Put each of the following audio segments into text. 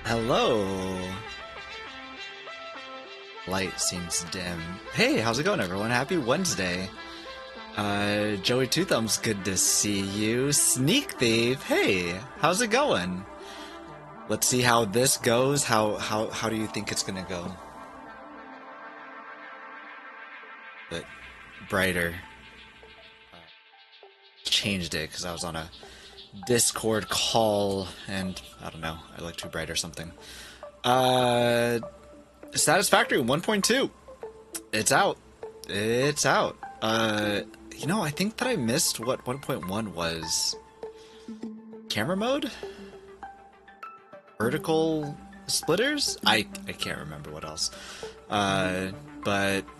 Hello. Light seems dim. Hey, how's it going, everyone? Happy Wednesday. Joey Two Thumbs, good to see you. Sneak Thief, hey, how's it going? Let's see how this goes. How do you think it's gonna go? But brighter. Changed it because I was on a Discord call and I don't know, I like too bright or something. Satisfactory 1.2. It's out. It's out. You know, I think that I missed what 1.1 was. Camera mode? Vertical splitters? I can't remember what else. But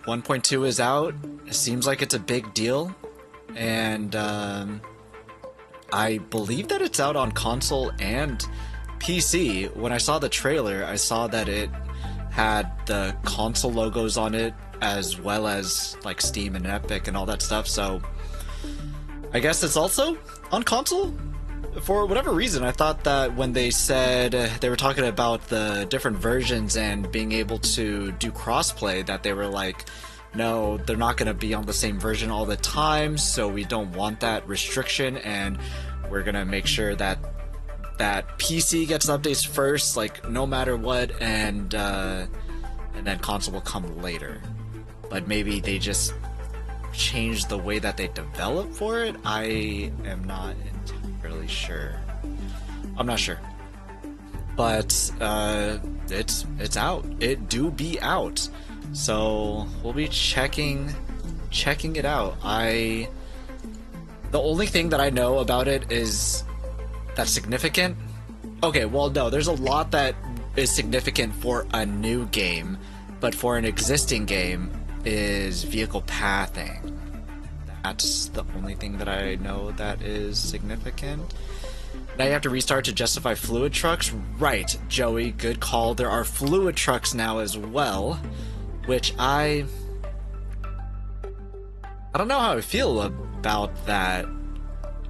1.2 is out. It seems like it's a big deal. And I believe that it's out on console and PC. When I saw the trailer, I saw that it had the console logos on it, as well as like Steam and Epic and all that stuff, so I guess it's also on console? For whatever reason, I thought that when they said they were talking about the different versions and being able to do crossplay, that they were like, no, they're not going to be on the same version all the time, so we don't want that restriction, and we're going to make sure that PC gets updates first, like no matter what, and then console will come later. But maybe they just changed the way that they develop for it. I am not entirely sure. I'm not sure. But it's out. It do be out. So we'll be checking it out. The only thing that I know about it is that's significant. Okay, well no, there's a lot that is significant for a new game, but for an existing game is vehicle pathing. That's the only thing that I know that is significant. Now you have to restart to justify fluid trucks. Right, Joey, good call. There are fluid trucks now as well, which I don't know how I feel about that.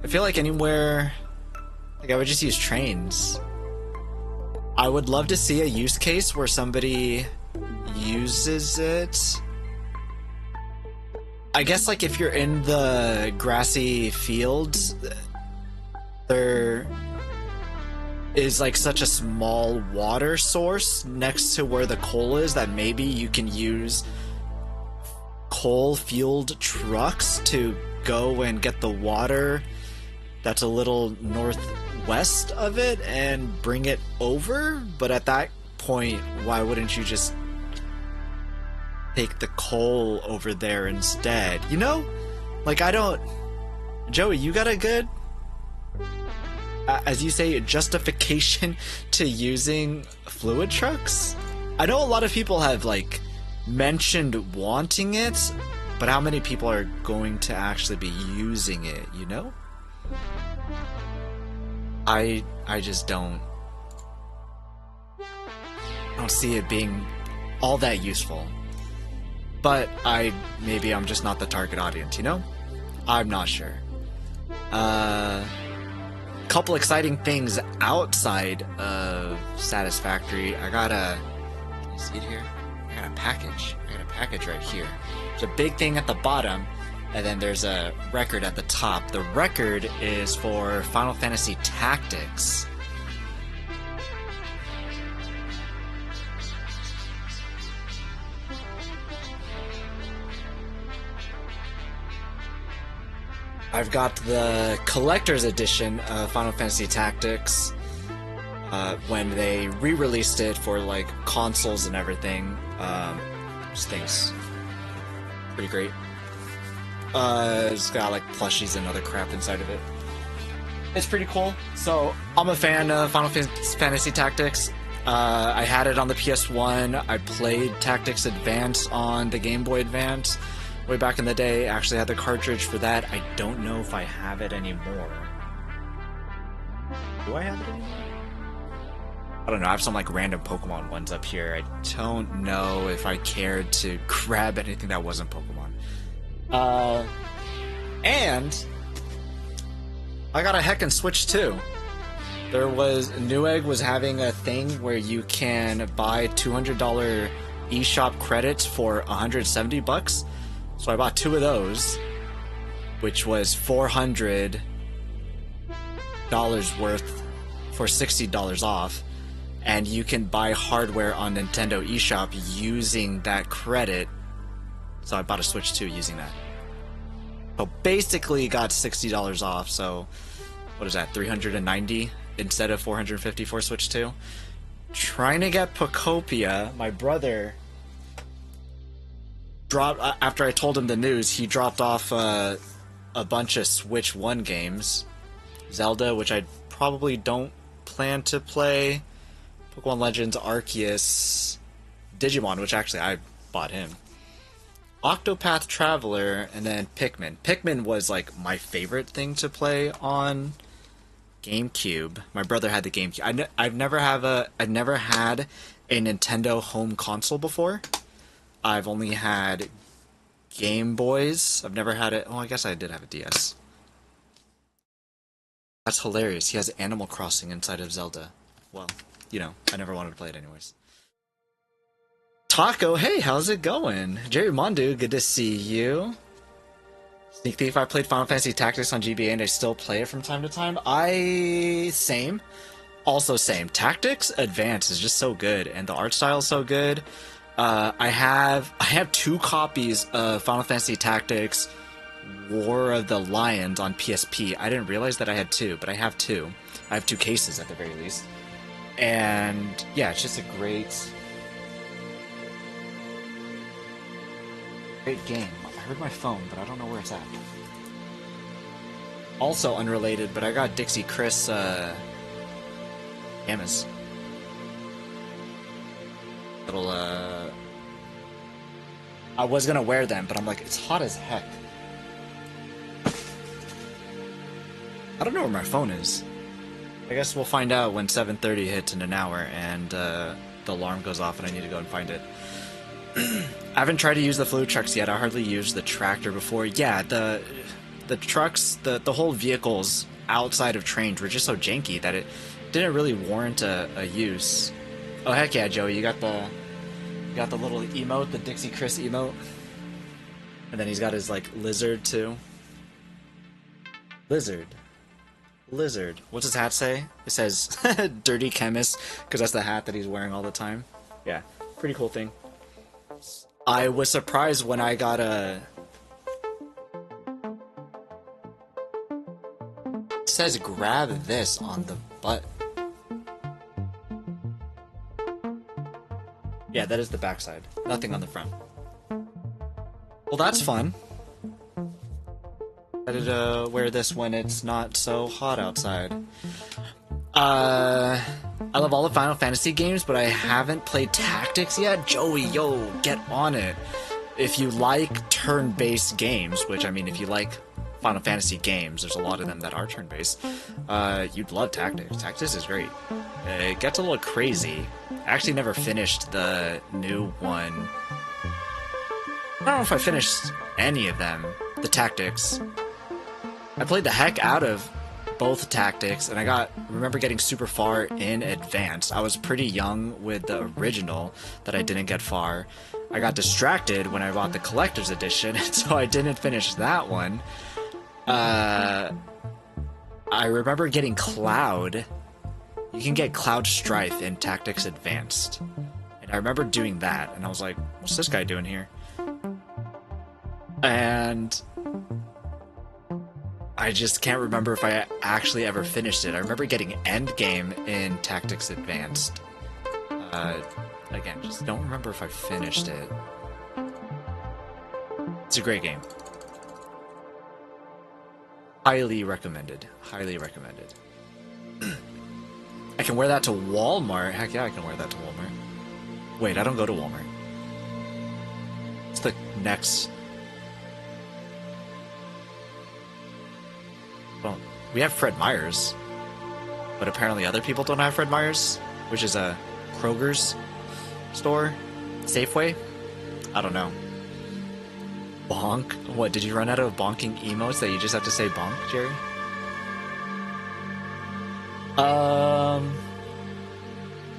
I feel like anywhere, like I would just use trains. I would love to see a use case where somebody uses it. I guess like if you're in the grassy fields, there is like such a small water source next to where the coal is that maybe you can use coal-fueled trucks to go and get the water that's a little northwest of it and bring it over. But at that point, why wouldn't you just take the coal over there instead? You know? Like, I don't Joey, you got a good, as you say, justification to using fluid trucks? I know a lot of people have, like, mentioned wanting it, but how many people are going to actually be using it, you know? I just don't see it being all that useful. But maybe I'm just not the target audience, you know? I'm not sure. Couple exciting things outside of Satisfactory. Can you see it here? I got a package right here. There's a big thing at the bottom, and then there's a record at the top. The record is for Final Fantasy Tactics. I've got the collector's edition of Final Fantasy Tactics when they re-released it for like consoles and everything. This thing's pretty great. It's got like plushies and other crap inside of it. It's pretty cool. So I'm a fan of Final Fantasy Tactics. I had it on the PS1. I played Tactics Advance on the Game Boy Advance way back in the day. I actually had the cartridge for that. I don't know if I have it anymore. Do I have it anymore? I don't know. I have some like random Pokemon ones up here. I don't know if I cared to grab anything that wasn't Pokemon. And I got a heckin' Switch too. Newegg was having a thing where you can buy $200 eShop credits for $170. So I bought 2 of those, which was $400 worth for $60 off, and you can buy hardware on Nintendo eShop using that credit. So I bought a Switch 2 using that. So basically got $60 off, so what is that, $390 instead of $450 for Switch 2? Trying to get Pocopia. My brother dropped, after I told him the news, he dropped off a bunch of Switch 1 games. Zelda, which I probably don't plan to play. Pokemon Legends, Arceus, Digimon, which actually I bought him. Octopath Traveler, and then Pikmin. Pikmin was like my favorite thing to play on GameCube. My brother had the GameCube. I've never had a Nintendo home console before. I've only had Game Boys. I've never had it. Oh, I guess I did have a DS. That's hilarious. He has Animal Crossing inside of Zelda. Well, you know, I never wanted to play it anyways. Taco, hey, how's it going? Jerry Mondu, good to see you. Sneak Thief, I played Final Fantasy Tactics on GBA and I still play it from time to time. Same. Also same. Tactics Advance is just so good, and the art style is so good. I have 2 copies of Final Fantasy Tactics War of the Lions on PSP. I didn't realize that I had 2, but I have 2. I have 2 cases at the very least. And yeah, it's just a great game. I heard my phone, but I don't know where it's at. Also unrelated, but I got Dixie Chris Yamas. Little I was gonna wear them, but I'm like, it's hot as heck. I don't know where my phone is. I guess we'll find out when 7:30 hits in an hour and the alarm goes off and I need to go and find it. I haven't tried to use the fluid trucks yet. I hardly used the tractor before. Yeah, the trucks, the whole vehicles outside of trains were just so janky that it didn't really warrant a use. Oh heck yeah, Joey, you got the little emote, the Dixie Chris emote. And then he's got his like lizard too. Lizard. What's his hat say? It says Dirty Chemist, because that's the hat that he's wearing all the time. Yeah, pretty cool thing. I was surprised when I got a... It says grab this on the butt. Yeah, that is the backside. Nothing on the front. Well, that's fun. to wear this when it's not so hot outside. I love all the Final Fantasy games, but I haven't played Tactics yet. Joey, yo, get on it. If you like turn-based games, which, I mean, if you like Final Fantasy games, there's a lot of them that are turn-based, you'd love Tactics. Tactics is great. It gets a little crazy. I actually never finished the new one. I don't know if I finished any of them. The Tactics. I played the heck out of both Tactics, and I remember getting super far in Advanced. I was pretty young with the original that I didn't get far. I got distracted when I bought the Collector's Edition, so I didn't finish that one. I remember getting Cloud. You can get Cloud Strife in Tactics Advanced. And I remember doing that, and I was like, what's this guy doing here? And I just can't remember if I actually ever finished it. I remember getting Endgame in Tactics Advanced. Again, just don't remember if I finished it. It's a great game. Highly recommended. Highly recommended. I can wear that to Walmart. Heck yeah, I can wear that to Walmart. Wait, I don't go to Walmart. It's the next... Well, we have Fred Meyer's, but apparently other people don't have Fred Meyer's, which is a Kroger's store? Safeway? I don't know. Bonk? What, did you run out of bonking emotes that you just have to say bonk, Jerry?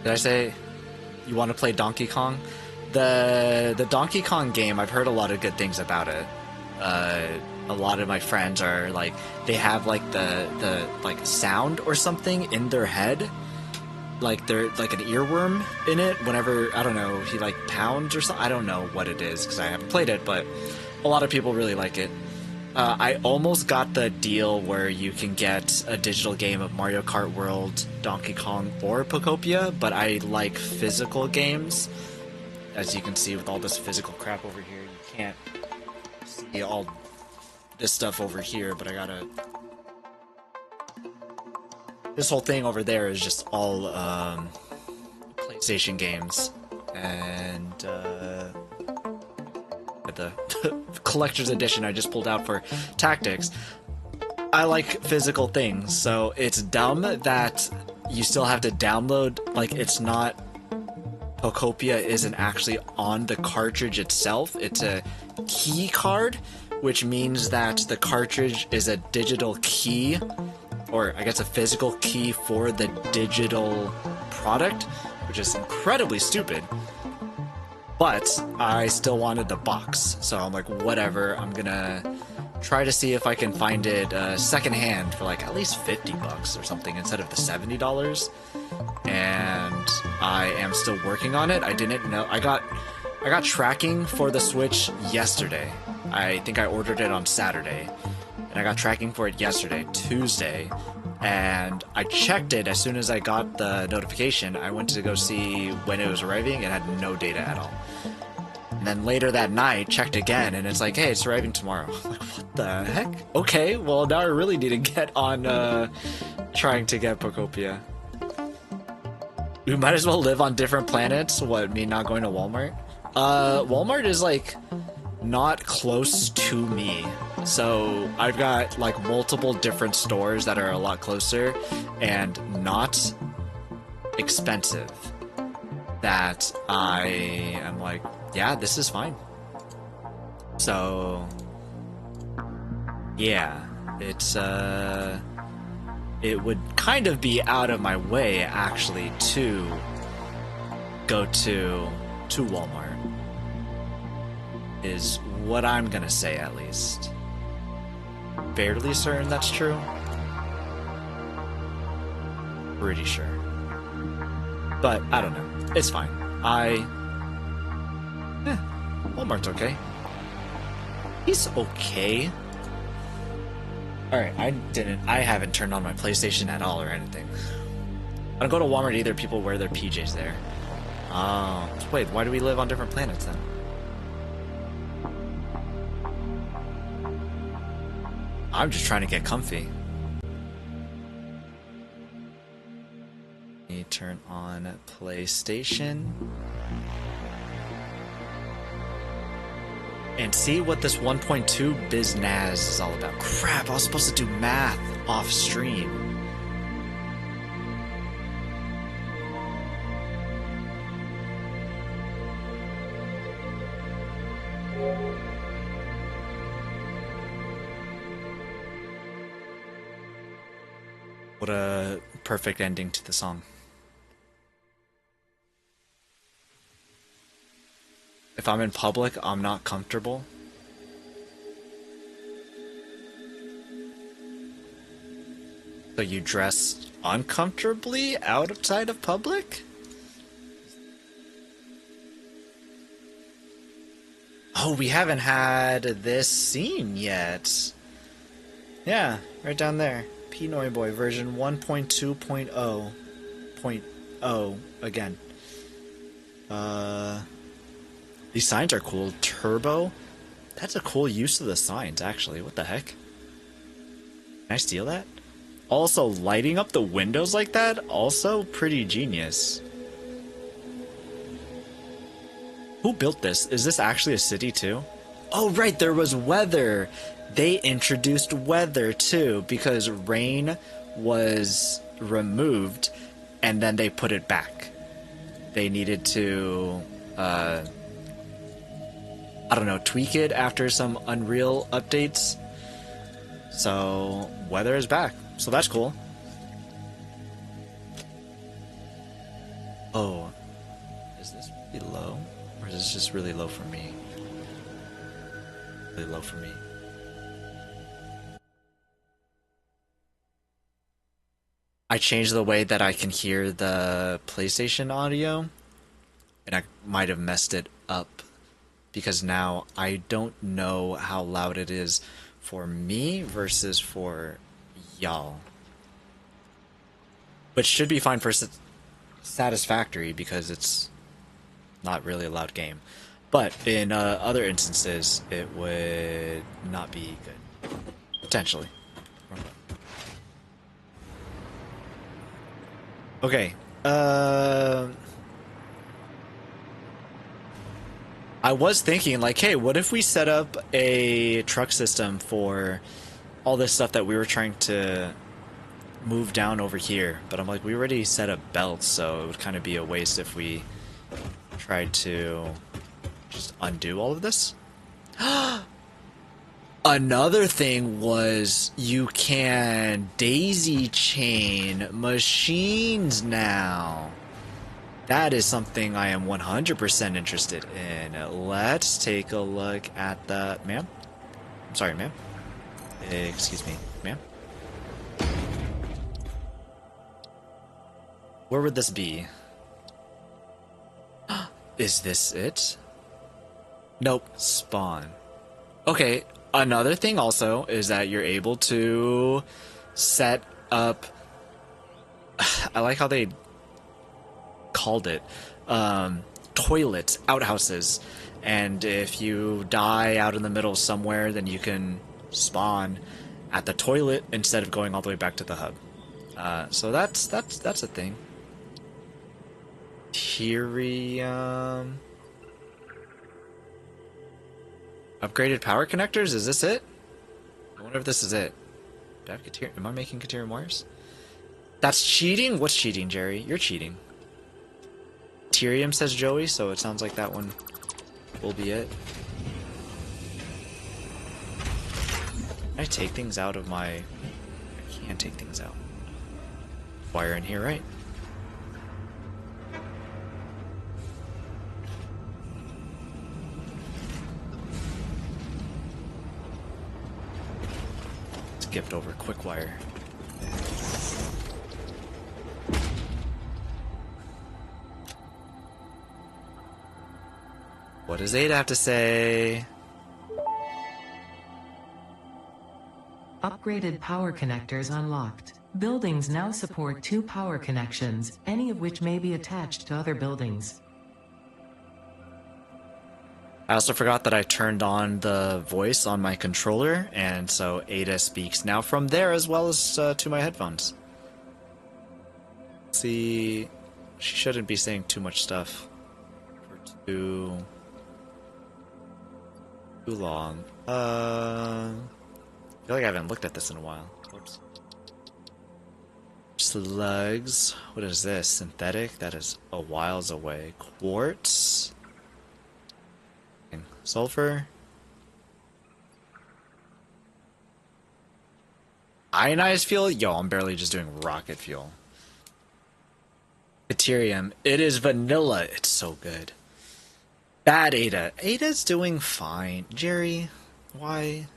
Did I say you want to play Donkey Kong? The Donkey Kong game, I've heard a lot of good things about it. A lot of my friends are like, they have like the like sound or something in their head, like they're like an earworm in it whenever, I don't know, he like pounds or something. I don't know what it is because I haven't played it, but a lot of people really like it. I almost got the deal where you can get a digital game of Mario Kart World, Donkey Kong, or Pokopia, but I like physical games. As you can see with all this physical crap over here, you can't see all this stuff over here, but I gotta... This whole thing over there is just all PlayStation games, and the collector's edition I just pulled out for Tactics. I like physical things, so it's dumb that you still have to download, like, it's not... Pokopia isn't actually on the cartridge itself, it's a key card, which means that the cartridge is a digital key, or I guess a physical key for the digital product, which is incredibly stupid. But I still wanted the box, so I'm like, whatever, I'm gonna try to see if I can find it secondhand for like at least $50 or something instead of the $70. And I am still working on it. I didn't know, I got tracking for the Switch yesterday. I think I ordered it on Saturday, and I got tracking for it yesterday, Tuesday, and I checked it as soon as I got the notification. I went to go see when it was arriving, and had no data at all. And then later that night, checked again, and it's like, hey, it's arriving tomorrow. I'm like, what the heck? Okay, well, now I really need to get on trying to get Pokopia. We might as well live on different planets. What, me not going to Walmart? Walmart is, like, not close to me. So I've got, like, multiple different stores that are a lot closer and not expensive that I am like, yeah, this is fine. So, yeah, it's, it would kind of be out of my way, actually, to go to Walmart, is what I'm gonna say, at least. Fairly certain that's true. Pretty sure. But, I don't know. It's fine. Walmart's okay. He's okay. Alright, I haven't turned on my PlayStation at all or anything. I don't go to Walmart either, people wear their PJs there. Oh, wait, why do we live on different planets then? I'm just trying to get comfy. Let me turn on PlayStation. And see what this 1.2 biznaz is all about. Crap, I was supposed to do math off stream. What a perfect ending to the song. If I'm in public, I'm not comfortable. So you dress uncomfortably outside of public? Oh, we haven't had this scene yet. Yeah, right down there. P-NoyBoy version 1.2.0.0 again. These signs are cool. Turbo? That's a cool use of the signs, actually. What the heck? Can I steal that? Also, lighting up the windows like that? Also pretty genius. Who built this? Is this actually a city too? Oh right, there was weather! They introduced weather too, because rain was removed and then they put it back. They needed to, I don't know, tweak it after some Unreal updates. So, weather is back. So that's cool. Oh, is this really low? Or is this just really low for me? Really low for me. I changed the way that I can hear the PlayStation audio, and I might have messed it up because now I don't know how loud it is for me versus for y'all. But should be fine for Satisfactory because it's not really a loud game. But in other instances, it would not be good. Potentially. Okay. I was thinking, like, hey, what if we set up a truck system for all this stuff that we were trying to move down over here? But I'm like, we already set up belts, so it would kind of be a waste if we tried to just undo all of this. Another thing was you can daisy chain machines now. That is something I am 100% interested in. Let's take a look at the... Ma'am? I'm sorry, ma'am. Excuse me, ma'am. Where would this be? Is this it? Nope, spawn. Okay, another thing also is that you're able to set up... I like how they called it toilets, outhouses, and if you die out in the middle somewhere, then you can spawn at the toilet instead of going all the way back to the hub. So that's a thing. Tyrium. Upgraded power connectors? Is this it? I wonder if this is it. Do I have am I making Caterium wires? That's cheating? What's cheating, Jerry? You're cheating. Tyrium, says Joey, so it sounds like that one will be it. Can I take things out of my... I can't take things out. Wire in here, right? Skipped over quick wire. What does Ada have to say? Upgraded power connectors unlocked. Buildings now support 2 power connections, any of which may be attached to other buildings. I also forgot that I turned on the voice on my controller, and so Ada speaks now from there as well as to my headphones. See, she shouldn't be saying too much stuff for too long. I feel like I haven't looked at this in a while. Whoops. Slugs. What is this? Synthetic? That is a whiles away. Quartz. Sulfur. Ionized fuel? Yo, I'm barely just doing rocket fuel. Deuterium. It is vanilla. It's so good. Bad Ada. Ada's doing fine. Jerry, why?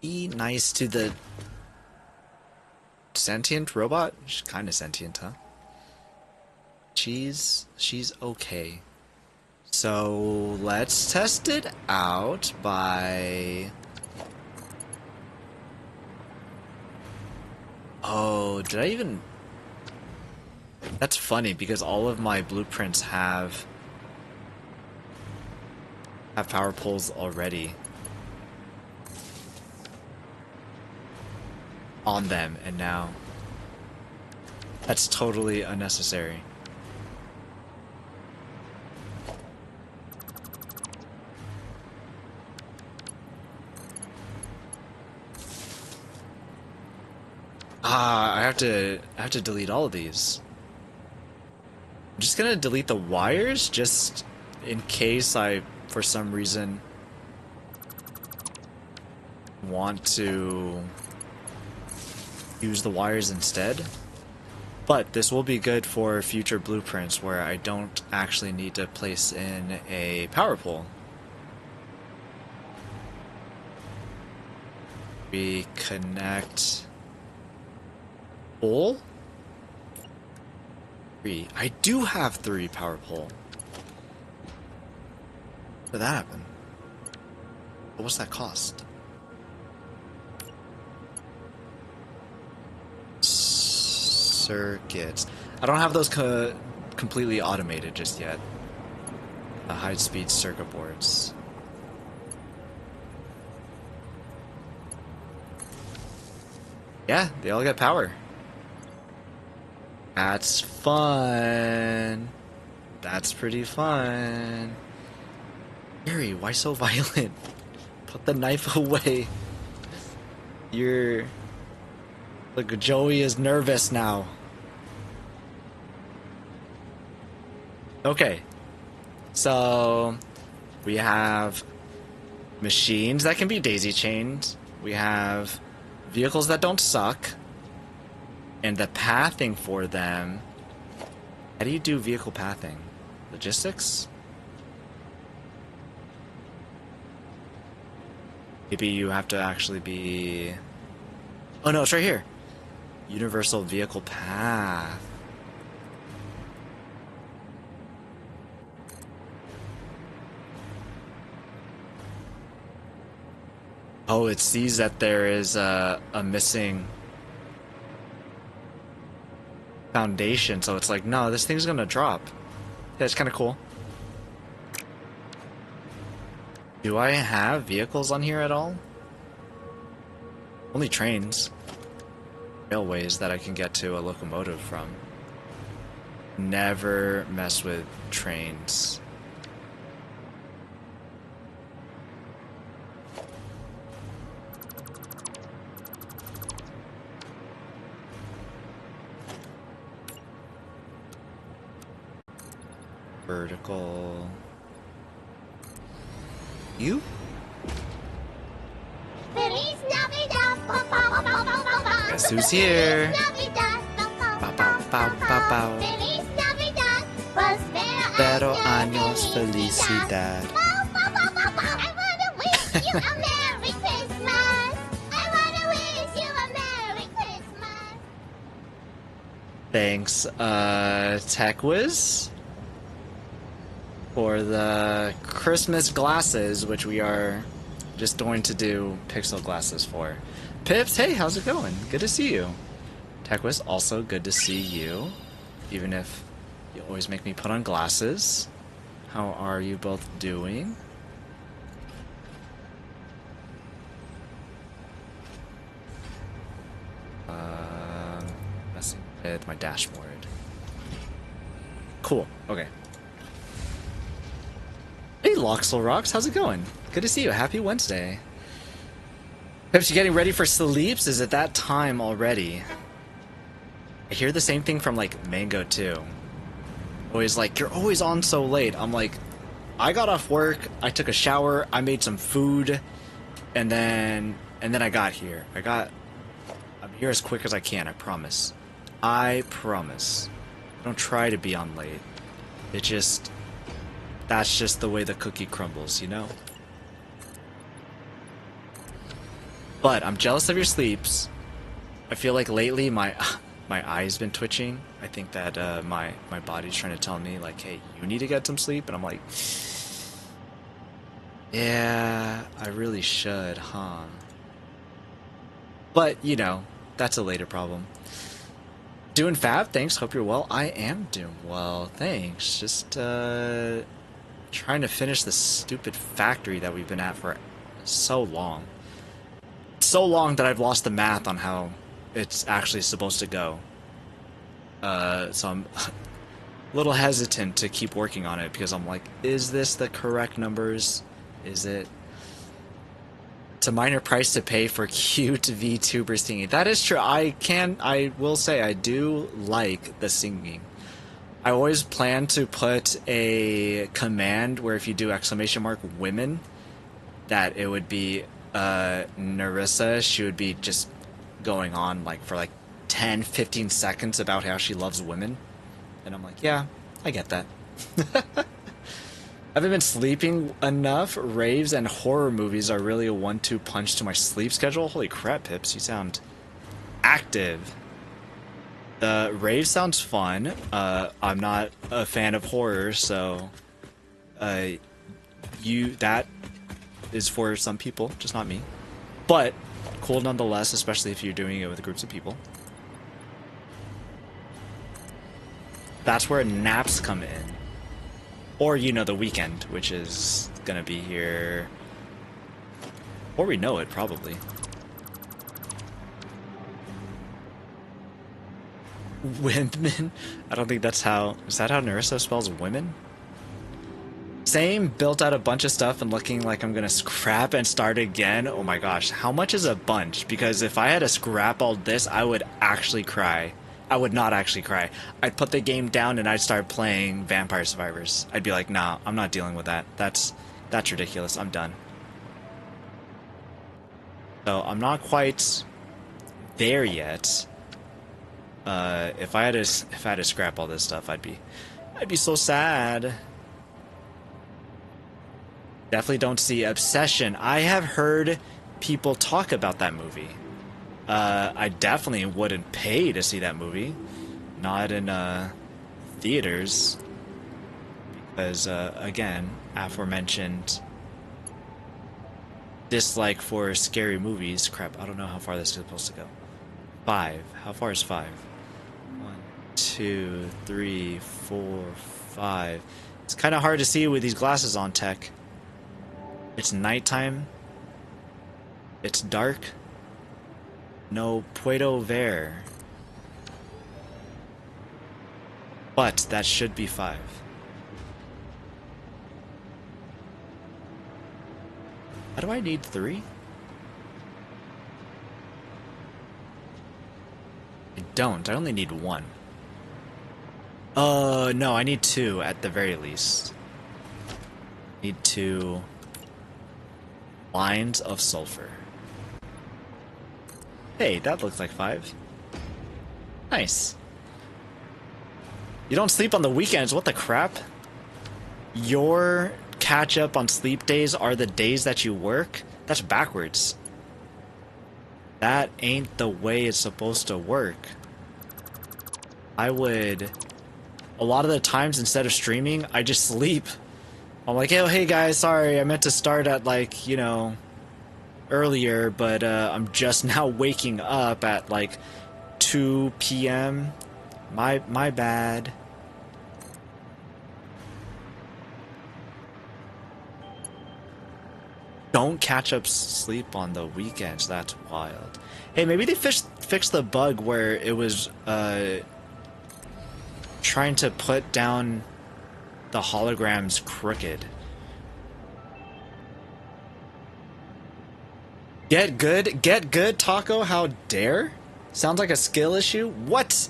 Be nice to the sentient robot? She's kind of sentient, huh? She's okay. So let's test it out by... Oh, did I even... That's funny because all of my blueprints have power poles already on them, and now that's totally unnecessary. I have to delete all of these. I'm just gonna delete the wires just in case I, for some reason, want to use the wires instead. But this will be good for future blueprints where I don't actually need to place in a power pole. We connect pole? 3. I do have 3 power pole. How did that happen? But what's that cost? Circuits. I don't have those completely automated just yet. The high-speed circuit boards. Yeah, they all get power. That's fun. That's pretty fun. Gary, why so violent? Put the knife away. You're... Look, Joey is nervous now. Okay. So, we have machines that can be daisy-chained. We have vehicles that don't suck. And the pathing for them... How do you do vehicle pathing? Logistics? Maybe you have to actually be... Oh no, it's right here. Universal vehicle path. Oh, it sees that there is a missing foundation, so it's like, no, this thing's gonna drop. Yeah, it's kind of cool. Do I have vehicles on here at all? Only trains. Railways that I can get to a locomotive from. Never mess with trains. Vertical. You? Guess who's here? Bow, bow, bow, bow, bow. Pero años felicidad. Thanks, TechWiz, for the Christmas glasses, which we are just going to do pixel glasses for. Pips, hey, how's it going? Good to see you. TechWiz, also good to see you, even if you always make me put on glasses. How are you both doing? Messing with my dashboard. Cool. Okay. Hey, Loxel Rocks, how's it going? Good to see you. Happy Wednesday. Pips, you getting ready for sleeps? Is it that time already? I hear the same thing from like Mango too. Always like, you're always on so late. I'm like, I got off work, I took a shower, I made some food, and then I got here. I'm here as quick as I can, I promise. I promise. Don't try to be on late. That's just the way the cookie crumbles, you know? But I'm jealous of your sleeps. I feel like lately my eye's been twitching. I think that my body's trying to tell me like, hey, you need to get some sleep, and I'm like, yeah, I really should, huh? But, you know, that's a later problem. Doing fab, thanks, hope you're well. I am doing well, thanks. Just trying to finish this stupid factory that we've been at for so long. So long that I've lost the math on how it's actually supposed to go. So I'm a little hesitant to keep working on it because I'm like, is this the correct numbers? Is it? It's a minor price to pay for cute VTuber singing. That is true. I will say I do like the singing. I always plan to put a command where if you do !women, that it would be Narissa. She would be just going on like for like 10-15 seconds about how she loves women. And I'm like, yeah, I get that. I haven't been sleeping enough. Raves and horror movies are really a 1-2 punch to my sleep schedule. Holy crap, Pips, you sound active. The rave sounds fun. I'm not a fan of horror, so that is for some people, just not me. But cool nonetheless, especially if you're doing it with groups of people. That's where naps come in. Or, you know, the weekend, which is gonna be here. Or we know it, probably. Women? I don't think that's how... Is that how Narissa spells women? Same, built out a bunch of stuff and looking like I'm gonna scrap and start again. Oh my gosh, how much is a bunch? Because if I had to scrap all this, I would actually cry. I would not actually cry. I'd put the game down and I'd start playing Vampire Survivors. I'd be like, nah, I'm not dealing with that. That's ridiculous. I'm done. So I'm not quite there yet. If I had to scrap all this stuff, I'd be so sad. Definitely don't see Obsession. I have heard people talk about that movie. I definitely wouldn't pay to see that movie. Not in theaters. Because, again, aforementioned dislike for scary movies. Crap, I don't know how far this is supposed to go. 5. How far is 5? 1, 2, 3, 4, 5. It's kind of hard to see with these glasses on, Tech. It's nighttime. It's dark. No puedo ver. But that should be 5. How do I need 3? I don't. I only need 1. No, I need 2 at the very least. Need 2 lines of sulfur. Hey, that looks like 5. Nice. You don't sleep on the weekends, what the crap? Your catch up on sleep days are the days that you work? That's backwards. That ain't the way it's supposed to work. I would... A lot of the times, instead of streaming, I just sleep. I'm like, oh, hey guys, sorry, I meant to start at, like, you know, earlier, but I'm just now waking up at, like, 2 p.m. My bad. don't catch up sleep on the weekends. That's wild. Hey, maybe they fixed the bug where it was trying to put down the holograms crooked. Get good, Taco. How dare? Sounds like a skill issue. What?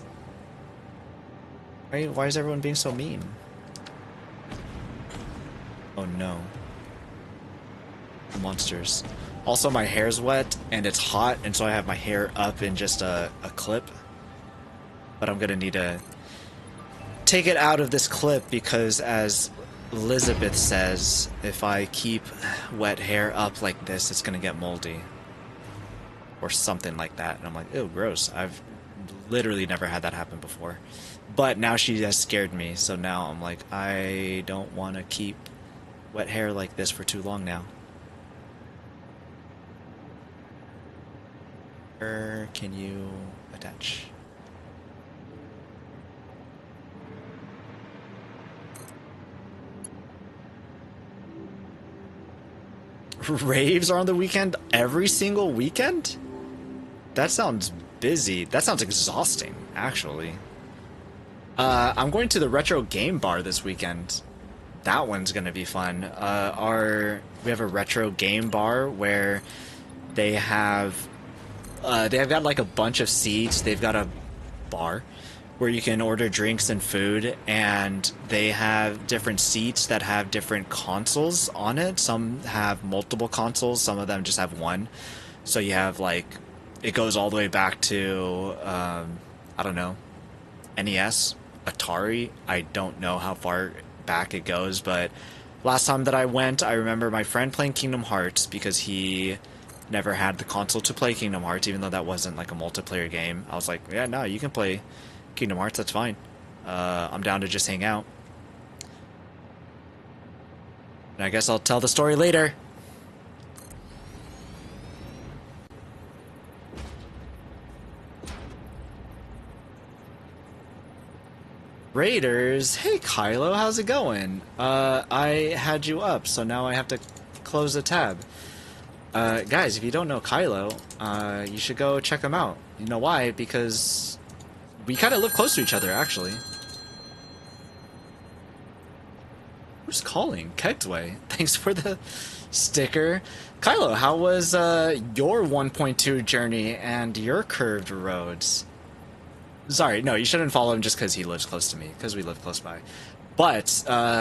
Why is everyone being so mean? Oh no. Monsters. Also, my hair's wet and it's hot, and so I have my hair up in just a clip. But I'm gonna need to take it out of this clip because, as Elizabeth says, if I keep wet hair up like this, it's gonna get moldy. Or something like that. And I'm like, ew, gross. I've literally never had that happen before. But now she has scared me, so now I'm like, I don't want to keep wet hair like this for too long now. Can you attach? Raves are on the weekend? Every single weekend? That sounds busy. That sounds exhausting, actually. I'm going to the retro game bar this weekend. That one's gonna be fun. We have a retro game bar where they have got like a bunch of seats. They've got a bar where you can order drinks and food, and they have different seats that have different consoles on it. Some have multiple consoles, some of them just have one. So you have like, it goes all the way back to I don't know, NES, Atari. I don't know how far back it goes, but last time that I went, I remember my friend playing Kingdom Hearts because he never had the console to play Kingdom Hearts, even though that wasn't like a multiplayer game. I was like, yeah, no, you can play Kingdom Hearts, that's fine. I'm down to just hang out. And I guess I'll tell the story later. Raiders, hey Kylo, how's it going? I had you up, so now I have to close the tab. Guys, if you don't know Kylo, you should go check him out. You know why? Because we kind of live close to each other, actually. Who's calling? Kegsway. Thanks for the sticker. Kylo, how was your 1.2 journey and your curved roads? Sorry, no, you shouldn't follow him just because he lives close to me, because we live close by. But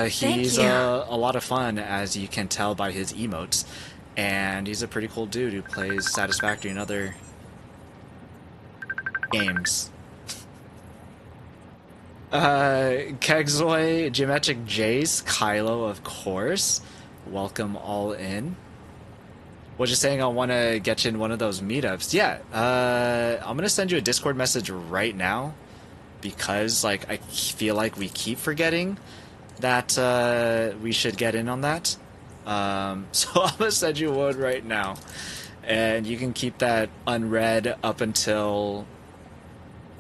he's a lot of fun, as you can tell by his emotes. And he's a pretty cool dude who plays Satisfactory and other games. Kegzoy, Geometric Jace, Kylo, of course. Welcome all in. Was just saying I want to get you in one of those meetups. Yeah, I'm going to send you a Discord message right now because like I feel like we keep forgetting that we should get in on that. So I'm going to send you one right now. And you can keep that unread up until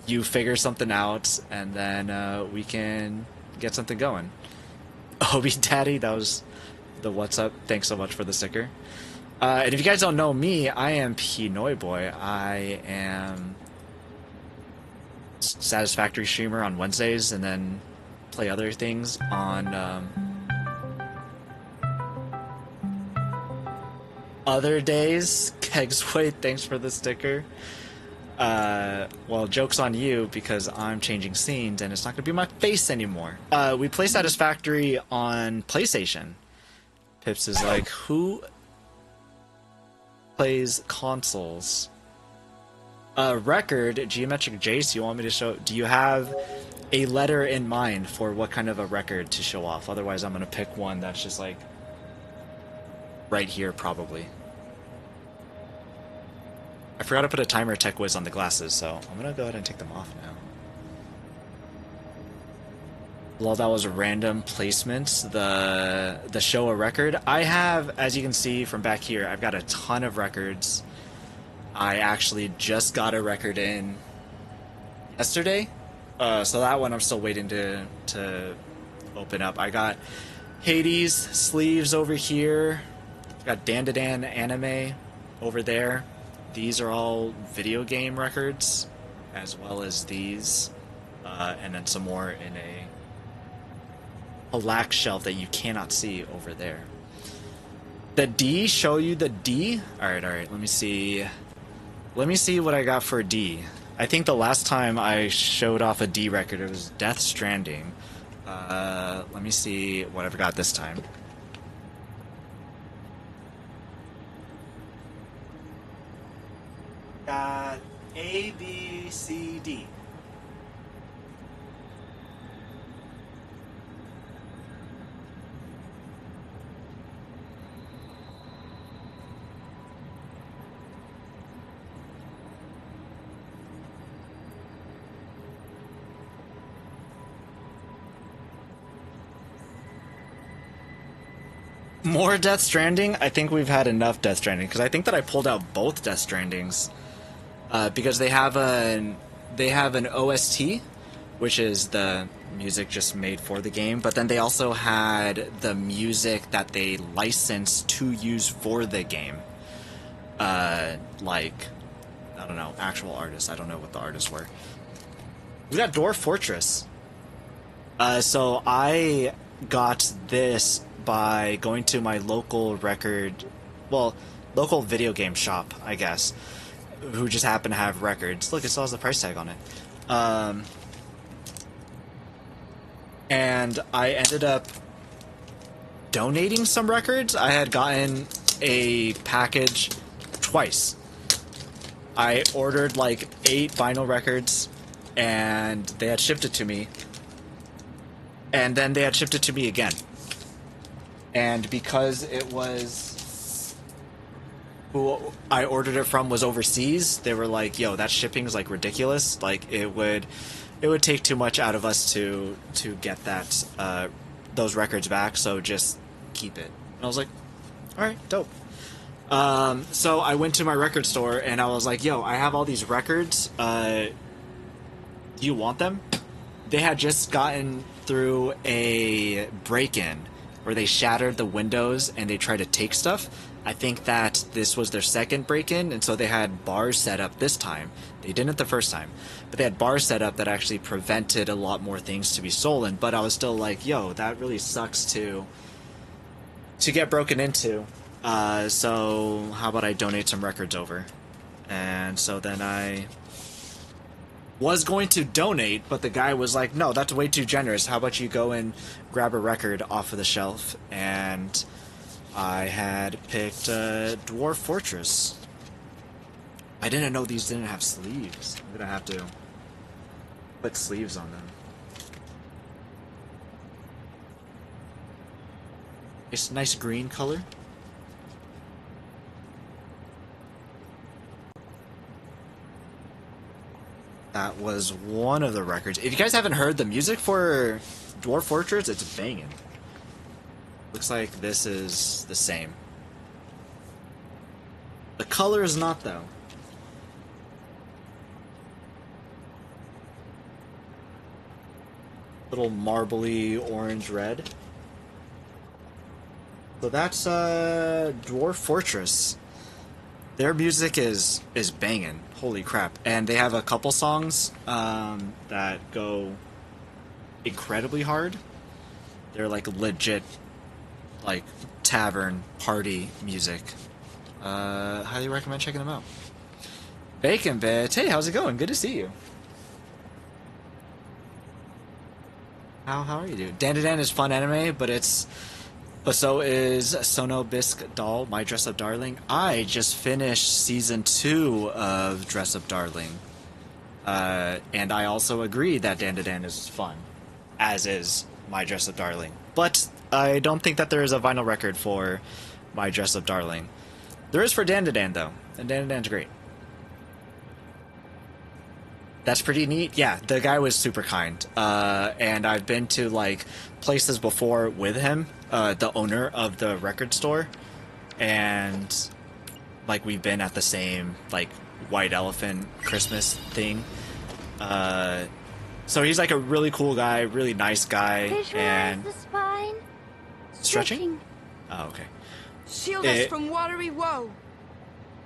you figure something out, and then we can get something going. Obi Daddy, that was the what's up. Thanks so much for the sticker. And if you guys don't know me, I am P-NoyBoy. I am Satisfactory streamer on Wednesdays, and then play other things on other days. Kegsway, thanks for the sticker. Well, joke's on you because I'm changing scenes and it's not going to be my face anymore. We play Satisfactory on PlayStation. Pips is like, who plays consoles? Record, Geometric Jace, you want me to show? Do you have a letter in mind for what kind of a record to show off? Otherwise, I'm going to pick one that's just like right here, probably. I forgot to put a timer tech whiz on the glasses, so I'm gonna go ahead and take them off now. Well, that was random placements. The show a record. I have, as you can see from back here, I've got a ton of records. I actually just got a record in yesterday, so that one I'm still waiting to open up. I got Hades sleeves over here. Got Dan anime over there. These are all video game records, as well as these, and then some more in a black shelf that you cannot see over there. The D, show you the D. All right. Let me see. Let me see what I got for D. I think the last time I showed off a D record, it was Death Stranding. Let me see what I've got this time. Got A, B, C, D. More Death Stranding? I think we've had enough Death Stranding, because I think that I pulled out both Death Strandings. Because they have an OST, which is the music just made for the game, but then they also had the music that they licensed to use for the game. Like, I don't know, actual artists. I don't know what the artists were. We got Dwarf Fortress. So I got this by going to my local local video game shop, I guess, who just happen to have records. Look, it still has the price tag on it. And I ended up donating some records. I had gotten a package twice. I ordered like 8 vinyl records, and they had shipped it to me. And then they had shipped it to me again. And because it was who I ordered it from was overseas, they were like, yo, that shipping is like ridiculous. Like it would take too much out of us to get that those records back, so just keep it. And I was like, all right, dope. So I went to my record store and I was like, yo, I have all these records. Do you want them? They had just gotten through a break-in where they shattered the windows and they tried to take stuff. I think that this was their second break-in, and so they had bars set up this time. They didn't the first time, but they had bars set up that actually prevented a lot more things to be stolen. But I was still like, yo, that really sucks to get broken into. So how about I donate some records over? And so then I was going to donate, but the guy was like, no, that's way too generous. How about you go and grab a record off of the shelf? And I had picked Dwarf Fortress. I didn't know these didn't have sleeves. I'm gonna have to put sleeves on them. It's a nice green color. That was one of the records. If you guys haven't heard the music for Dwarf Fortress, it's banging. Looks like this is the same. The color is not, though. Little marbly orange red. So that's Dwarf Fortress. Their music is banging. Holy crap. And they have a couple songs that go incredibly hard. They're like legit, like tavern party music. Highly recommend checking them out. Bacon Bit, hey, how's it going? Good to see you. How are you doing? Dan is fun anime, but so is Sono Bisque Doll, My Dress Up Darling. I just finished season 2 of Dress Up Darling. And I also agree that Dan is fun, as is My Dress Up Darling. But I don't think that there is a vinyl record for My Dress Up Darling. There is for Dan, though, and Dan's great. That's pretty neat. Yeah, the guy was super kind. And I've been to, like, places before with him, the owner of the record store. And, like, we've been at the same, like, White Elephant Christmas thing. So he's, like, a really cool guy, really nice guy. Visualize And the spine. stretching? Oh, okay. Shield us It from watery woe.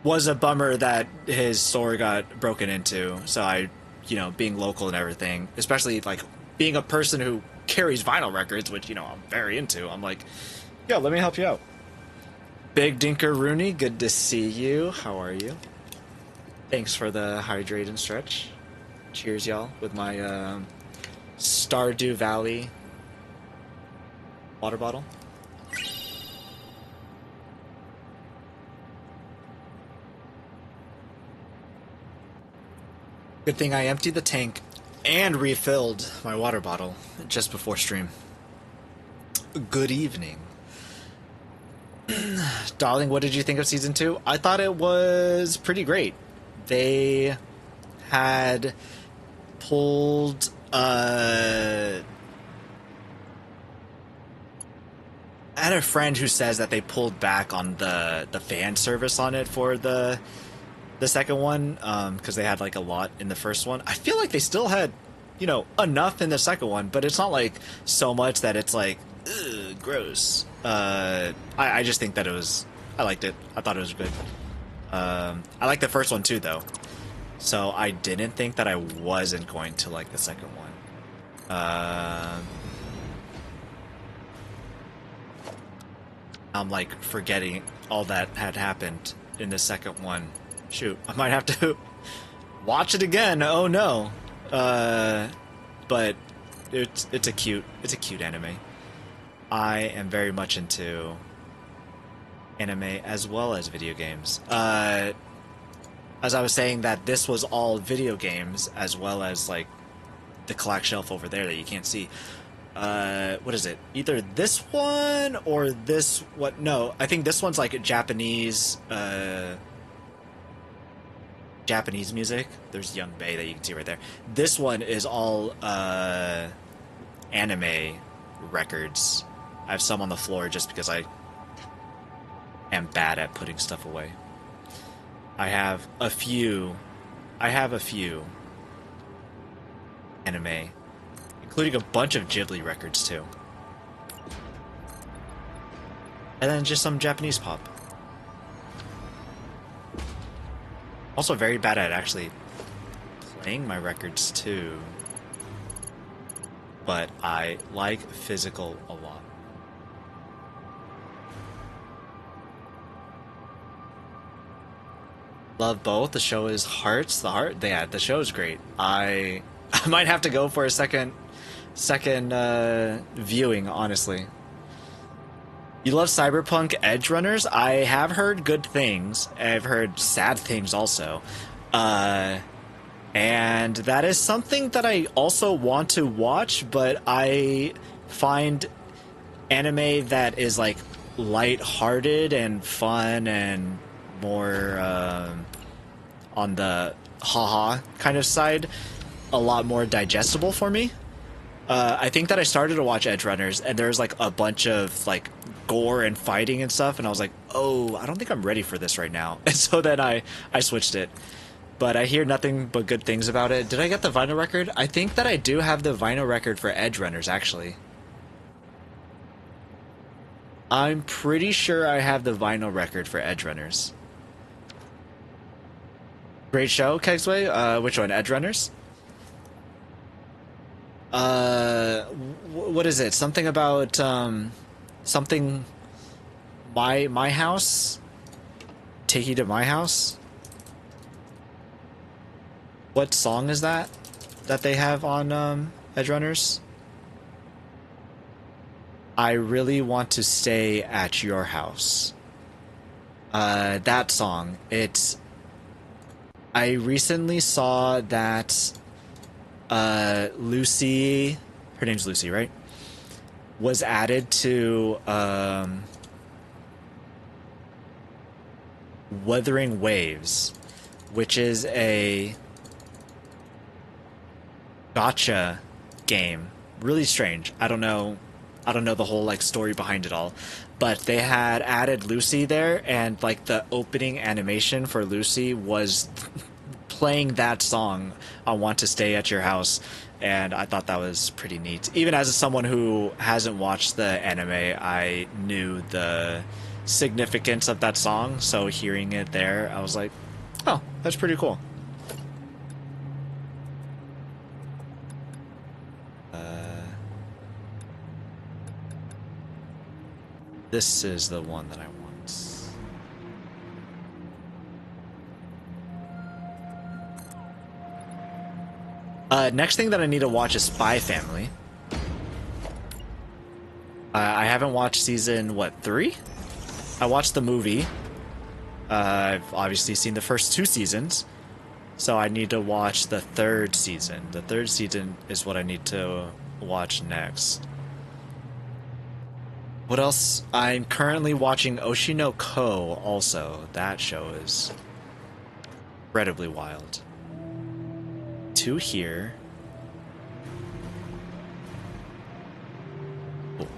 was a bummer that his store got broken into. So I, being local and everything, especially like being a person who carries vinyl records, which, I'm very into. I'm like, yo, let me help you out. Big Dinker Rooney, good to see you. How are you? Thanks for the hydrate and stretch. Cheers, y'all, with my Stardew Valley water bottle. Good thing I emptied the tank and refilled my water bottle just before stream. Good evening. Darling, what did you think of Season 2? I thought it was pretty great. They had pulled... I had a friend who says that they pulled back on the fan service on it for the second one, because they had like a lot in the first one. I feel like they still had, enough in the second one, but it's not like so much that it's like, ugh, gross. I just think that I liked it. I thought it was good. I like the first one too, though. So I didn't think that I wasn't going to like the second one. I'm like forgetting all that had happened in the second one. Shoot, I might have to watch it again. Oh no. But it's a cute anime. I am very much into anime as well as video games. As I was saying that this was all video games as well as like the collect shelf over there that you can't see. What is it? Either this one or this what? No, I think this one's like Japanese music. There's Young Bae that you can see right there. This one is all anime records. I have some on the floor just because I am bad at putting stuff away. I have a few anime, including a bunch of Ghibli records too. And then just some Japanese pop. Also very bad at actually playing my records too. But I like physical a lot. Love both. The show is Hearts. The show is great. I might have to go for a second viewing, honestly. You love Cyberpunk Edge Runners? I have heard good things. I've heard sad things also. And that is something that I also want to watch, but I find anime that is like light-hearted and fun and more on the haha kind of side a lot more digestible for me. I think that I started to watch Edge Runners and there's like a bunch of like gore and fighting and stuff, and I was like, oh, I don't think I'm ready for this right now. And so then I switched it. But I hear nothing but good things about it. Did I get the vinyl record? I think that I do have the vinyl record for Edge Runners, actually. I'm pretty sure I have the vinyl record for Edge Runners. Great show, Kegsway. Which one? Edge Runners? What is it? Something about, something... My house? Take you to my house? What song is that they have on Edge Runners? I really want to stay at your house. That song. I recently saw that Lucy, her name's Lucy, right? Was added to Wuthering Waves, which is a gacha game. Really strange. I don't know the whole like story behind it all, but they had added Lucy there, and like the opening animation for Lucy was playing that song, I Want to Stay at Your House, and I thought that was pretty neat. Even as someone who hasn't watched the anime, I knew the significance of that song, so hearing it there, I was like, oh, that's pretty cool. This is the one that I want. Next thing that I need to watch is Spy Family. I haven't watched season, what, 3? I watched the movie. I've obviously seen the first 2 seasons. So I need to watch the 3rd season. The 3rd season is what I need to watch next. What else? I'm currently watching Oshinoko also. That show is incredibly wild. 2 here. Oh.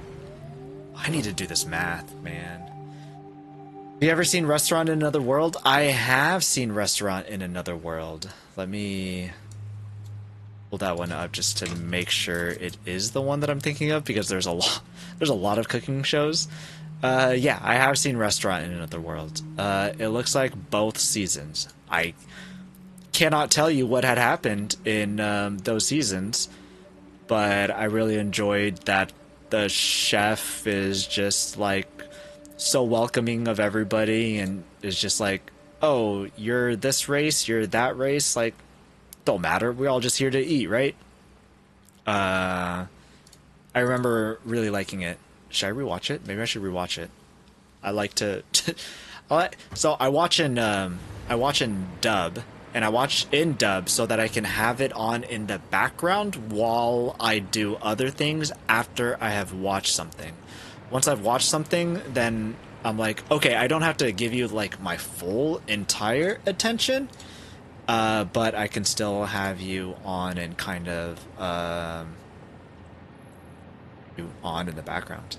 I need to do this math, man. Have you ever seen Restaurant in Another World? I have seen Restaurant in Another World. Let me pull that one up just to make sure it is the one that I'm thinking of, because there's a lot of cooking shows. Yeah, I have seen Restaurant in Another World. It looks like both seasons. I cannot tell you what had happened in those seasons, but I really enjoyed that the chef is just like so welcoming of everybody and is just like, oh, you're this race, you're that race, like, don't matter, we're all just here to eat, right? I remember really liking it. Should I rewatch it? Maybe I should rewatch it. I like to so I watch in dub, and I watch in dub so that I can have it on in the background while I do other things after I have watched something. Once I've watched something, then I'm like, okay, I don't have to give you like my full entire attention, but I can still have you on and kind of on in the background.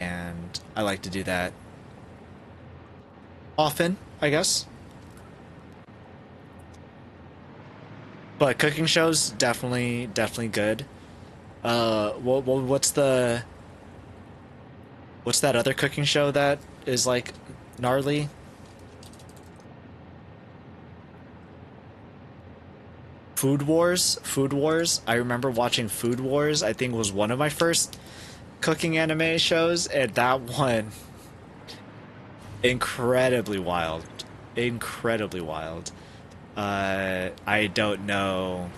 And I like to do that often, I guess. But cooking shows, definitely good. What's that other cooking show that is like gnarly? Food Wars. I remember watching Food Wars. I think was one of my first cooking anime shows, and that one, incredibly wild. I don't know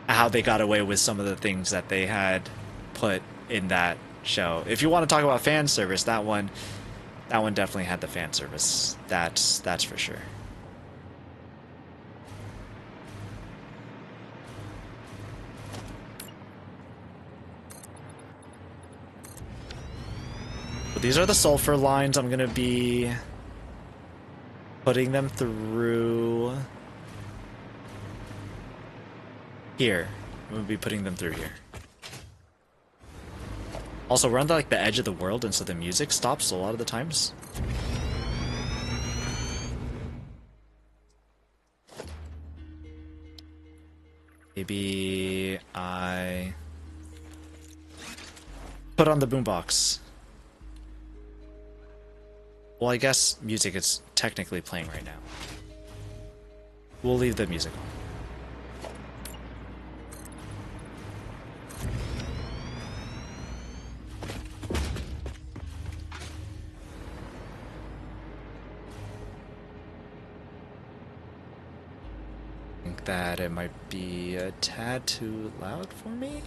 how they got away with some of the things that they had put in that show. If you want to talk about fan service, that one definitely had the fan service. That's for sure. But these are the sulfur lines. I'm gonna be putting them through here. I'm gonna be putting them through here. Also, we're on like the edge of the world, and so the music stops a lot of the times. Maybe I put on the boombox. Well, I guess music is technically playing right now. We'll leave the music on. I think that it might be a tad too loud for me.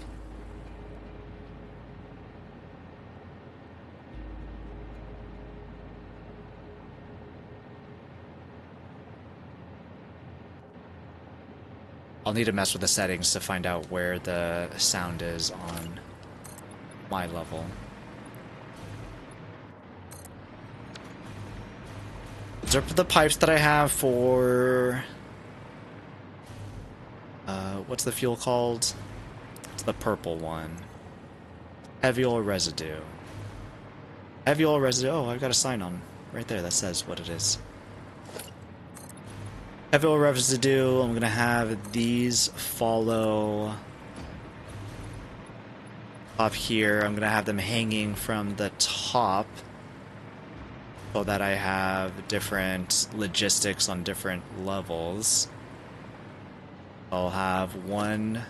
I'll need to mess with the settings to find out where the sound is on my level. These are the pipes that I have for... what's the fuel called? It's the purple one. Heavy oil residue. Heavy oil residue. Oh, I've got a sign on right there that says what it is. Heavy oil residue. I'm gonna have these follow Up here, I'm gonna have them hanging from the top so that I have different logistics on different levels. I'll have one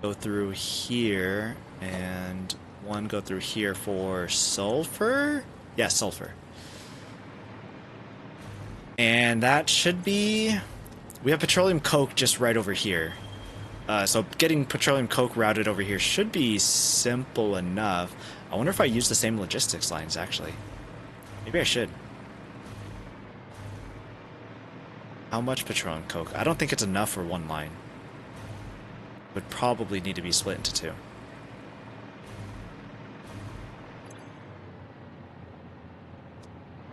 go through here and one go through here for sulfur? Yeah, sulfur. And that should be... We have petroleum coke just right over here. So getting petroleum coke routed over here should be simple enough. I wonder if I use the same logistics lines, actually. Maybe I should. How much petroleum coke? I don't think it's enough for one line. Would probably need to be split into two.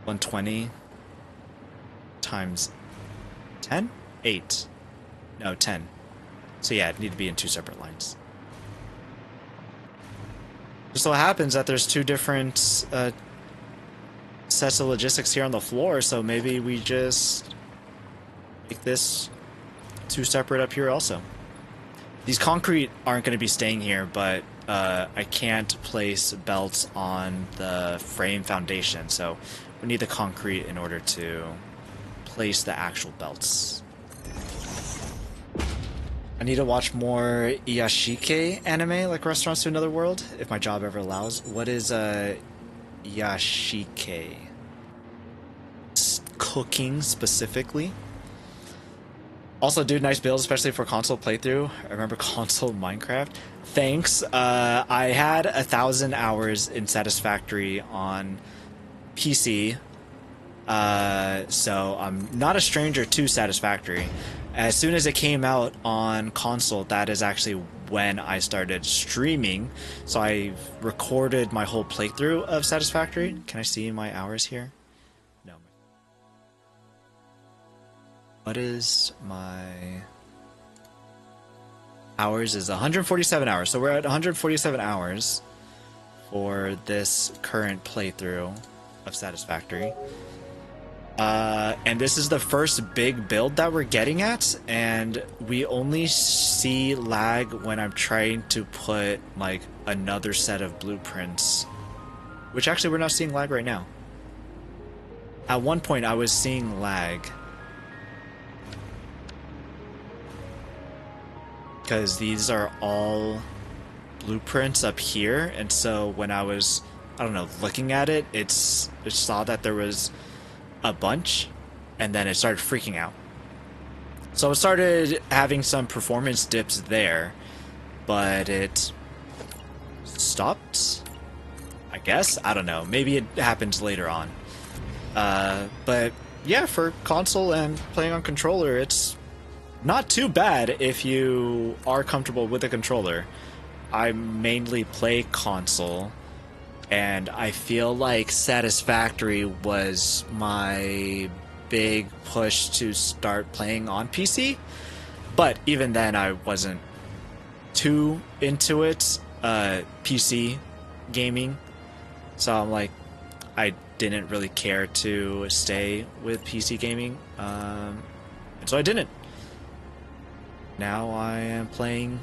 $120 times 10? 8. No, 10. So yeah, it need to be in two separate lines. Just so happens that there's two different sets of logistics here on the floor, so maybe we just make this two separate up here also. These concrete aren't going to be staying here, but I can't place belts on the frame foundation, so we need the concrete in order to place the actual belts. I need to watch more Iyashike anime, like Restaurants to Another World, if my job ever allows. What is Iyashike? Cooking specifically. Also, dude, nice build, especially for console playthrough. I remember console Minecraft. Thanks. I had 1,000 hours in Satisfactory on PC, so I'm not a stranger to Satisfactory. As soon as it came out on console, that is actually when I started streaming. So I recorded my whole playthrough of Satisfactory. Can I see my hours here? No. What is my hours? Is 147 hours. So we're at 147 hours for this current playthrough of Satisfactory. And this is the first big build that we're getting at, and we only see lag when I'm trying to put like another set of blueprints, which actually we're not seeing lag right now. At one point I was seeing lag because these are all blueprints up here, and so when I was, I don't know, looking at it, it saw that there was a bunch, and then it started freaking out. So it started having some performance dips there, but it stopped, I guess. I don't know. Maybe it happens later on. But yeah, for console and playing on controller, it's not too bad if you are comfortable with a controller. I mainly play console, and I feel like Satisfactory was my big push to start playing on PC. But even then, I wasn't too into it, PC gaming. So I'm like, I didn't really care to stay with PC gaming. And so I didn't. Now I am playing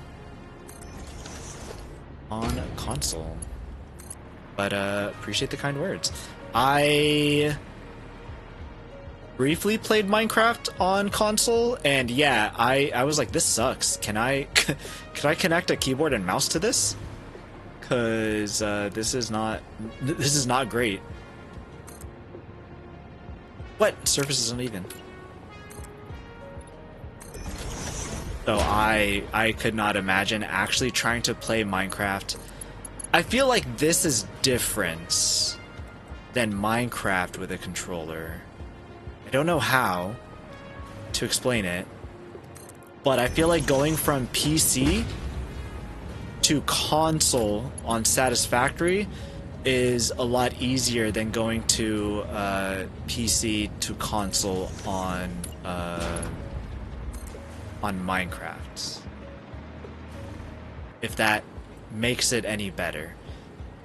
on console. But appreciate the kind words. I briefly played Minecraft on console, and yeah, I was like, this sucks. Can I connect a keyboard and mouse to this? Cause this is not great. What? Surface is uneven. So I could not imagine actually trying to play Minecraft. I feel like this is different than Minecraft with a controller. I don't know how to explain it, but I feel like going from PC to console on Satisfactory is a lot easier than going to PC to console on Minecraft. If that makes it any better,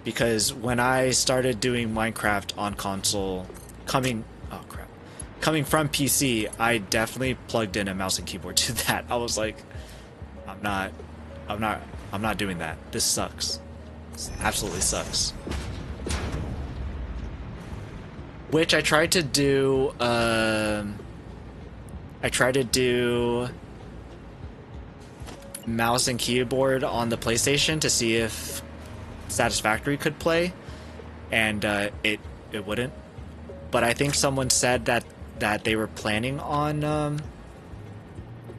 because when I started doing Minecraft on console, coming from PC, I definitely plugged in a mouse and keyboard to that. I was like, I'm not I'm not doing that. This sucks. This absolutely sucks. Which I tried to do, mouse and keyboard on the PlayStation to see if Satisfactory could play, and it wouldn't. But I think someone said that they were planning on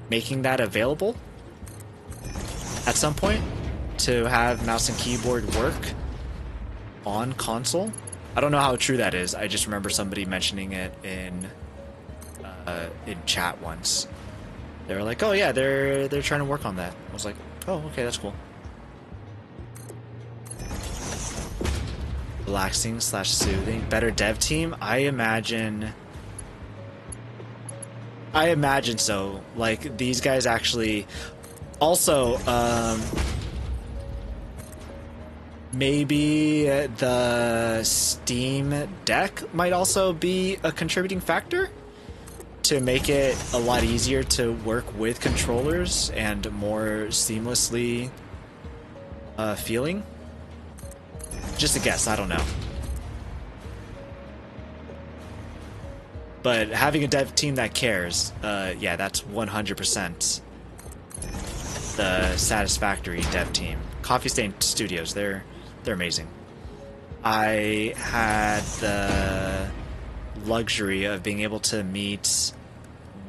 making that available at some point to have mouse and keyboard work on console. I don't know how true that is. I just remember somebody mentioning it in chat once. They were like, "Oh yeah, they're trying to work on that." I was like, "Oh, okay, that's cool." Relaxing / soothing, better dev team. I imagine so. Like, these guys actually also maybe the Steam Deck might also be a contributing factor to make it a lot easier to work with controllers and more seamlessly feeling. Just a guess, I don't know. But having a dev team that cares, yeah, that's 100% the Satisfactory dev team. Coffee Stain Studios, they're amazing. I had the luxury of being able to meet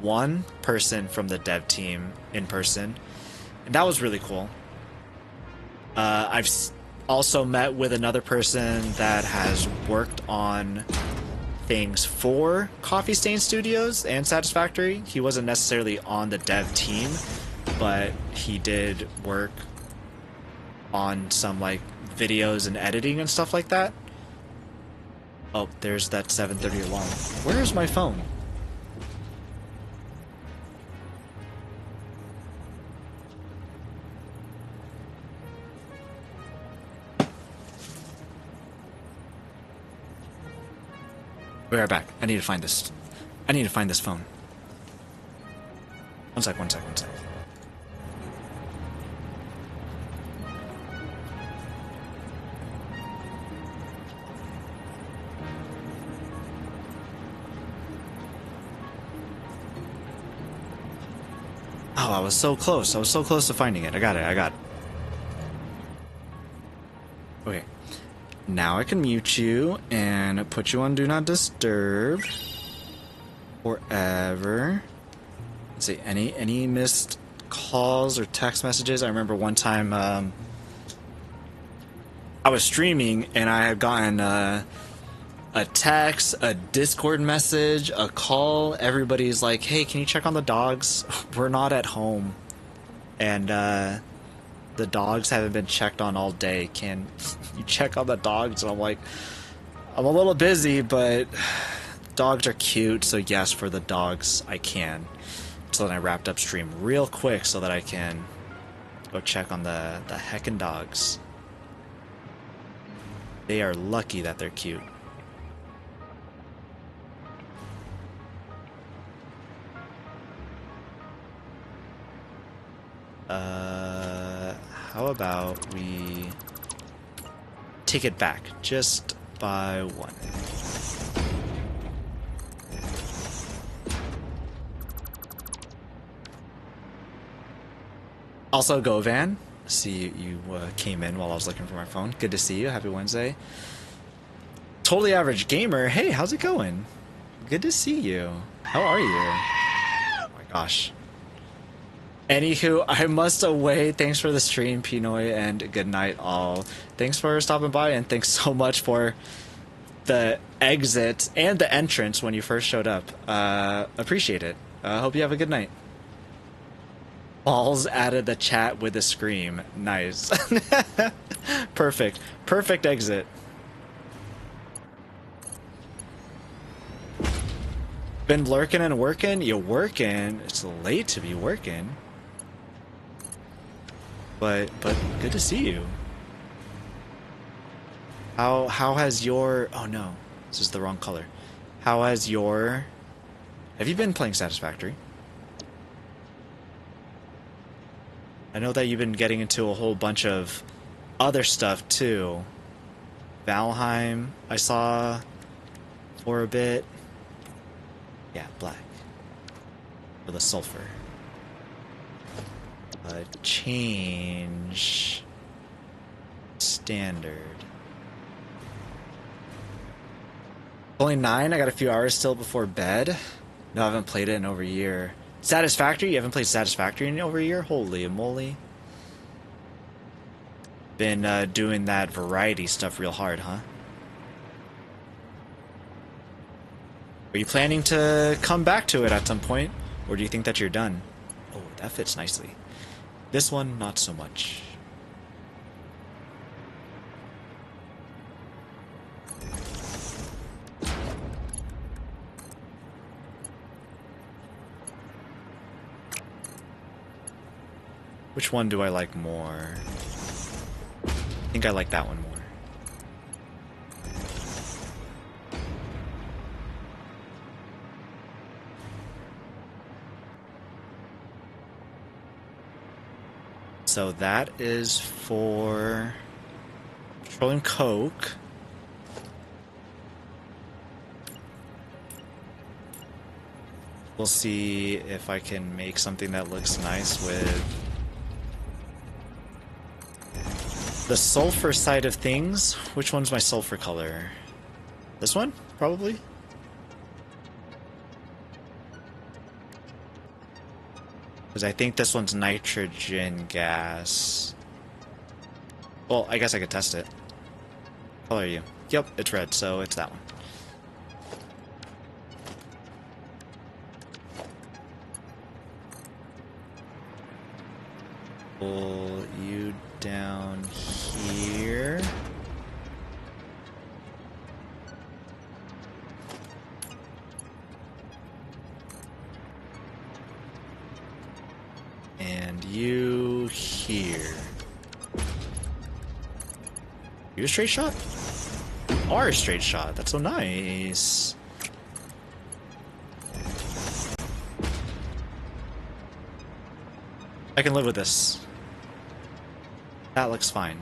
one person from the dev team in person, and that was really cool. I've also met with another person that has worked on things for Coffee Stain Studios and Satisfactory. He wasn't necessarily on the dev team, but he did work on some like videos and editing and stuff like that. Oh, there's that 7:30 alarm. Where is my phone? We're right back. I need to find this. I need to find this phone. One sec. Oh, I was so close. I was so close to finding it. I got it. Okay. Now I can mute you and put you on Do Not Disturb forever. Let's see, any missed calls or text messages? I remember one time I was streaming and I had gotten a text, a Discord message, a call. Everybody's like, "Hey, can you check on the dogs? We're not at home." And the dogs haven't been checked on all day. Can you check on the dogs? And I'm like, I'm a little busy, but dogs are cute, so yes, for the dogs, I can. So then I wrapped up stream real quick so that I can go check on the heckin' dogs. They are lucky that they're cute. How about we take it back just by one? Also, Govan, see you came in while I was looking for my phone. Good to see you. Happy Wednesday. Totally Average Gamer, hey, how's it going? Good to see you. How are you? Oh my gosh. Anywho, I must away. Thanks for the stream, P-Noy, and good night all. Thanks for stopping by, and thanks so much for the exit and the entrance when you first showed up. Appreciate it. Hope you have a good night. Balls added the chat with a scream. Nice. Perfect. Perfect exit. Been lurking and working? You working? It's late to be working. But good to see you. How has your... Oh no, this is the wrong color. How has your... Have you been playing Satisfactory? I know that you've been getting into a whole bunch of other stuff too. Valheim, I saw for a bit. Yeah, black. For the sulfur. Change. Standard. Only 9, I got a few hours still before bed. No, I haven't played it in over a year. Satisfactory? You haven't played Satisfactory in over a year? Holy moly. Been doing that variety stuff real hard, huh? Are you planning to come back to it at some point? Or do you think that you're done? Oh, that fits nicely. This one, not so much. Which one do I like more? I think I like that one more. So that is for petroleum coke. We'll see if I can make something that looks nice with the sulfur side of things. Which one's my sulfur color? This one? Probably? Because I think this one's nitrogen gas. Well, I guess I could test it. What color are you? Yep, it's red, so it's that one. Pull you down here. And you here. You a straight shot? You are a straight shot. That's so nice. I can live with this. That looks fine.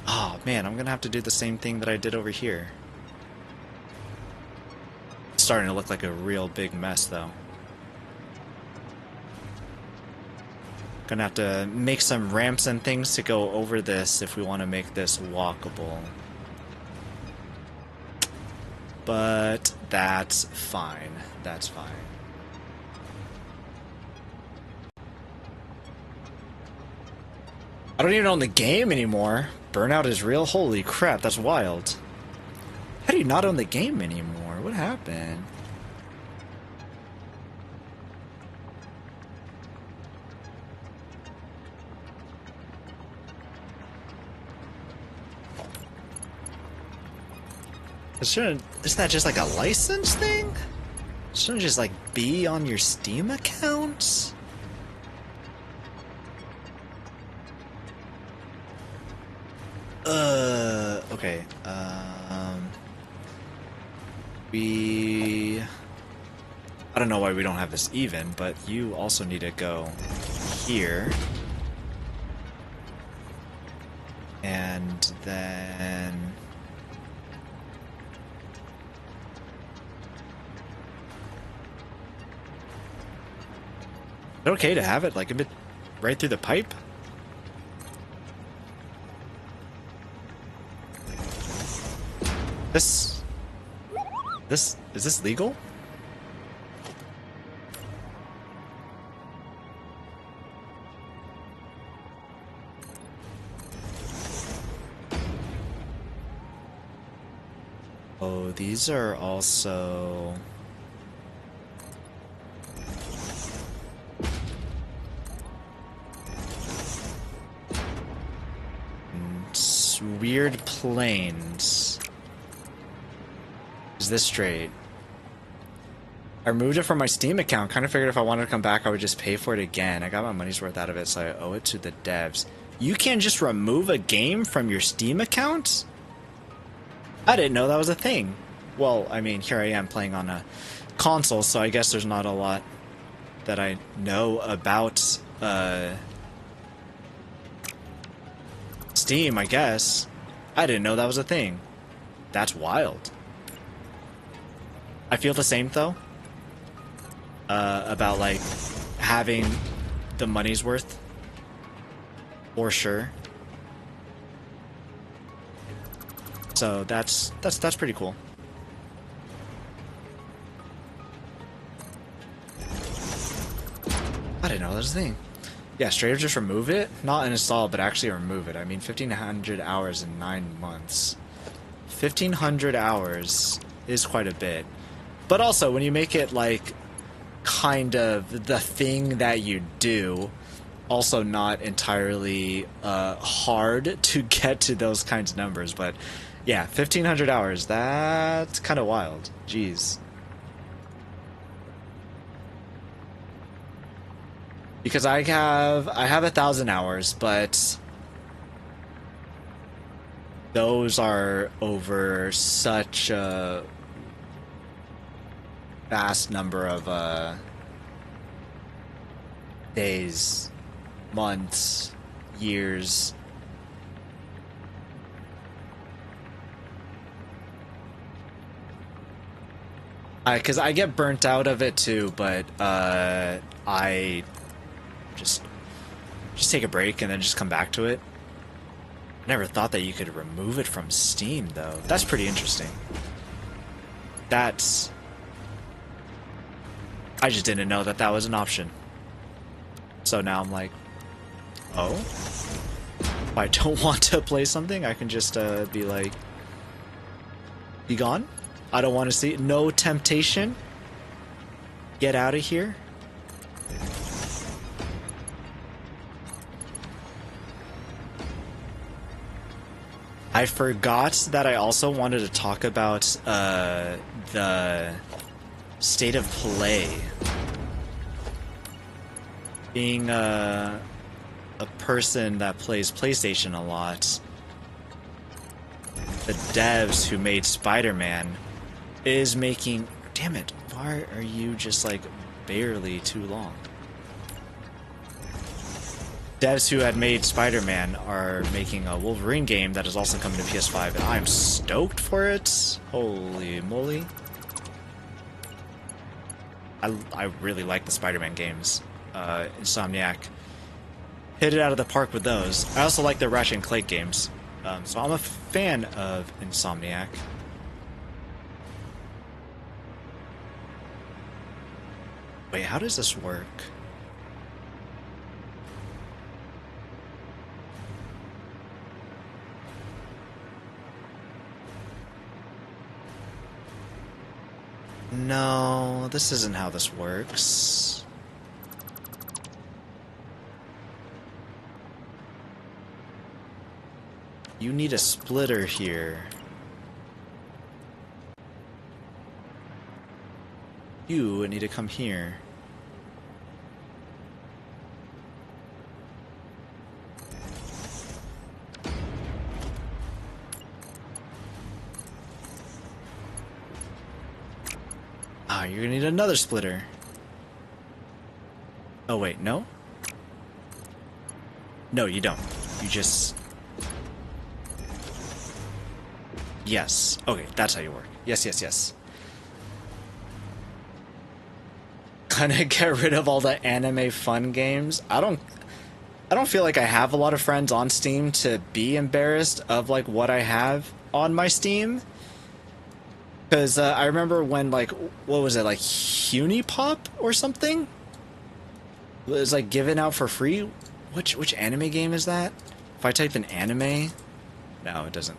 Oh man, I'm gonna have to do the same thing that I did over here. It's starting to look like a real big mess though. Gonna have to make some ramps and things to go over this if we want to make this walkable. But that's fine. That's fine. I don't even own the game anymore. Burnout is real? Holy crap, that's wild. How do you not own the game anymore? What happened? Isn't that just like a license thing? Shouldn't it just like be on your Steam account? Okay, I don't know why we don't have this even, but you also need to go here. And then... Is it okay to have it like a bit right through the pipe? Is this legal? Oh, these are also... weird planes. Is this straight? I removed it from my Steam account. Kind of figured if I wanted to come back, I would just pay for it again. I got my money's worth out of it, so I owe it to the devs. You can just remove a game from your Steam account? I didn't know that was a thing. Well, I mean, here I am playing on a console, so I guess there's not a lot that I know about Steam, I guess. I didn't know that was a thing. That's wild. I feel the same, though. About, like, having the money's worth. For sure. So that's pretty cool. I didn't know that was a thing. Yeah, straight up just remove it? Not uninstall, but actually remove it. I mean, 1,500 hours in 9 months. 1,500 hours is quite a bit. But also, when you make it, like, kind of the thing that you do, also not entirely hard to get to those kinds of numbers. But, yeah, 1,500 hours, that's kind of wild. Jeez. Because I have 1,000 hours, but those are over such a vast number of days, months, years. Because I get burnt out of it too, but I just take a break and then just come back to it. Never thought that you could remove it from Steam, though. That's pretty interesting. That's... I just didn't know that that was an option. So now I'm like, oh? If I don't want to play something, I can just be like, be gone? I don't want to see it. No temptation? Get out of here? I forgot that I also wanted to talk about the state of play. Being a person that plays PlayStation a lot, the devs who made Spider-Man is making... Damn it, why are you just like barely too long? Devs who had made Spider-Man are making a Wolverine game that is also coming to PS5, and I'm stoked for it. Holy moly. I really like the Spider-Man games. Insomniac hit it out of the park with those. I also like the Ratchet and Clank games. So I'm a fan of Insomniac. Wait, how does this work? No, this isn't how this works. You need a splitter here. You need to come here. Ah, you're gonna need another splitter. Oh wait, no? No, you don't. You just... Yes. Okay, that's how you work. Yes, yes, yes. Kinda get rid of all the anime fun games. I don't feel like I have a lot of friends on Steam to be embarrassed of like what I have on my Steam. Because I remember when, like, what was it, like, Hunipop or something? It was, like, given out for free? Which anime game is that? If I type in anime... No, it doesn't.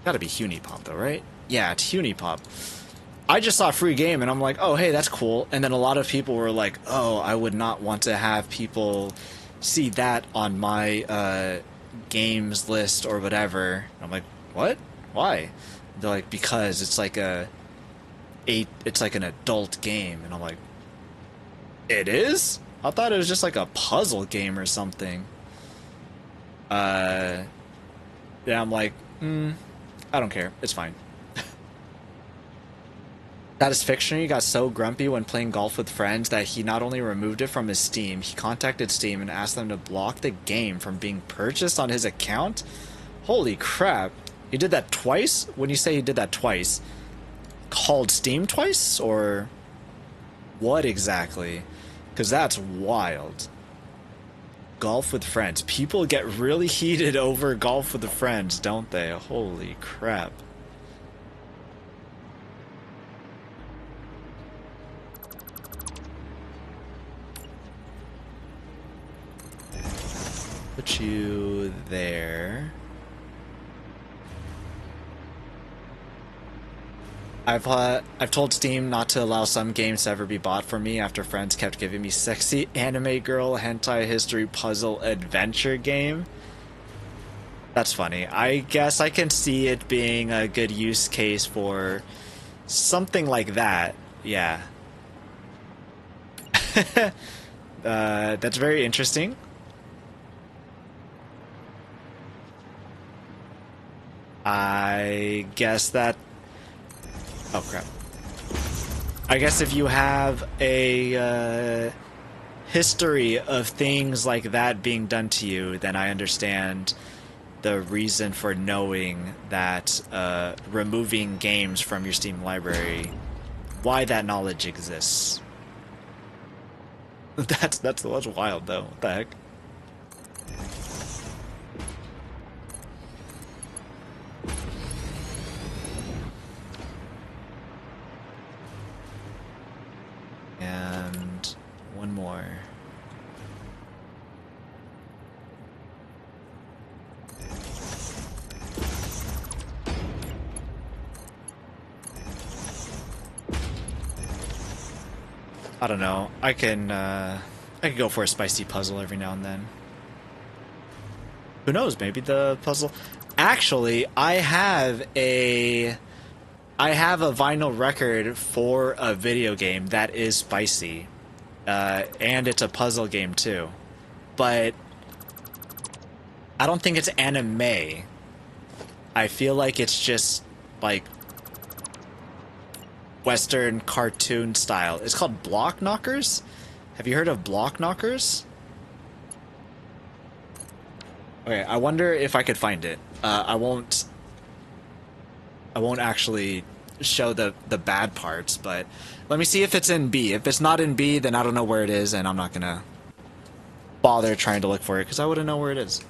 Gotta be Hunipop, though, right? Yeah, it's Hunipop. I just saw a free game, and I'm like, oh, hey, that's cool. And then a lot of people were like, oh, I would not want to have people see that on my games list or whatever. I'm like, what? Why? They're like, because it's like it's like an adult game, and I'm like, it is? I thought it was just like a puzzle game or something. Yeah, I'm like, I don't care, it's fine. Satisfactory got so grumpy when playing golf with friends that he not only removed it from his Steam, he contacted Steam and asked them to block the game from being purchased on his account? Holy crap. He did that twice? When you say he did that twice, called Steam twice? Or what exactly? Because that's wild. Golf with friends. People get really heated over golf with friends, don't they? Holy crap. Put you there. I've told Steam not to allow some games to ever be bought for me after friends kept giving me sexy anime girl hentai history puzzle adventure game. That's funny. I guess I can see it being a good use case for something like that. Yeah. That's very interesting. I guess that... Oh, crap. I guess if you have a history of things like that being done to you, then I understand the reason for knowing that removing games from your Steam library, why that knowledge exists. That's wild, though. What the heck? And one more. I don't know. I can go for a spicy puzzle every now and then. Who knows? Maybe the puzzle. Actually, I have a vinyl record for a video game that is spicy, and it's a puzzle game too, but I don't think it's anime. I feel like it's just like Western cartoon style. It's called Block Knockers. Have you heard of Block Knockers? Okay, I wonder if I could find it. I won't actually show the bad parts, but let me see if it's in B. If it's not in B, then I don't know where it is, and I'm not gonna bother trying to look for it because I wouldn't know where it is.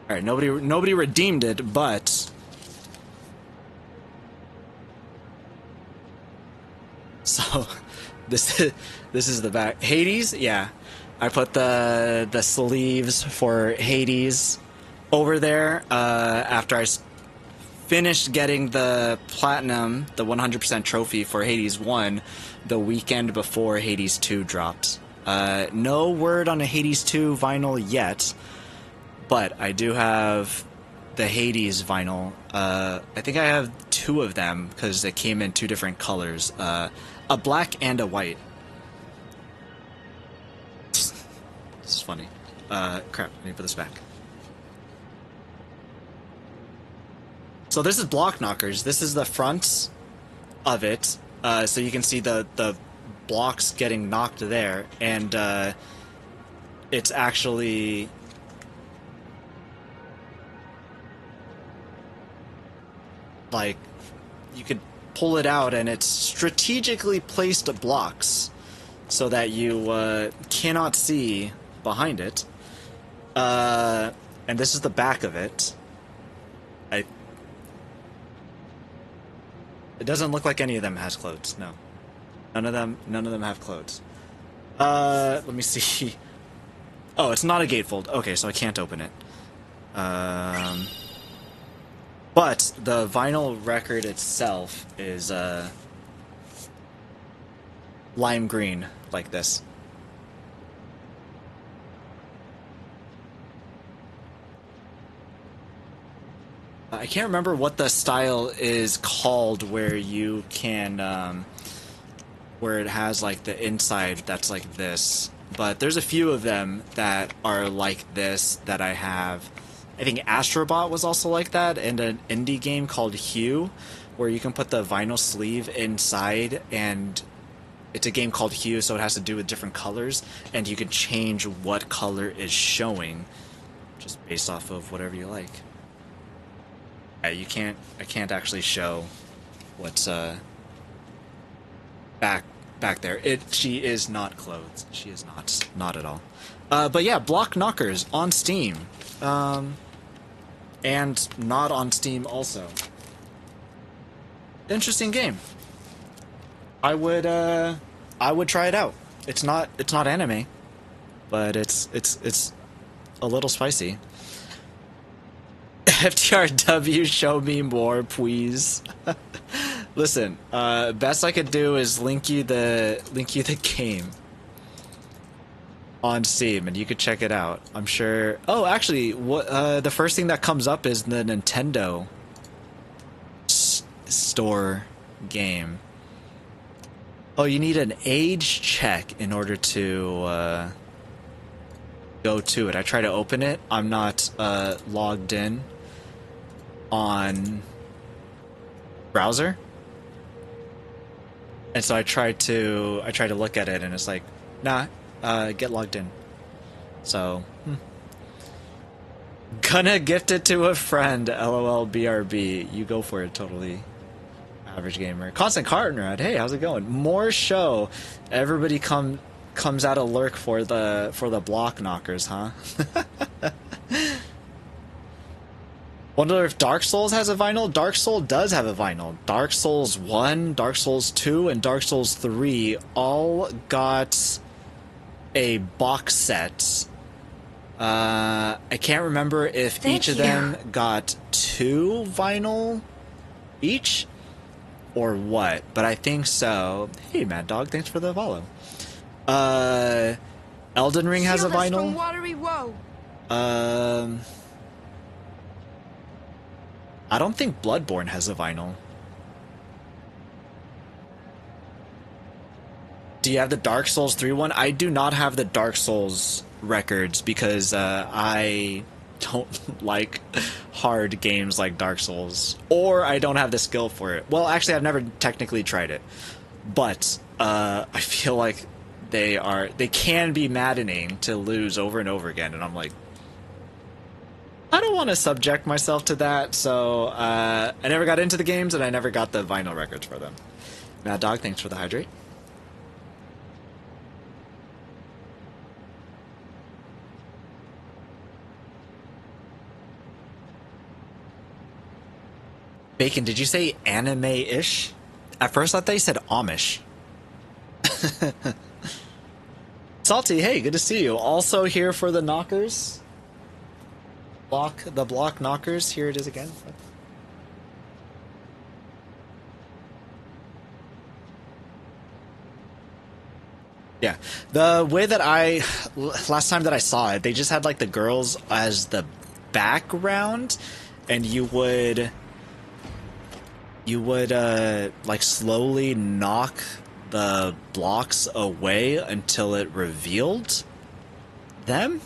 All right, nobody redeemed it, but so this is the back. Hades, yeah. I put the sleeves for Hades over there after I finished getting the platinum, the 100% trophy for Hades 1 the weekend before Hades 2 dropped. No word on a Hades 2 vinyl yet. But I do have the Hades vinyl. I think I have 2 of them because they came in 2 different colors. A black and a white. This is funny. Crap, let me put this back. So this is Block Knockers. This is the front of it. So you can see the blocks getting knocked there. And it's actually... like, you could pull it out and it's strategically placed blocks so that you cannot see behind it. And this is the back of it. It doesn't look like any of them has clothes, no. None of them have clothes. Let me see. Oh, it's not a gatefold. Okay, so I can't open it. But the vinyl record itself is lime green, like this. I can't remember what the style is called where you can, where it has like the inside that's like this. But there's a few of them that are like this that I have. I think Astrobot was also like that, and an indie game called Hue, where you can put the vinyl sleeve inside, and it's a game called Hue, so it has to do with different colors, and you can change what color is showing just based off of whatever you like. Yeah, I can't actually show what's back there. She is not clothed. She is not at all. But yeah, Block Knockers on Steam. And not on Steam also. Interesting game. I would try it out. It's not anime, but it's a little spicy. FTRW, show me more, please. Listen, best I could do is link you the game on Steam, and you could check it out. I'm sure. Oh, actually, what the first thing that comes up is the Nintendo store game. Oh, you need an age check in order to go to it. I try to open it. I'm not logged in on browser, and so I try to look at it, and it's like, nah, get logged in. So gonna gift it to a friend. LOL BRB. You go for it. Totally. Average gamer. Constant Cartnrod. Hey, how's it going? More show. Everybody comes out of lurk for the block knockers, huh? Wonder if Dark Souls has a vinyl? Dark Souls does have a vinyl. Dark Souls 1, Dark Souls 2, and Dark Souls 3 all got a box set. I can't remember if each of them got 2 vinyl each or what, but I think so. Hey, Mad Dog, thanks for the follow. Elden Ring has a vinyl. I don't think Bloodborne has a vinyl. Do you have the Dark Souls 3 one? I do not have the Dark Souls records because I don't like hard games like Dark Souls, or I don't have the skill for it. Well, actually, I've never technically tried it, but I feel like they can be maddening to lose over and over again, and I'm like, I don't want to subject myself to that, so I never got into the games, and I never got the vinyl records for them. Mad Dog, thanks for the hydrate. Bacon, did you say anime-ish? At first I thought you said Amish. Salty, hey, good to see you. Also here for the knockers. The block knockers. Here it is again. Yeah, the way that last time that I saw it, they just had like the girls as the background, and you would like slowly knock the blocks away until it revealed them.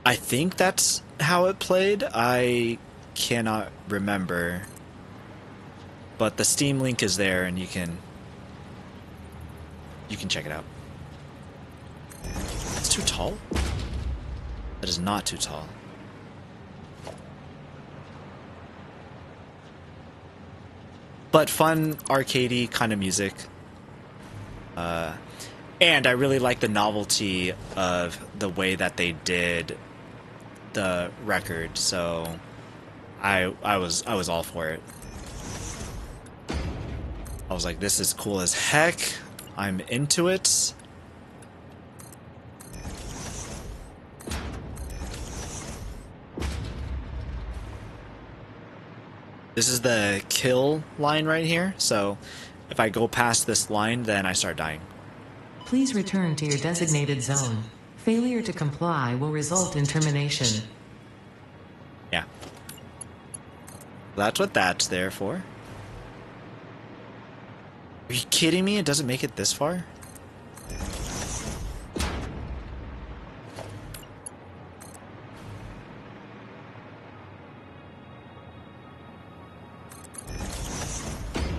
I think that's how it played. I cannot remember, but the Steam link is there, and you can check it out. It's too tall. That is not too tall. But fun, arcadey kind of music. And I really like the novelty of the way that they did the record, so I was all for it. I was like, this is cool as heck. I'm into it. This is the kill line right here, so if I go past this line, then I start dying. Please return to your designated zone. Failure to comply will result in termination. Yeah. That's what that's there for. Are you kidding me? It doesn't make it this far?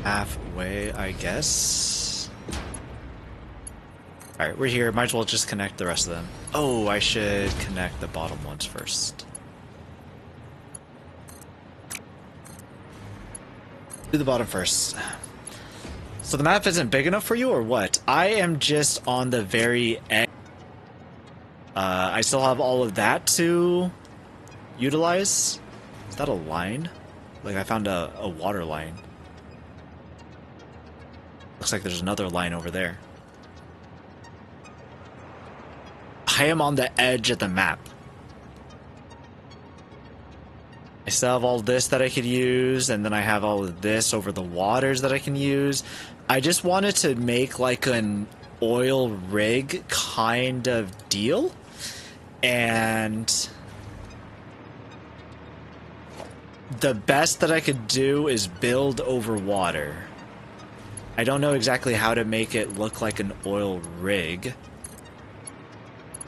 Halfway, I guess. Alright, we're here. Might as well just connect the rest of them. Oh, I should connect the bottom ones first. Do the bottom first. So the map isn't big enough for you, or what? I am just on the very edge. I still have all of that to utilize. Is that a line? Like, I found a water line. Looks like there's another line over there. I am on the edge of the map. I still have all this that I could use, and then I have all of this over the waters that I can use. I just wanted to make like an oil rig kind of deal. And the best that I could do is build over water. I don't know exactly how to make it look like an oil rig.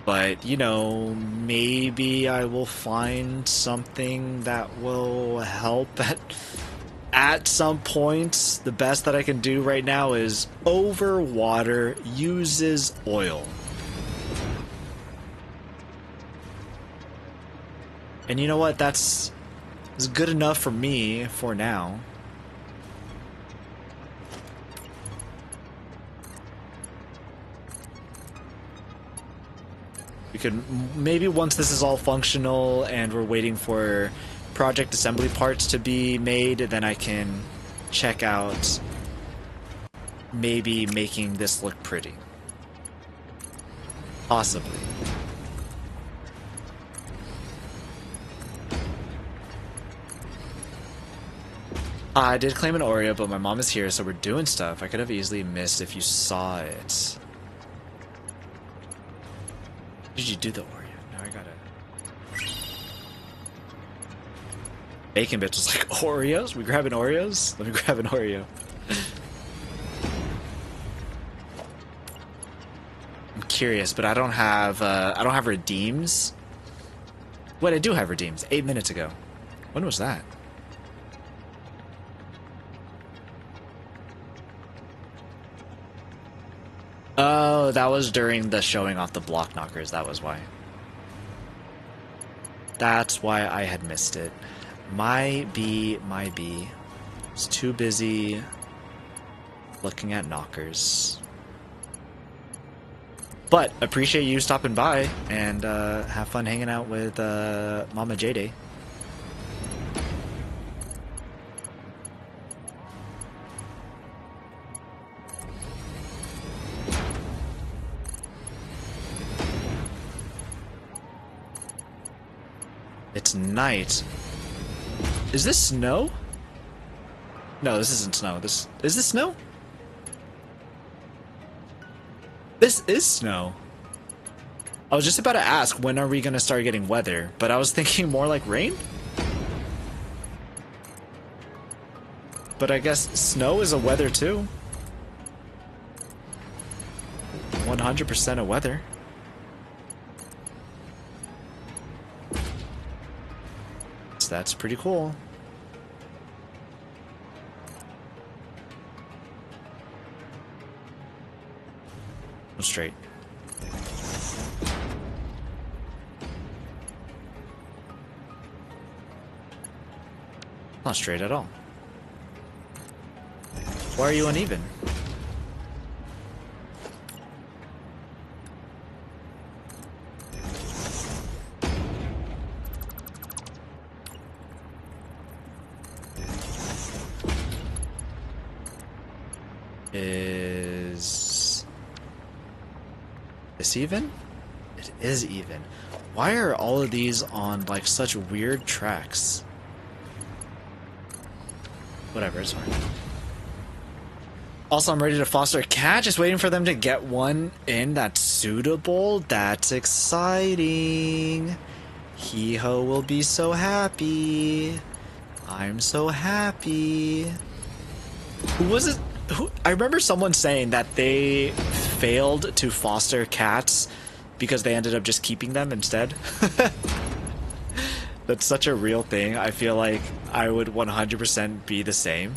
But, you know, maybe I will find something that will help at some point. The best that I can do right now is over water uses oil. And you know what? That's good enough for me for now. We could maybe, once this is all functional and we're waiting for project assembly parts to be made, then I can check out maybe making this look pretty. Possibly. I did claim an Oreo, but my mom is here, so we're doing stuff. I could have easily missed if you saw it. Did you do the Oreo? Now I gotta... Bacon bitch was like, Oreos? We grabbing Oreos? Let me grab an Oreo. I'm curious, but I don't have redeems. Wait, I do have redeems. 8 minutes ago. When was that? Oh, that was during the showing off the block knockers. That was why. That's why I had missed it. My B. Was too busy looking at knockers. But appreciate you stopping by and have fun hanging out with Mama J-Day. It's night. Is this snow? No, this isn't snow. Is this snow? This is snow. I was just about to ask, when are we gonna start getting weather? But I was thinking more like rain? But I guess snow is a weather too. 100% a weather. That's pretty cool. Go straight. Not straight at all. Why are you uneven? Is this even? It is even. Why are all of these on like such weird tracks? Whatever, it's fine. Also, I'm ready to foster a cat, just waiting for them to get one in that's suitable. That's exciting. Hee-ho will be so happy. I'm so happy. Who was it? Who? I remember someone saying that they failed to foster cats because they ended up just keeping them instead. That's such a real thing. I feel like I would 100% be the same.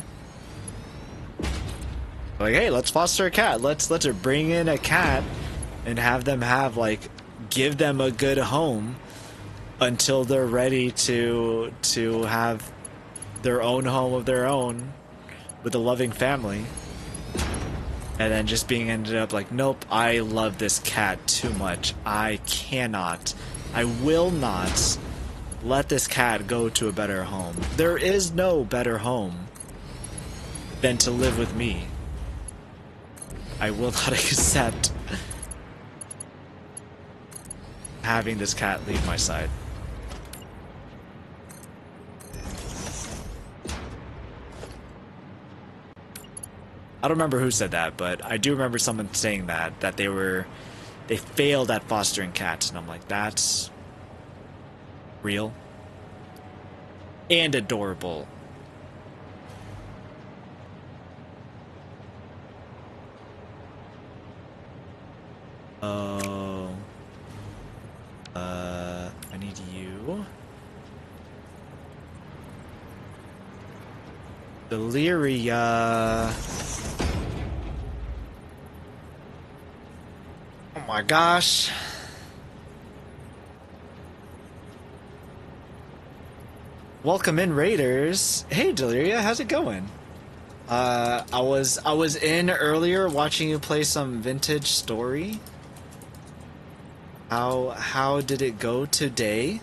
Like, hey, let's foster a cat. Let's bring in a cat and have them have, like, give them a good home until they're ready to have their own home of their own with a loving family. And then just being ended up like, nope, I love this cat too much. I cannot, I will not let this cat go to a better home. There is no better home than to live with me. I will not accept having this cat leave my side. I don't remember who said that, but I do remember someone saying that they failed at fostering cats, and I'm like, that's real and adorable. Oh, I need you. Deliria. Oh my gosh. Welcome in, Raiders. Hey Deliria, how's it going? I was in earlier watching you play some Vintage Story. How did it go today?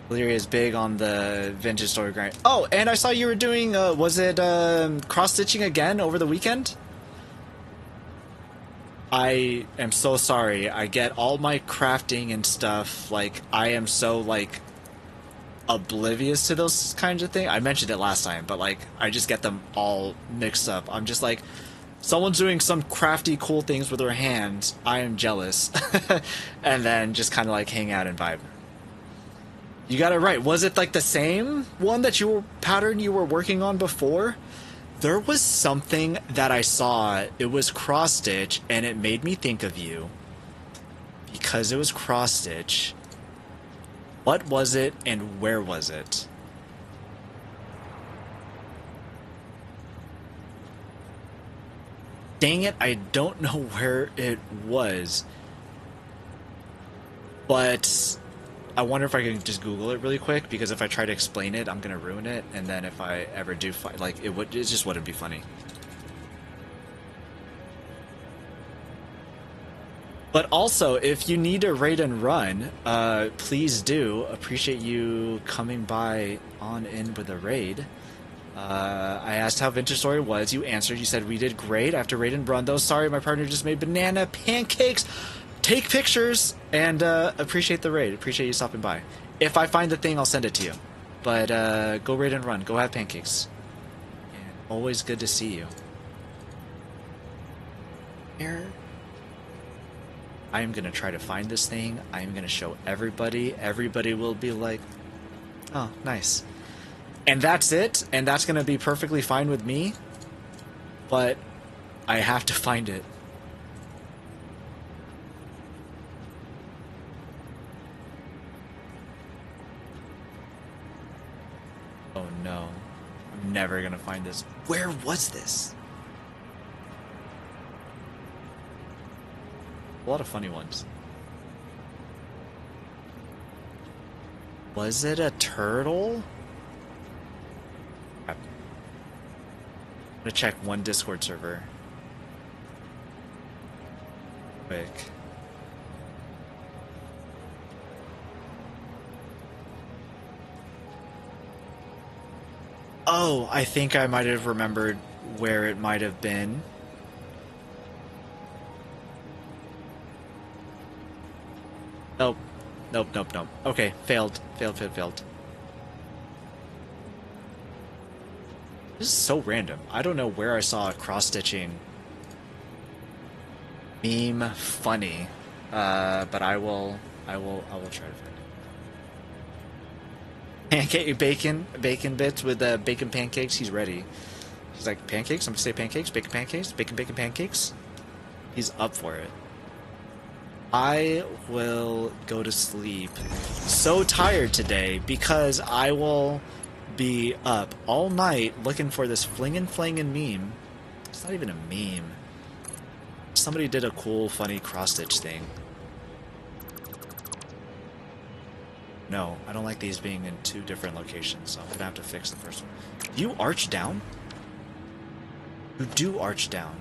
Deliria is big on the Vintage Story grind. Oh, and I saw you were doing was it cross-stitching again over the weekend? I am so sorry. I get all my crafting and stuff, like, I am so, like, oblivious to those kinds of things. I mentioned it last time, but, like, I just get them all mixed up. I'm just like, someone's doing some crafty, cool things with their hands. I am jealous. And then just kind of, like, hang out and vibe. You got it right. Was it, like, the same one that pattern you were working on before? There was something that I saw, it was cross-stitch, and it made me think of you. Because it was cross-stitch. What was it, and where was it? Dang it, I don't know where it was. But I wonder if I can just Google it really quick, because if I try to explain it, I'm gonna ruin it, and then if I ever do it just wouldn't be funny. But also, if you need a raid and run, please do. Appreciate you coming by on in with a raid. I asked how Vintage Story was. You answered. You said we did great after raid and run, though. Sorry, my partner just made banana pancakes. Take pictures, and appreciate the raid. Appreciate you stopping by. If I find the thing, I'll send it to you. But go raid and run. Go have pancakes. And always good to see you. Here. I am going to try to find this thing. I am going to show everybody. Everybody will be like, oh, nice. And that's it. And that's going to be perfectly fine with me. But I have to find it. Oh no, I'm never gonna find this. Where was this? A lot of funny ones. Was it a turtle? I'm gonna check one Discord server. Quick. Oh, I think I might have remembered where it might have been. Nope. Nope, nope, nope. Okay, failed. Failed. This is so random. I don't know where I saw a cross-stitching meme funny. But I will try to find it. pancake bacon bits with bacon pancakes. He's ready. He's like, pancakes? I'm gonna say pancakes, bacon pancakes. He's up for it. I will go to sleep so tired today because I will be up all night looking for this flingin' meme. It's not even a meme. Somebody did a cool, funny cross-stitch thing. No, I don't like these being in two different locations, so I'm gonna have to fix the first one. You arch down? You do arch down.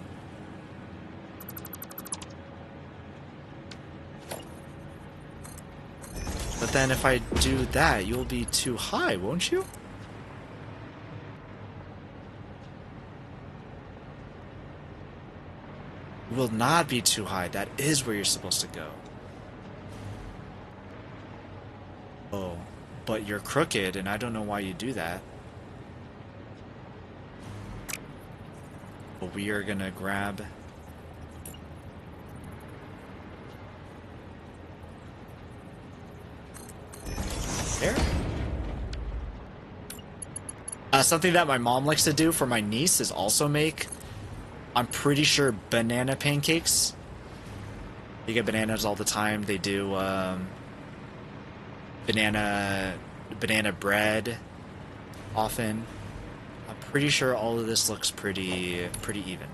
But then if I do that, you'll be too high, won't you? You will not be too high. That is where you're supposed to go. Oh, but you're crooked, and I don't know why you do that. But we are gonna grab... there? Something that my mom likes to do for my niece is also make, I'm pretty sure, banana pancakes. You get bananas all the time. They do banana bread often. I'm pretty sure all of this looks pretty even.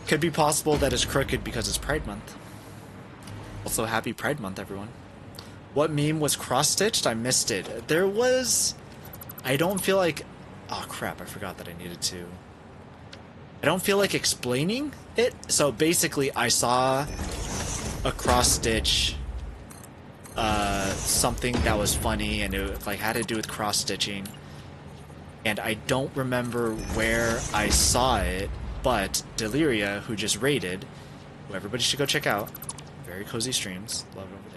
Could be possible that it's crooked because it's Pride Month. Also, happy Pride Month, everyone. What meme was cross-stitched? I missed it. There was... I don't feel like... Oh, crap. I forgot that I needed to... I don't feel like explaining it. So, basically, I saw a cross-stitch... something that was funny, and it like had to do with cross-stitching. And I don't remember where I saw it, but Deliria, who just raided, who everybody should go check out. Very cozy streams. Love it over there.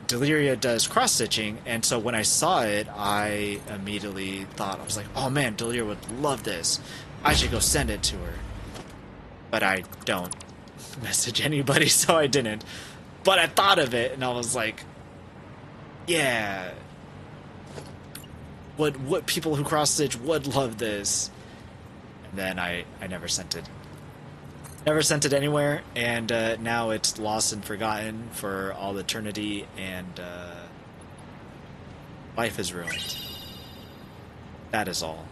Deliria does cross-stitching, and so when I saw it, I immediately thought, I was like, oh man, Deliria would love this. I should go send it to her. But I don't message anybody, so I didn't. But I thought of it, and I was like, yeah. What people who cross-stitch would love this. And then I never sent it. Never sent it anywhere, and now it's lost and forgotten for all eternity, and life is ruined. That is all.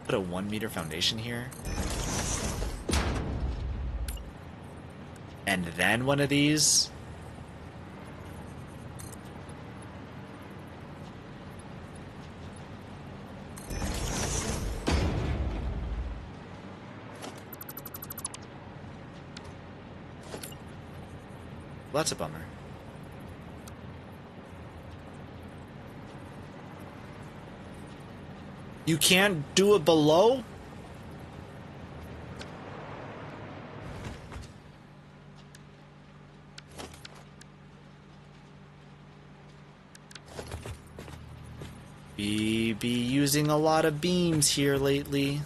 Put a 1 meter foundation here. And then one of these. Well, that's a bummer. You can't do it below? We be using a lot of beams here lately.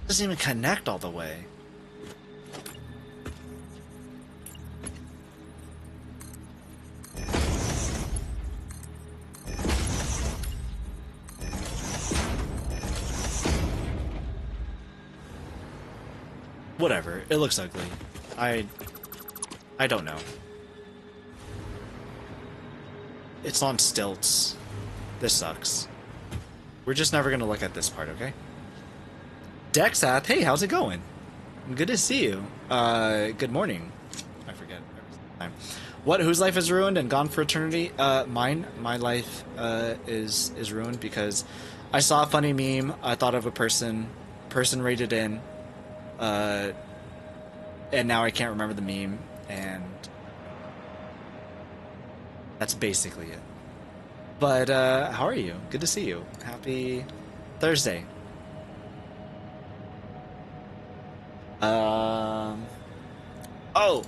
Doesn't even connect all the way. Whatever, it looks ugly. I don't know. It's on stilts. This sucks. We're just never gonna look at this part, okay? Dexath, hey, how's it going? Good to see you. Good morning. I forget every time. What? Whose life is ruined and gone for eternity? Mine. My life is ruined because I saw a funny meme. I thought of a person. Person rated in. And now I can't remember the meme, and that's basically it. But how are you? Good to see you. Happy Thursday. Oh,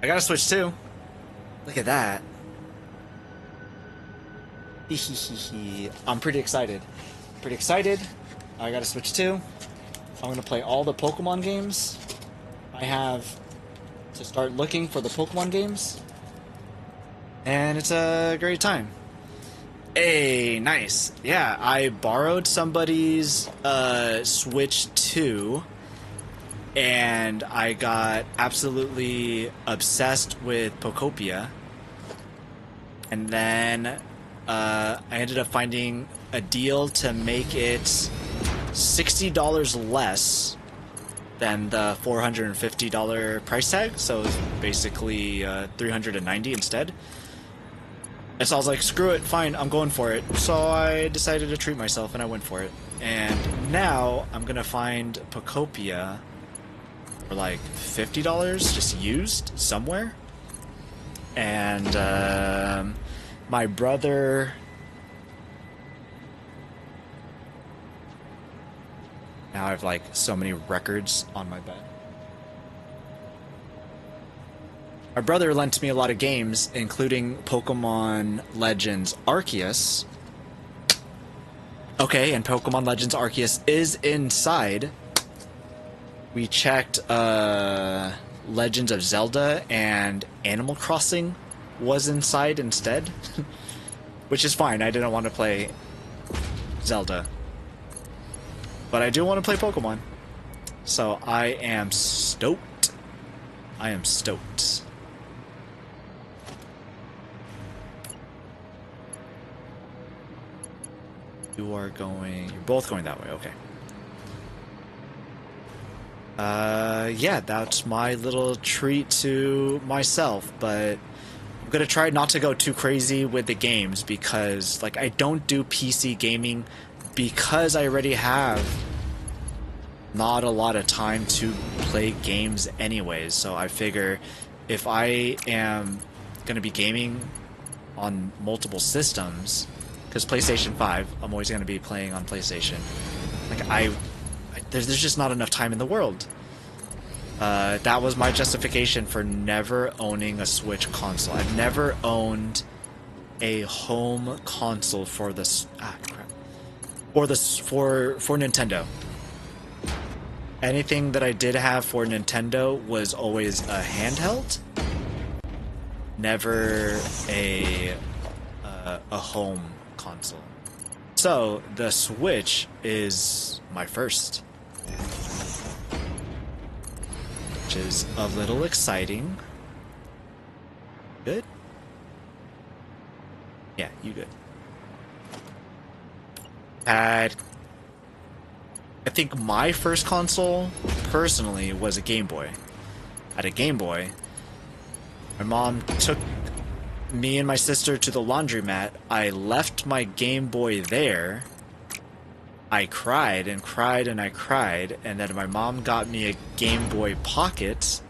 I got a Switch too. Look at that. I'm pretty excited. Pretty excited. I got a Switch too. I'm gonna play all the Pokemon games. I have to start looking for the Pokemon games. And it's a great time. Hey, nice. Yeah, I borrowed somebody's Switch 2 and I got absolutely obsessed with Pokopia. And then I ended up finding a deal to make it $60 less than the $450 price tag, so it was basically $390 instead. And so I was like, screw it, fine, I'm going for it. So I decided to treat myself and I went for it. And now I'm gonna find Pokopia for like $50 just used somewhere. And my brother... Now I have like so many records on my bed. My brother lent me a lot of games, including Pokemon Legends Arceus. Okay, and Pokemon Legends Arceus is inside. We checked Legends of Zelda, and Animal Crossing was inside instead. Which is fine, I didn't want to play Zelda. But I do want to play Pokemon. So I am stoked. I am stoked. You're both going that way, okay. Yeah, that's my little treat to myself, but I'm gonna try not to go too crazy with the games because, like, I don't do PC gaming because I already have not a lot of time to play games anyways, so I figure if I am gonna be gaming on multiple systems, because PlayStation 5, I'm always gonna be playing on PlayStation. Like there's just not enough time in the world. That was my justification for never owning a Switch console. I've never owned a home console for this. For Nintendo. Anything that I did have for Nintendo was always a handheld, never a home console. So the Switch is my first, which is a little exciting. Good? Yeah, you good. I think my first console, personally, was a Game Boy. I had a Game Boy. My mom took me and my sister to the laundromat. I left my Game Boy there. I cried and cried and I cried, and then my mom got me a Game Boy Pocket.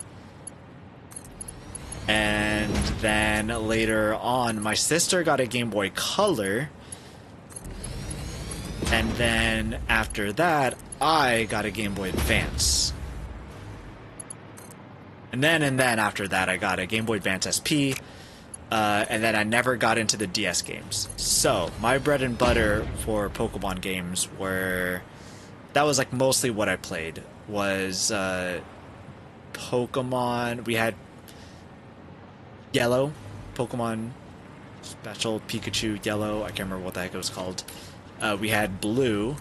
And then later on, my sister got a Game Boy Color. And then after that, I got a Game Boy Advance. And then after that, I got a Game Boy Advance SP. And then I never got into the DS games. So my bread and butter for Pokemon games that was like mostly what I played was Pokemon. We had Yellow, Pokemon Special Pikachu Yellow. I can't remember what the heck it was called. We had Blue.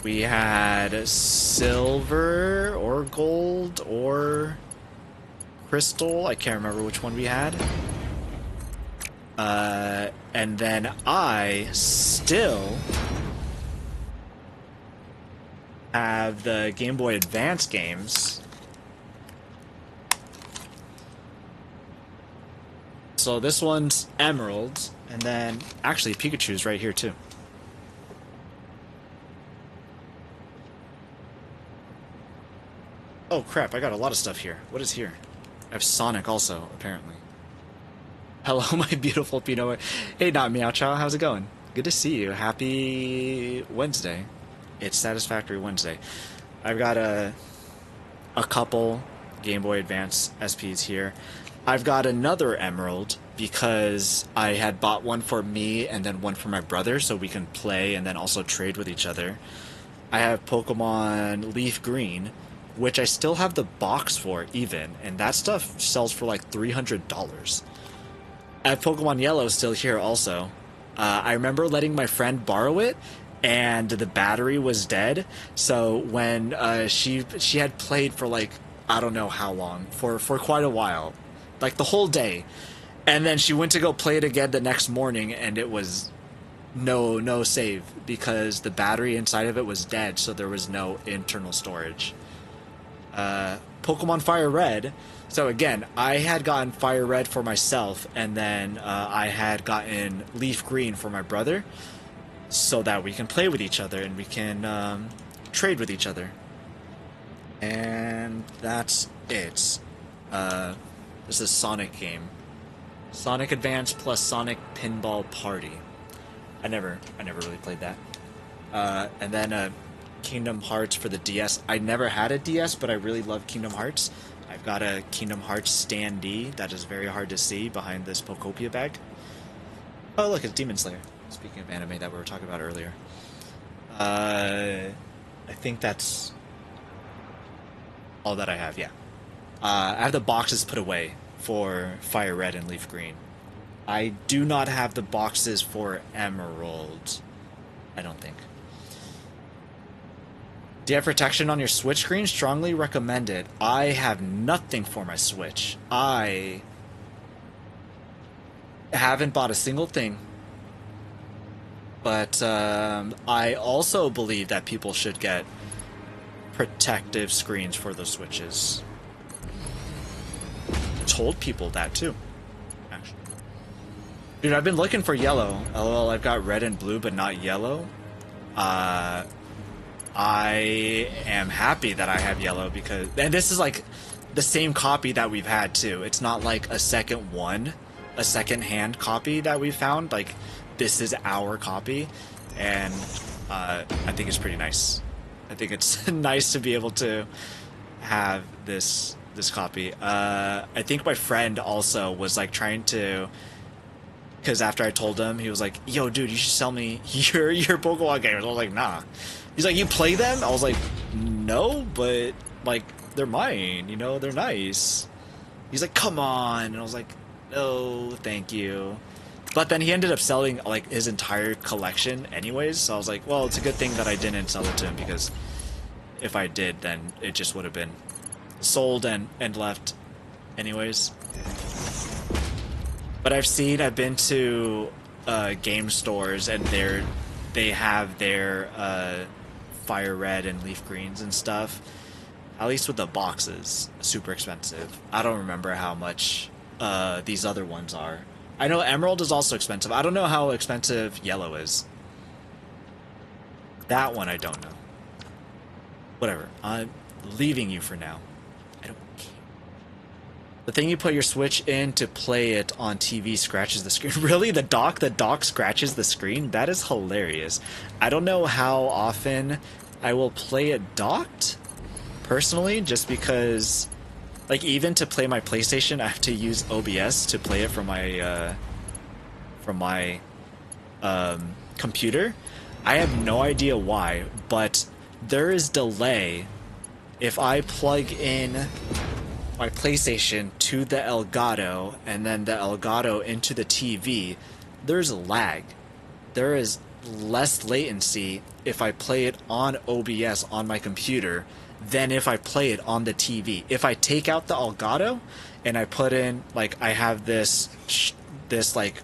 We had Silver or Gold or Crystal. I can't remember which one we had. And then I still have the Game Boy Advance games. So this one's Emerald, and then actually Pikachu's right here too. Oh crap, I got a lot of stuff here. What is here? I have Sonic also, apparently. Hello, my beautiful P-NoyBoy. Hey, not Meow Chow, how's it going? Good to see you. Happy Wednesday. It's Satisfactory Wednesday. I've got a couple Game Boy Advance SPs here. I've got another Emerald because I had bought one for me and then one for my brother so we can play and then also trade with each other. I have Pokemon Leaf Green, which I still have the box for even, and that stuff sells for like $300. I have Pokemon Yellow still here also. I remember letting my friend borrow it, and the battery was dead. So when she had played for like I don't know how long, for quite a while, like the whole day, and then she went to go play it again the next morning, and it was no save because the battery inside of it was dead, so there was no internal storage. Pokemon Fire Red. So again, I had gotten Fire Red for myself, and then I had gotten Leaf Green for my brother, so that we can play with each other and we can trade with each other. And that's it. This is a Sonic game. Sonic Advance plus Sonic Pinball Party. I never really played that. And then Kingdom Hearts for the DS. I never had a DS, but I really love Kingdom Hearts. I've got a Kingdom Hearts standee that is very hard to see behind this Pokopia bag. Oh, look, it's Demon Slayer. Speaking of anime that we were talking about earlier. I think that's all that I have, yeah. I have the boxes put away for Fire Red and Leaf Green. I do not have the boxes for Emerald. I don't think. Do you have protection on your Switch screen? Strongly recommended. I have nothing for my Switch. I haven't bought a single thing. But I also believe that people should get protective screens for the Switches. Told people that too, actually. Dude, I've been looking for yellow. LOL, I've got red and blue, but not yellow. I am happy that I have yellow because... And this is like the same copy that we've had too. It's not like a second one, a second-hand copy that we found. Like, this is our copy, and I think it's pretty nice. I think it's nice to be able to have this copy. I think my friend also was like trying to... Because after I told him, he was like, yo, dude, you should sell me your Pokemon games. I was like, nah. He's like, you play them? I was like, no, but, like, they're mine, you know? They're nice. He's like, come on. And I was like, no, thank you. But then he ended up selling, like, his entire collection anyways. So I was like, well, it's a good thing that I didn't sell it to him, because if I did, then it just would have been sold and left anyways. But I've been to game stores, and they have their Fire Red and Leaf Greens and stuff. At least with the boxes, super expensive. I don't remember how much these other ones are. I know Emerald is also expensive. I don't know how expensive Yellow is. That one I don't know. Whatever. I'm leaving you for now. I don't care. The thing you put your Switch in to play it on TV scratches the screen. Really? The dock scratches the screen? That is hilarious. I don't know how often I will play it docked, personally, just because, like, even to play my PlayStation, I have to use OBS to play it from my computer. I have no idea why, but there is delay if I plug in my PlayStation to the Elgato and then the Elgato into the TV. There's lag. There is less latency if I play it on OBS on my computer than if I play it on the TV. If I take out the Elgato and I put in, like, I have this like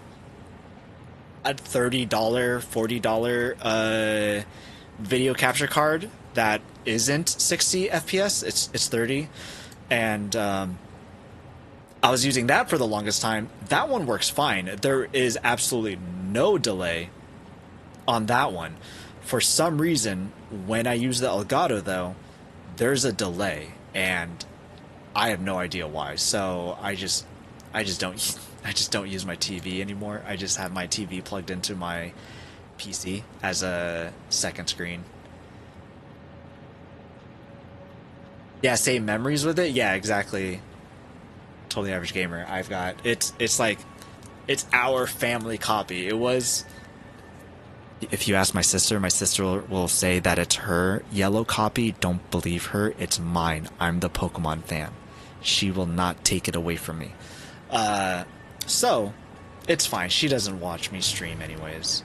a $30, $40 video capture card that isn't 60 FPS. It's 30. And I was using that for the longest time. That one works fine. There is absolutely no delay on that one. For some reason, when I use the Elgato, though, there's a delay. and I have no idea why. So I just don't I just don't use my TV anymore. I just have my TV plugged into my PC as a second screen. Yeah, same memories with it. Yeah, exactly. Totally Average Gamer. I've got it's like it's our family copy. It was. If you ask my sister will say that it's her yellow copy. Don't believe her. It's mine. I'm the Pokemon fan. She will not take it away from me. So it's fine. She doesn't watch me stream anyways.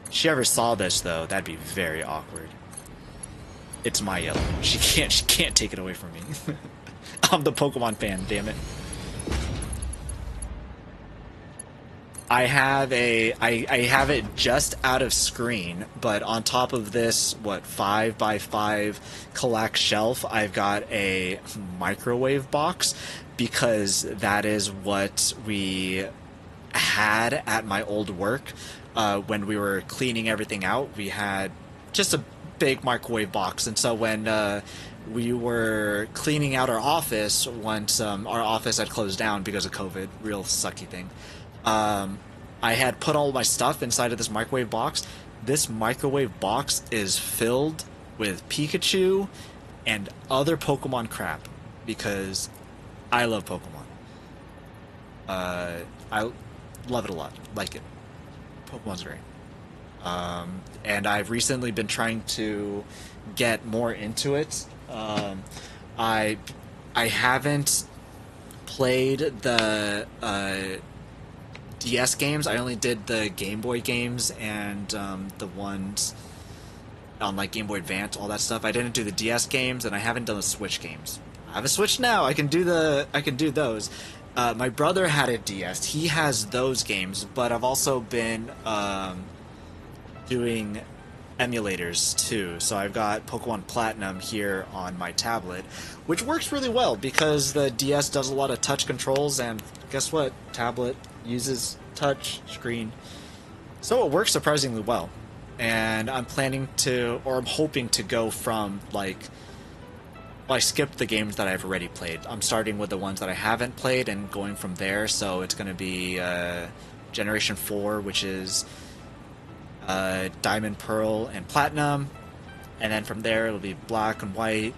If she ever saw this though, that'd be very awkward. It's my yellow. She can't take it away from me. I'm the Pokemon fan, damn it. I have I have it just out of screen, but on top of this, what, 5x5 collect shelf, I've got a microwave box because that is what we had at my old work. When we were cleaning everything out, we had just a big microwave box, and so when we were cleaning out our office once our office had closed down because of COVID, real sucky thing. I had put all my stuff inside of this microwave box. This microwave box is filled with Pikachu and other Pokemon crap because I love Pokemon. I love it a lot. Like it. Pokemon's great. And I've recently been trying to get more into it. I haven't played the DS games. I only did the Game Boy games and the ones on like Game Boy Advance, all that stuff. I didn't do the DS games, and I haven't done the Switch games. I have a Switch now. I can do those. My brother had a DS. He has those games, but I've also been doing emulators too. So I've got Pokemon Platinum here on my tablet, which works really well because the DS does a lot of touch controls, and guess what? Tablet uses touch screen. So it works surprisingly well. And I'm planning to, or I'm hoping to go from like, well, I skipped the games that I've already played. I'm starting with the ones that I haven't played and going from there. So it's going to be Generation 4, which is Diamond, Pearl, and Platinum. And then from there it'll be Black and White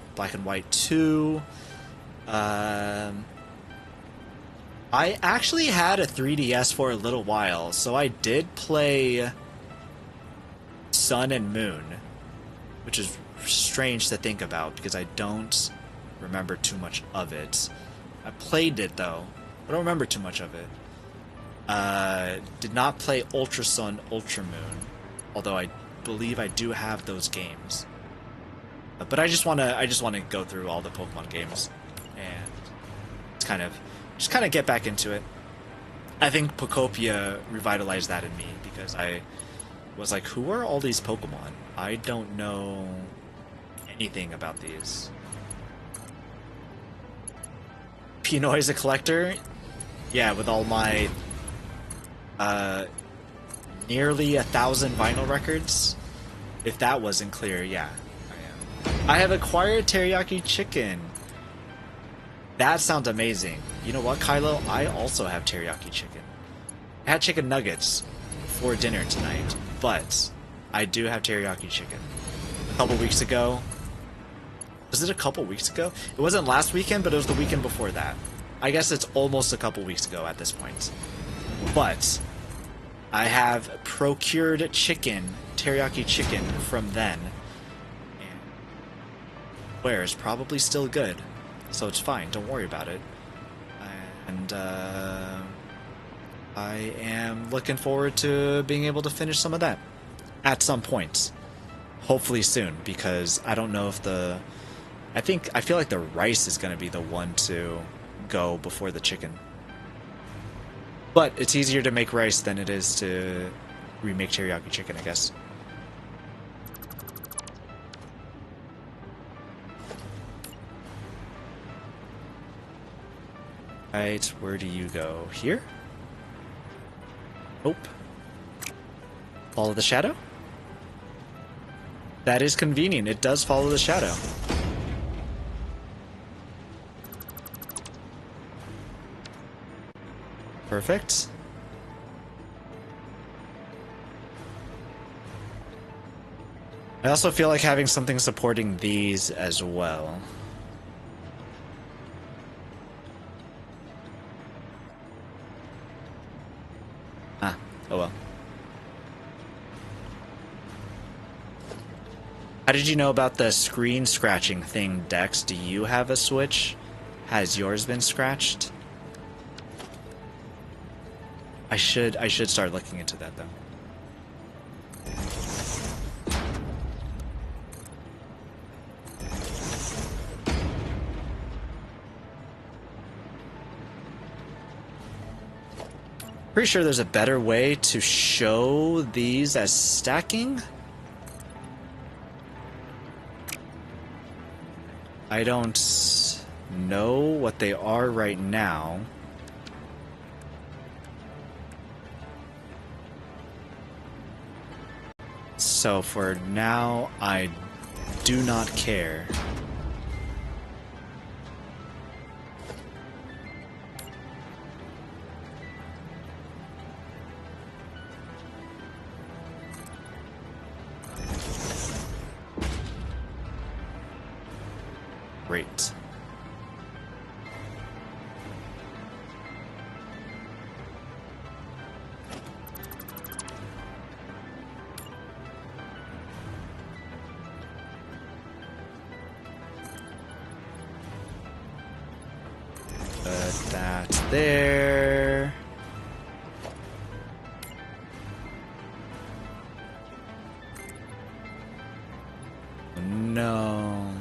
2. I actually had a 3DS for a little while, so I did play Sun and Moon, which is strange to think about because I don't remember too much of it. I played it though. I don't remember too much of it. Did not play Ultra Sun, Ultra Moon, although I believe I do have those games. But I just wanna go through all the Pokemon games and it's just kind of get back into it. I think Pokopia revitalized that in me because I was like, who are all these Pokemon? I don't know anything about these. P-Noy's a collector? Yeah, with all my nearly 1,000 vinyl records. If that wasn't clear, yeah, I am. I have acquired teriyaki chicken. That sounds amazing. You know what, Kylo? I also have teriyaki chicken. I had chicken nuggets for dinner tonight, but I do have teriyaki chicken. A couple weeks ago. Was it a couple weeks ago? It wasn't last weekend, but it was the weekend before that. I guess it's almost a couple weeks ago at this point. But I have procured chicken, teriyaki chicken from then. And where is probably still good. So it's fine, don't worry about it. And I am looking forward to being able to finish some of that at some point. Hopefully soon, because I don't know if I feel like the rice is going to be the one to go before the chicken. But it's easier to make rice than it is to remake teriyaki chicken, I guess. Right, where do you go? Here? Nope. Follow the shadow? That is convenient. It does follow the shadow. Perfect. I also feel like having something supporting these as well. Ah, oh well. How did you know about the screen scratching thing, Dex? Do you have a Switch? Has yours been scratched? I should start looking into that though. Pretty sure there's a better way to show these as stacking. I don't know what they are right now. So for now, I do not care. Great. Put that there. No.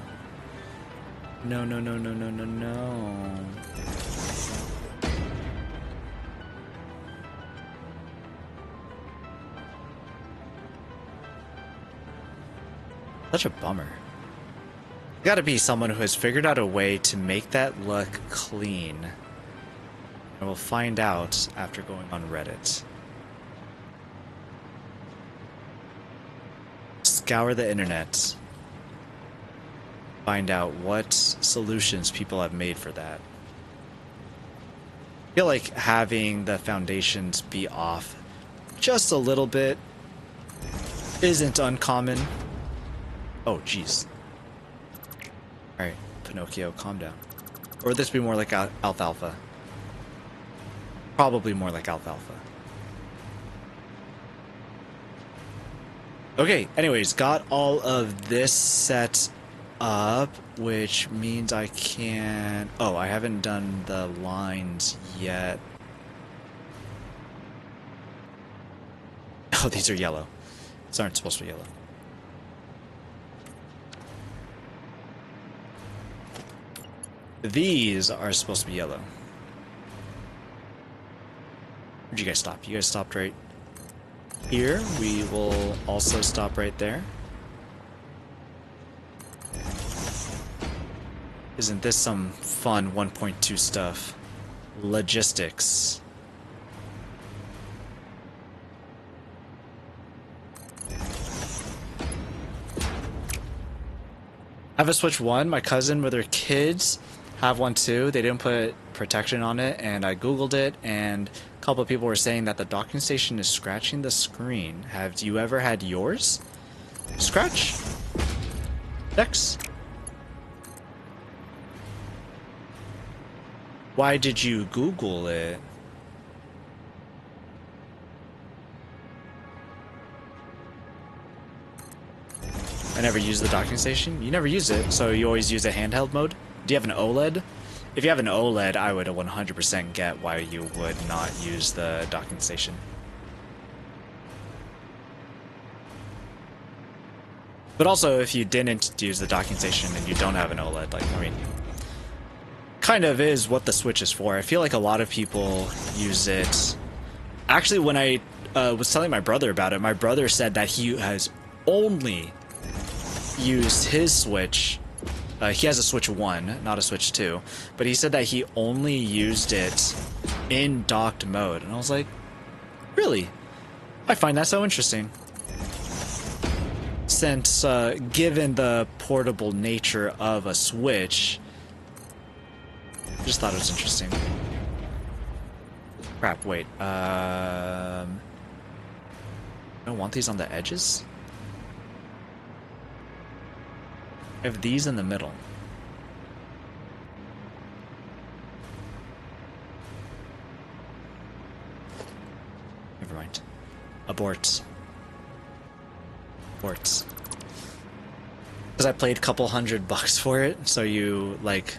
No, no, no, no, no, no, no. Such a bummer. Gotta be someone who has figured out a way to make that look clean. And we'll find out after going on Reddit. Scour the internet. Find out what solutions people have made for that. I feel like having the foundations be off just a little bit isn't uncommon. Oh, jeez. Alright, Pinocchio, calm down. Or would this be more like alfalfa? Probably more like alfalfa. Okay, anyways, got all of this set up, which means I can... Oh, I haven't done the lines yet. Oh, these are yellow. These aren't supposed to be yellow. These are supposed to be yellow. Where'd you guys stop? You guys stopped right here. We will also stop right there. Isn't this some fun 1.2 stuff? Logistics. I have a Switch 1. My cousin with her kids have one too. They didn't put protection on it, and I googled it, and a couple of people were saying that the docking station is scratching the screen. Have you ever had yours scratch? Dex? Why did you Google it? I never use the docking station. You never use it, so you always use a handheld mode? Do you have an OLED? If you have an OLED, I would 100% get why you would not use the docking station. But also, if you didn't use the docking station and you don't have an OLED, like, I mean, kind of is what the Switch is for. I feel like a lot of people use it. Actually, when I was telling my brother about it, my brother said that he has only used his Switch. He has a Switch 1, not a Switch 2, but he said that he only used it in docked mode. And I was like, really? I find that so interesting. Since, given the portable nature of a Switch, just thought it was interesting. Crap, wait. I don't want these on the edges? I have these in the middle. Never mind. Abort. Aborts. Because I paid a couple $100 for it, so you, like,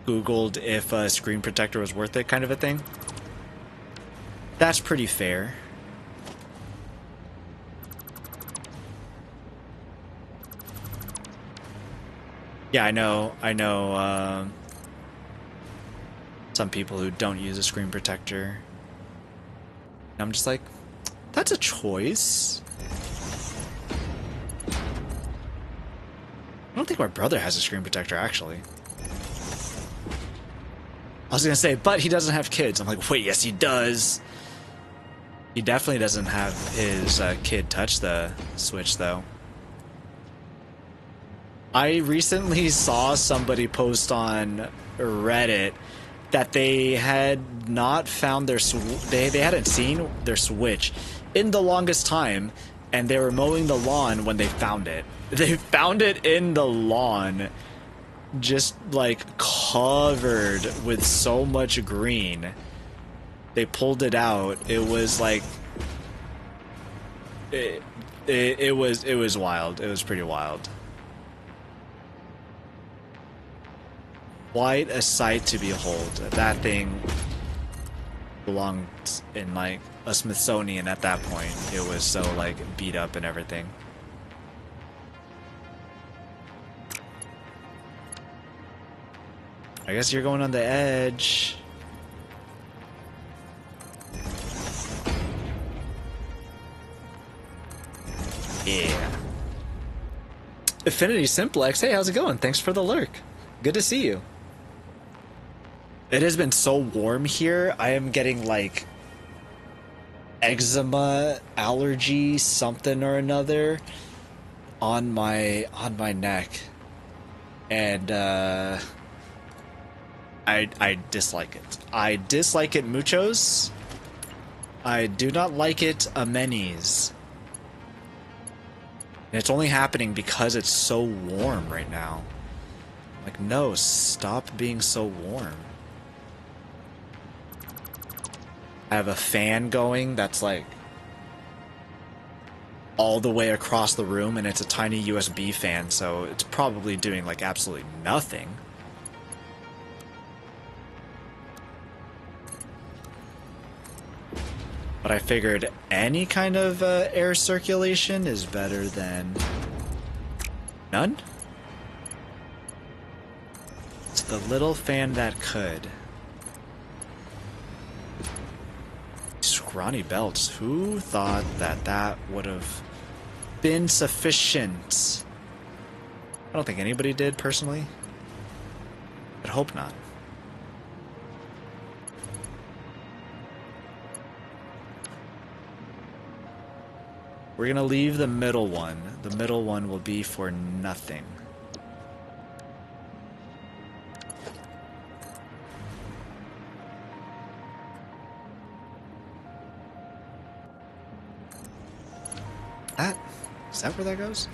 Googled if a screen protector was worth it, kind of a thing. That's pretty fair. Yeah, I know, some people who don't use a screen protector. I'm just like, that's a choice. I don't think my brother has a screen protector, actually. I was gonna say, but he doesn't have kids. I'm like, wait, yes he does. He definitely doesn't have his kid touch the Switch, though. I recently saw somebody post on Reddit that they had not found their they hadn't seen their Switch in the longest time, and they were mowing the lawn when they found it. They found it in the lawn, just like covered with so much green. They pulled it out. It was like it was wild. It was pretty wild. Quite a sight to behold. That thing belonged in like a Smithsonian at that point. It was so like beat up and everything. I guess you're going on the edge. Yeah. Affinity Simplex, hey, how's it going? Thanks for the lurk. Good to see you. It has been so warm here. I am getting like eczema, allergy, something or another on my neck, and I dislike it. I dislike it muchos. I do not like it a many's. And it's only happening because it's so warm right now. Like, no, stop being so warm. I have a fan going that's like all the way across the room, and it's a tiny USB fan, so it's probably doing like absolutely nothing. But I figured any kind of air circulation is better than none. It's the little fan that could. Scrawny belts. Who thought that that would have been sufficient? I don't think anybody did, personally. But hope not. We're gonna leave the middle one. The middle one will be for nothing. Is that where that goes?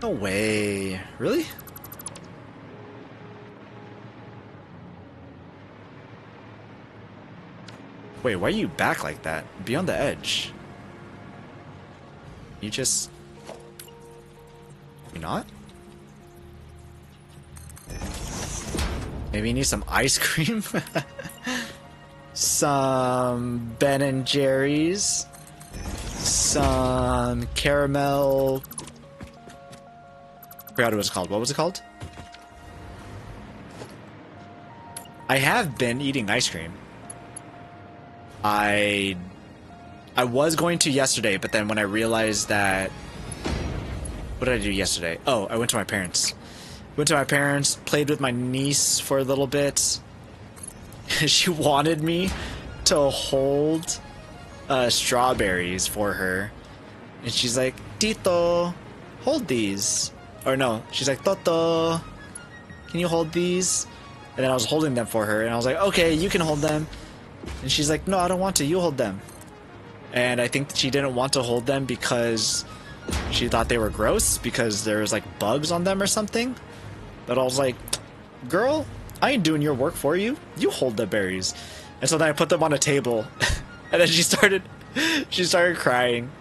No way. Really? Wait, why are you back like that? Be on the edge. You just... You not? Maybe you need some ice cream? Some Ben and Jerry's? Some caramel... I forgot what it was called. What was it called? I have been eating ice cream. I was going to yesterday, but then when I realized that... What did I do yesterday? Oh, I went to my parents'. Went to my parents', played with my niece for a little bit. She wanted me to hold strawberries for her. And she's like, Tito, hold these. Or no, she's like, Toto, can you hold these? And then I was holding them for her, and I was like, okay, you can hold them. And she's like, no, I don't want to, you hold them. And I think she didn't want to hold them because she thought they were gross, because there was like bugs on them or something. But I was like, girl, I ain't doing your work for you. You hold the berries. And so then I put them on a table. And then she started crying.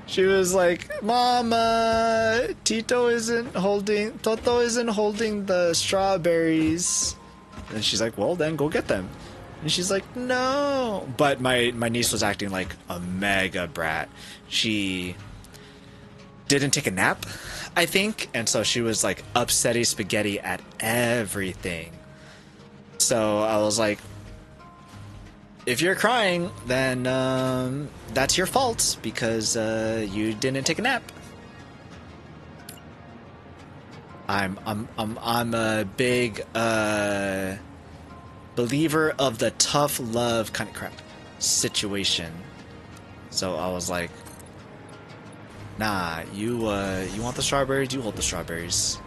She was like, Mama, Toto isn't holding the strawberries. And she's like, well, then go get them. And she's like, no. But my niece was acting like a mega brat. She didn't take a nap, I think. And so she was like upsetty spaghetti at everything. So I was like, if you're crying, then that's your fault, because you didn't take a nap. I'm a big believer of the tough love kind of crap situation. So I was like, nah, you want the strawberries, you hold the strawberries.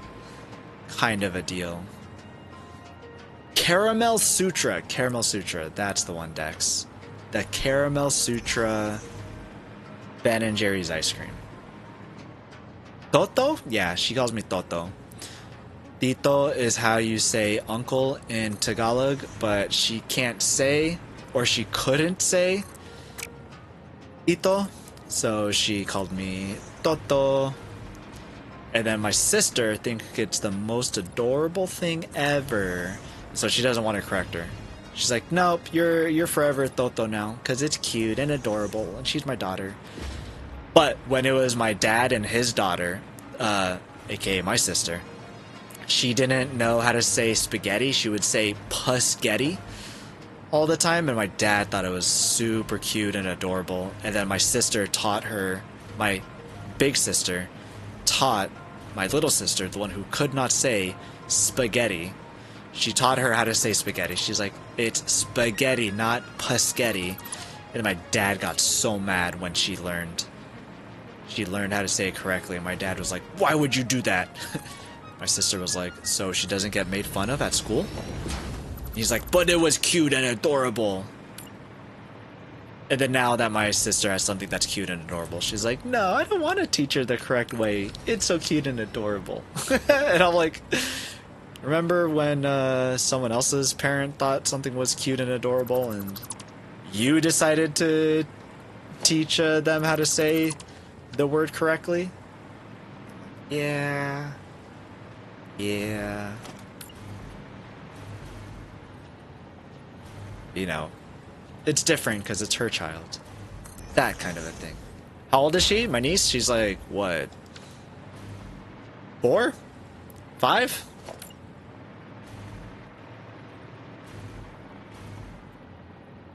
Kind of a deal. Caramel Sutra, that's the one, Dex. The Caramel Sutra Ben & Jerry's ice cream. Toto? Yeah, she calls me Toto. Tito is how you say uncle in Tagalog, but she can't say, or she couldn't say Tito, so she called me Toto. And then my sister thinks it's the most adorable thing ever, so she doesn't want to correct her. She's like, nope, you're forever Toto now, because it's cute and adorable, and she's my daughter. But when it was my dad and his daughter, aka my sister, she didn't know how to say spaghetti. She would say pusketty all the time, and my dad thought it was super cute and adorable. And then my sister taught her, my big sister taught my little sister, the one who could not say spaghetti, she taught her how to say spaghetti. She's like, it's spaghetti, not pusketty. And my dad got so mad when she learned how to say it correctly. And my dad was like, why would you do that? My sister was like, so she doesn't get made fun of at school? He's like, but it was cute and adorable. And then now that my sister has something that's cute and adorable, she's like, no, I don't want to teach her the correct way. It's so cute and adorable. And I'm like, remember when someone else's parent thought something was cute and adorable and you decided to teach them how to say the word correctly? Yeah. You know, it's different because it's her child. That kind of a thing. How old is she? My niece? She's like, what? 4? 5?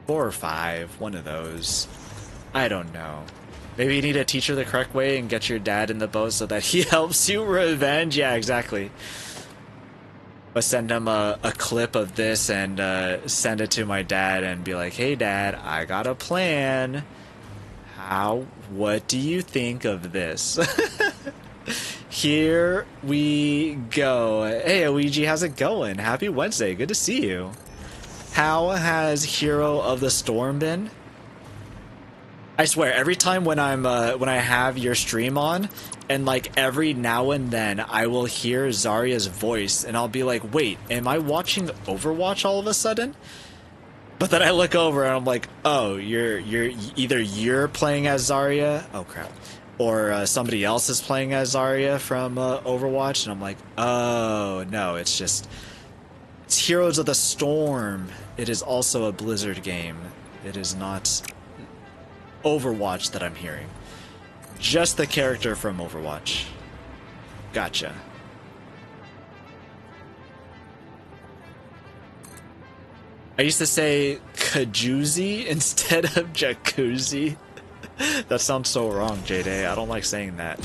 Four or 5, one of those. I don't know. Maybe you need to teach her the correct way and get your dad in the boat so that he helps you revenge. Yeah, exactly. But send him a clip of this and send it to my dad and be like, hey dad, I got a plan. What do you think of this? Here we go. Hey Luigi, how's it going? Happy Wednesday, good to see you. How has Hero of the Storm been? I swear, every time when I have your stream on, and like every now and then I will hear Zarya's voice, and I'll be like, wait, am I watching Overwatch all of a sudden? But then I look over and I'm like, oh, you're either you're playing as Zarya, oh crap, or somebody else is playing as Zarya from Overwatch, and I'm like, oh no, it's Heroes of the Storm. It is also a Blizzard game. It is not Overwatch that I'm hearing. Just the character from Overwatch. Gotcha. I used to say Kajoozy instead of Jacuzzi. That sounds so wrong, J-Day. I don't like saying that.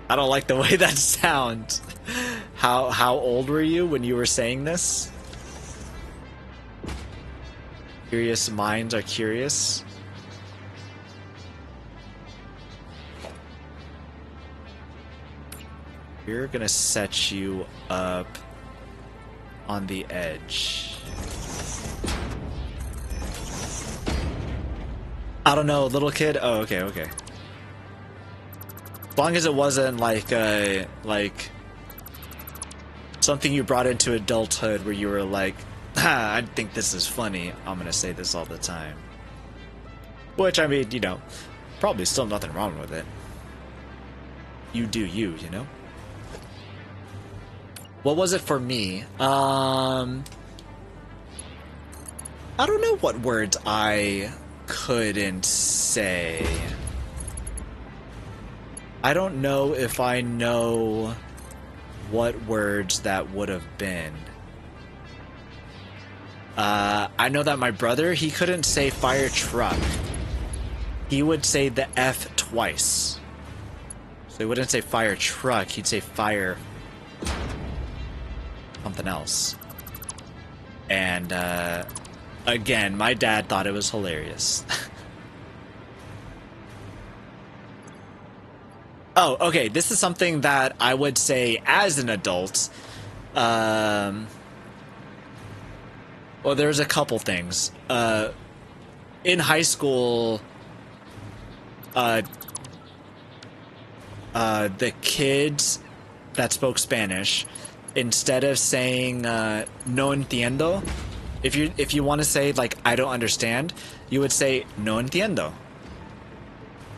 I don't like the way that sounds. How old were you when you were saying this? Curious minds are curious. We're gonna set you up on the edge. I don't know, little kid? Oh, okay, okay. As long as it wasn't like something you brought into adulthood where you were like, I think this is funny, I'm gonna say this all the time. Which, I mean, you know, probably still nothing wrong with it. You do you, you know? What was it for me? I don't know what words I couldn't say. I don't know if I know what words that would have been. I know that my brother, he couldn't say fire truck. He would say the F twice. So he wouldn't say fire truck, he'd say fire something else. And again, my dad thought it was hilarious. Oh, okay, this is something that I would say as an adult. Well, there's a couple things. In high school, the kids that spoke Spanish, instead of saying no entiendo, if you want to say like I don't understand, you would say no entiendo.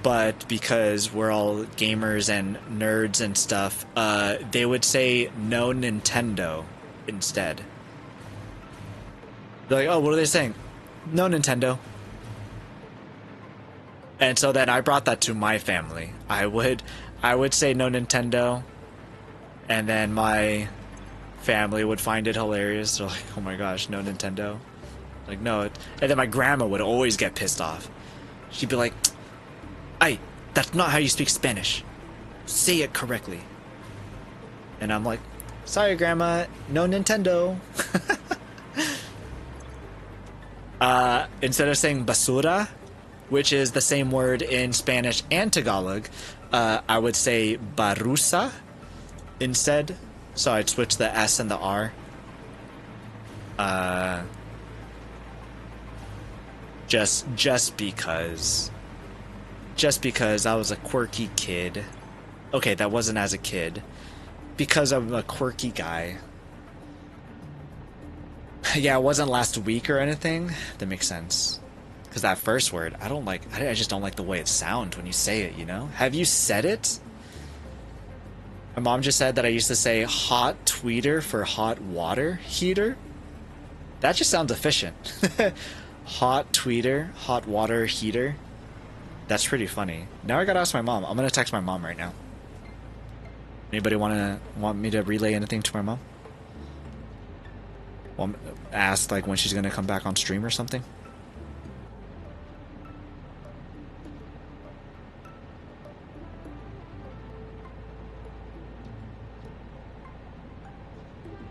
But because we're all gamers and nerds and stuff, they would say no Nintendo instead. They're like, oh, what are they saying? No Nintendo. And so then I brought that to my family. I would say no Nintendo, and then my family would find it hilarious. They're like, oh my gosh, no Nintendo. Like, no. And then my grandma would always get pissed off. She'd be like, ay, that's not how you speak Spanish. Say it correctly. And I'm like, sorry, Grandma, no Nintendo. Instead of saying basura, which is the same word in Spanish and Tagalog, I would say barusa instead. So I'd switch the S and the R. Just because I was a quirky kid. Okay, that wasn't as a kid. Because I'm a quirky guy. Yeah, it wasn't last week or anything. That makes sense. Because that first word, I just don't like the way it sounds when you say it, you know? Have you said it? My mom just said that I used to say hot tweeter for hot water heater. That just sounds efficient. Hot tweeter, hot water heater. That's pretty funny. Now I gotta ask my mom. I'm gonna text my mom right now. Anybody want me to relay anything to my mom? Ask like when she's gonna come back on stream or something?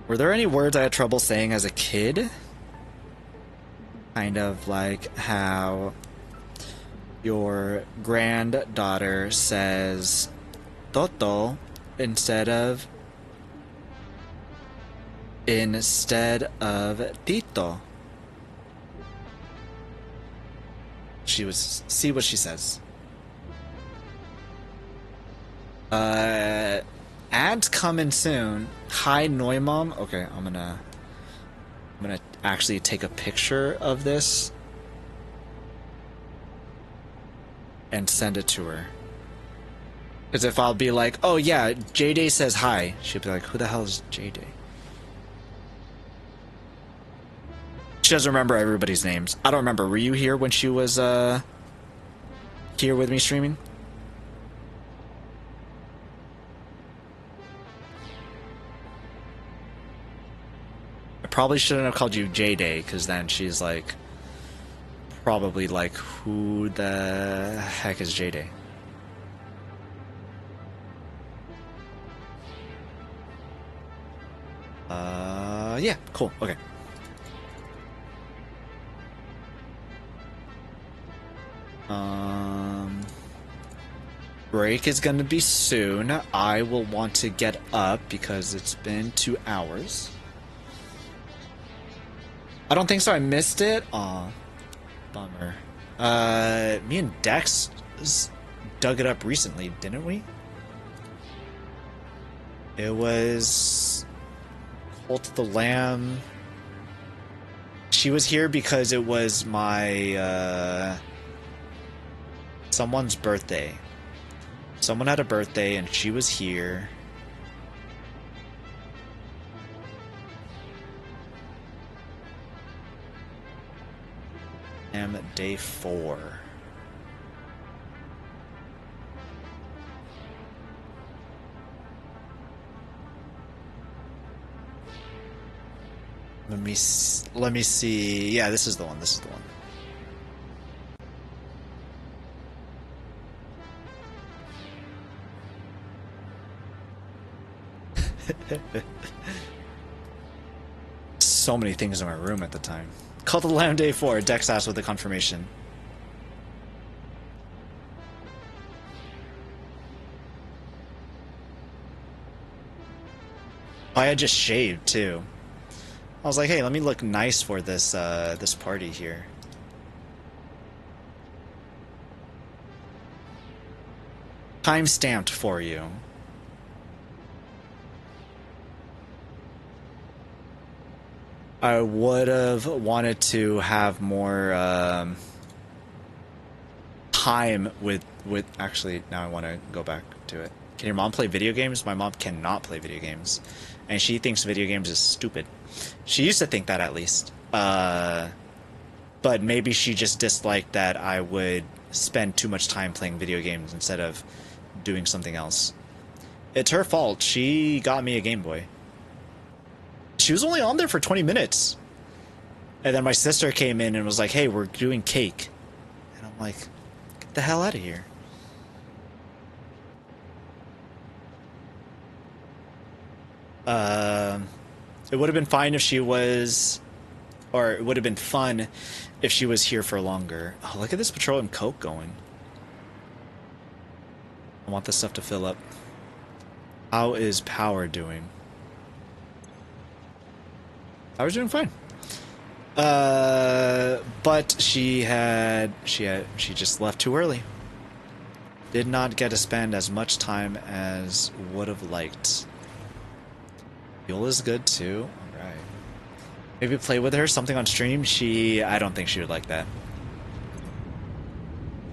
Were there any words I had trouble saying as a kid? Kind of like how your granddaughter says Toto instead of Tito. She was see what she says. Ads coming soon. Hi Neumom. Okay, I'm gonna actually take a picture of this and send it to her. Because if I'll be like, oh yeah, J-Day says hi, she'll be like, who the hell is J-Day? She doesn't remember everybody's names. I don't remember. Were you here when she was here with me streaming? I probably shouldn't have called you J-Day, because then she's like, probably like, who the heck is J-Day? Yeah, cool, okay. Break is gonna be soon. I will want to get up because it's been 2 hours. I don't think so. I missed it. Aw, bummer. Me and Dex dug it up recently, didn't we? It was Cult of the Lamb. She was here because it was my someone's birthday. Someone had a birthday and she was here. Day 4. Let me see. Yeah, this is the one. This is the one. So many things in my room at the time. Call the Lamb Day 4. Dex asked with the confirmation. I had just shaved too. I was like, hey, let me look nice for this this party here. Time stamped for you. I would have wanted to have more time with actually, now I want to go back to it. Can your mom play video games? My mom cannot play video games. And she thinks video games is stupid. She used to think that, at least. But maybe she just disliked that I would spend too much time playing video games instead of doing something else. It's her fault. She got me a Game Boy. She was only on there for 20 minutes. And then my sister came in and was like, hey, we're doing cake. And I'm like, get the hell out of here. It would have been fine if she was, or it would have been fun if she was here for longer. Oh, look at this petroleum coke going. I want this stuff to fill up. How is Power doing? Power's doing fine. But she just left too early. Did not get to spend as much time as would have liked. Viola's good too. Alright. Maybe play with her, something on stream. I don't think she would like that.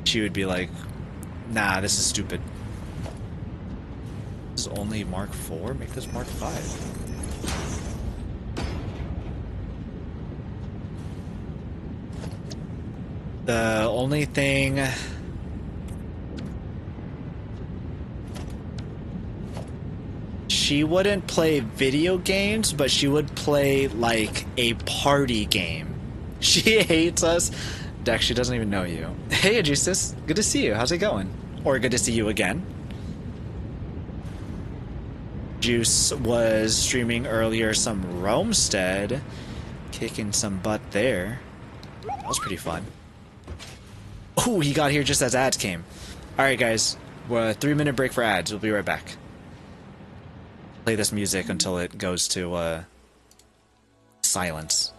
She would be like, nah, this is stupid. This is only Mark 4? Make this Mark 5. The only thing... She wouldn't play video games, but she would play, like, a party game. She hates us. Dex, she doesn't even know you. Hey, Aegis, good to see you. How's it going? Or good to see you again. Juice was streaming earlier some Roamstead, kicking some butt there. That was pretty fun. Oh, he got here just as ads came. Alright, guys. We're a 3-minute break for ads. We'll be right back. Play this music until it goes to silence.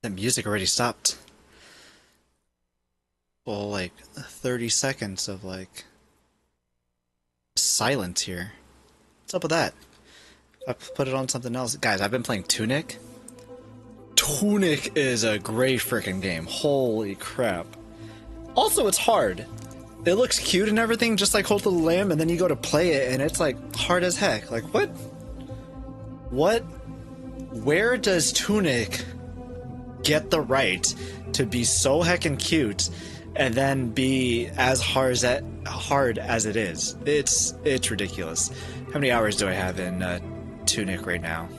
That music already stopped. Well, like 30 seconds of like silence here. What's up with that? I put it on something else. Guys, I've been playing Tunic. Tunic is a great freaking game. Holy crap. Also, it's hard. It looks cute and everything, just like Hold the Lamb, and then you go to play it and it's like hard as heck. Like, what? What? Where does Tunic get the right to be so heckin' cute and then be as hard as it is? It's ridiculous. How many hours do I have in Tunic right now?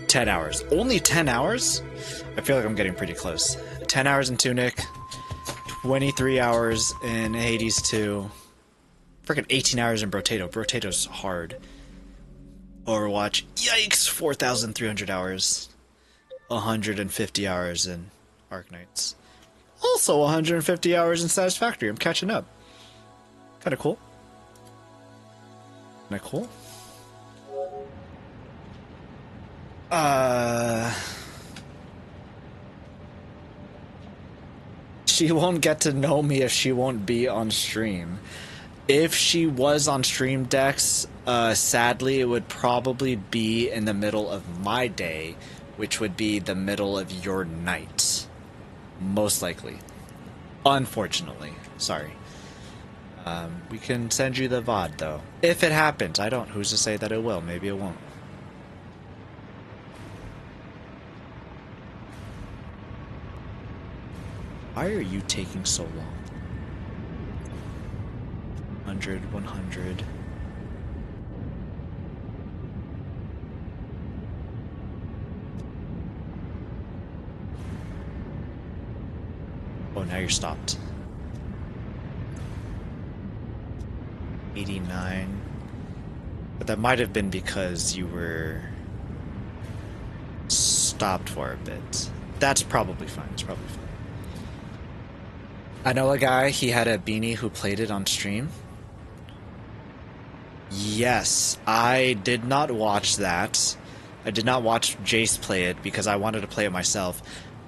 10 hours. Only 10 hours? I feel like I'm getting pretty close. 10 hours in Tunic, 23 hours in Hades 2, freaking 18 hours in Brotato. Brotato's hard. Overwatch, yikes, 4,300 hours. 150 hours in Arknights. Also 150 hours in Satisfactory. I'm catching up. Kinda cool. Kinda cool. She won't get to know me if she won't be on stream. If she was on stream decks, sadly it would probably be in the middle of my day, which would be the middle of your night. Most likely. Unfortunately. Sorry. We can send you the VOD though. If it happens. I don't. Who's to say that it will? Maybe it won't. Why are you taking so long? 100, 100. Oh, now you're stopped. 89. But that might have been because you were stopped for a bit. That's probably fine. It's probably fine. I know a guy, he had a beanie who played it on stream. Yes, I did not watch that. I did not watch Jace play it because I wanted to play it myself.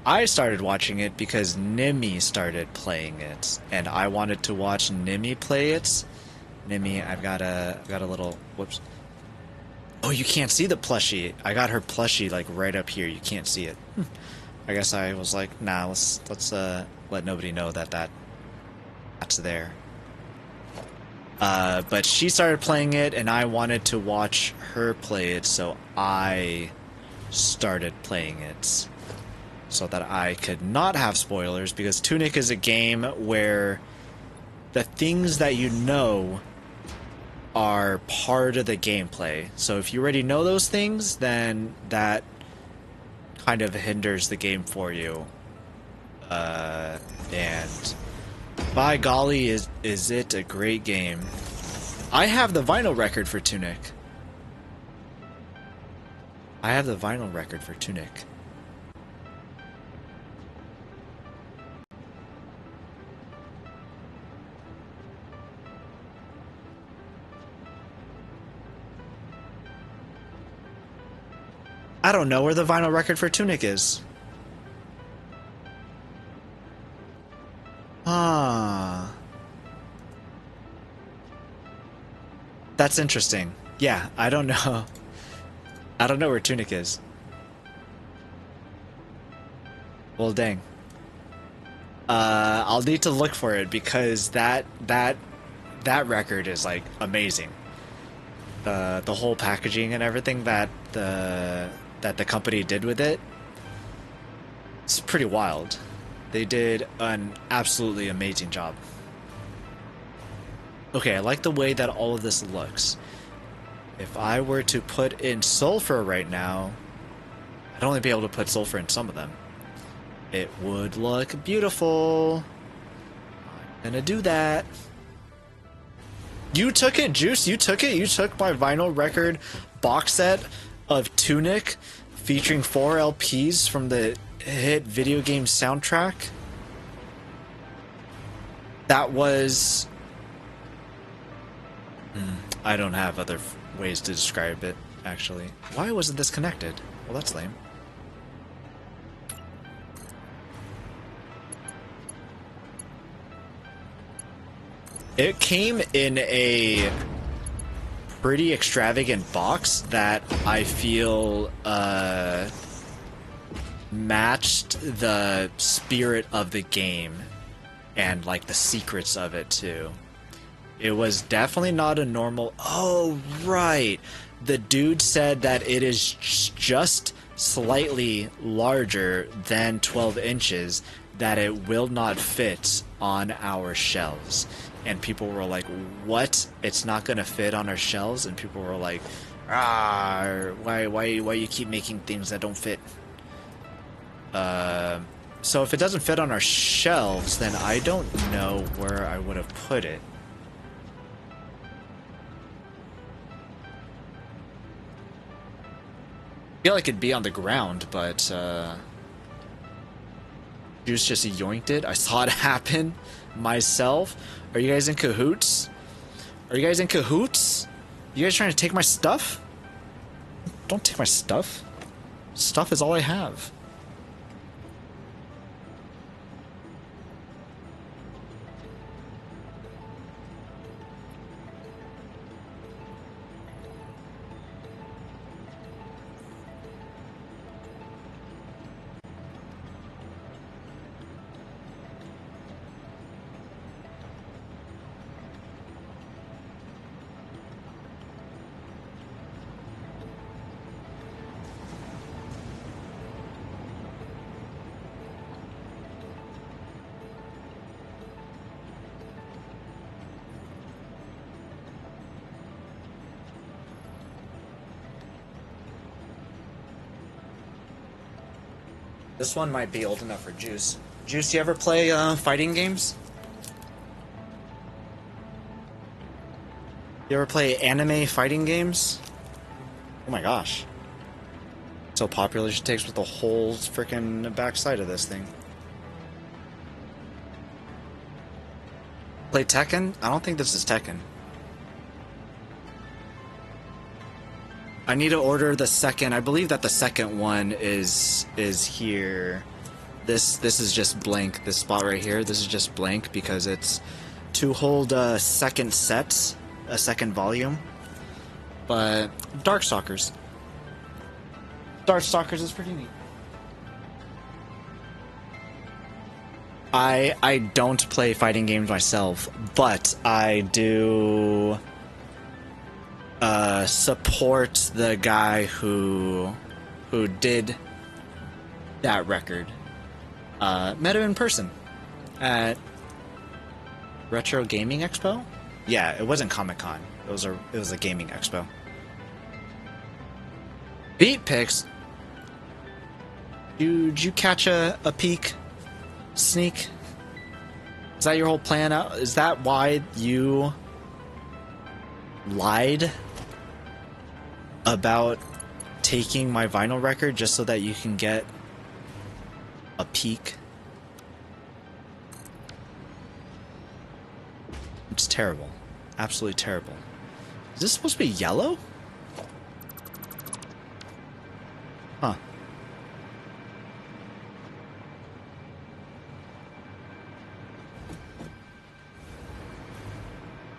I started watching it because Nimi started playing it, and I wanted to watch Nimi play it. Nimi, I've got a little, whoops. Oh, you can't see the plushie. I got her plushie like right up here. You can't see it. I guess I was like, nah, let's let nobody know that's there. But she started playing it, and I wanted to watch her play it, so I started playing it so that I could not have spoilers, because Tunic is a game where the things that you know are part of the gameplay. So if you already know those things, then that kind of hinders the game for you. And by golly, is it a great game. I have the vinyl record for Tunic. I have the vinyl record for Tunic. I don't know where the vinyl record for Tunic is. Ah. That's interesting. Yeah, I don't know. I don't know where Tunic is. Well, dang. I'll need to look for it because that record is like amazing. The whole packaging and everything that the company did with it, it's pretty wild. They did an absolutely amazing job. Okay, I like the way that all of this looks. If I were to put in sulfur right now, I'd only be able to put sulfur in some of them. It would look beautiful. I'm gonna do that. You took it, Juice. You took it. You took my vinyl record box set of Tunic featuring 4 LPs from the hit video game soundtrack. That was... I don't have other ways to describe it. actually. Why wasn't this connected? Well, that's lame. It came in a pretty extravagant box that I feel matched the spirit of the game and like the secrets of it too. It was definitely not a normal. Oh, right. The dude said that it is just slightly larger than 12 inches, that it will not fit on our shelves. And people were like, what? It's not gonna fit on our shelves? And people were like, why you keep making things that don't fit? So if it doesn't fit on our shelves, then I don't know where I would have put it. I feel like it'd be on the ground, but Juice just yoinked it. I saw it happen myself. Are you guys in cahoots? Are you guys in cahoots? You guys trying to take my stuff? Don't take my stuff. Stuff is all I have. This one might be old enough for Juice. Juice, you ever play fighting games? You ever play anime fighting games? Oh my gosh. So popular she takes with the whole freaking backside of this thing. Play Tekken? I don't think this is Tekken. I need to order the second. I believe that the second one is here. This is just blank. This spot right here, this is just blank because it's to hold a second set, a second volume. But Darkstalkers is pretty neat. I don't play fighting games myself, but I do support the guy who did that record. Met him in person at Retro Gaming Expo. Yeah, it wasn't Comic-Con. It was a gaming expo. Beat pics. Did you catch a peek? Sneak? Is that your whole plan out? Is that why you lied about taking my vinyl record just so that you can get a peek? It's terrible. Absolutely terrible. Is this supposed to be yellow? Huh.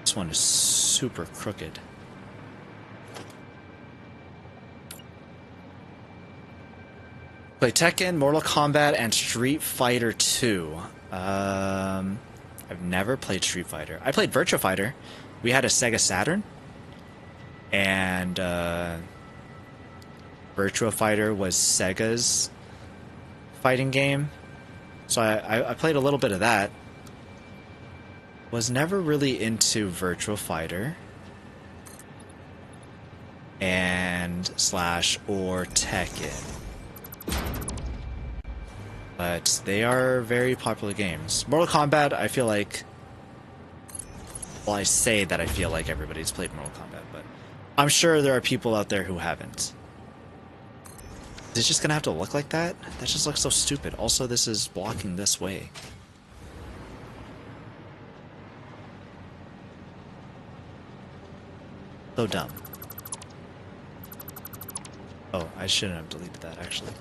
This one is super crooked. Play Tekken, Mortal Kombat, and Street Fighter 2. I've never played Street Fighter. I played Virtua Fighter. We had a Sega Saturn. And Virtua Fighter was Sega's fighting game. So I played a little bit of that. Was never really into Virtua Fighter. And / or Tekken. But they are very popular games. Mortal Kombat, I feel like... Well, I say that I feel like everybody's played Mortal Kombat, but I'm sure there are people out there who haven't. Is it just gonna have to look like that? That just looks so stupid. Also, this is blocking this way. So dumb. Oh, I shouldn't have deleted that, actually.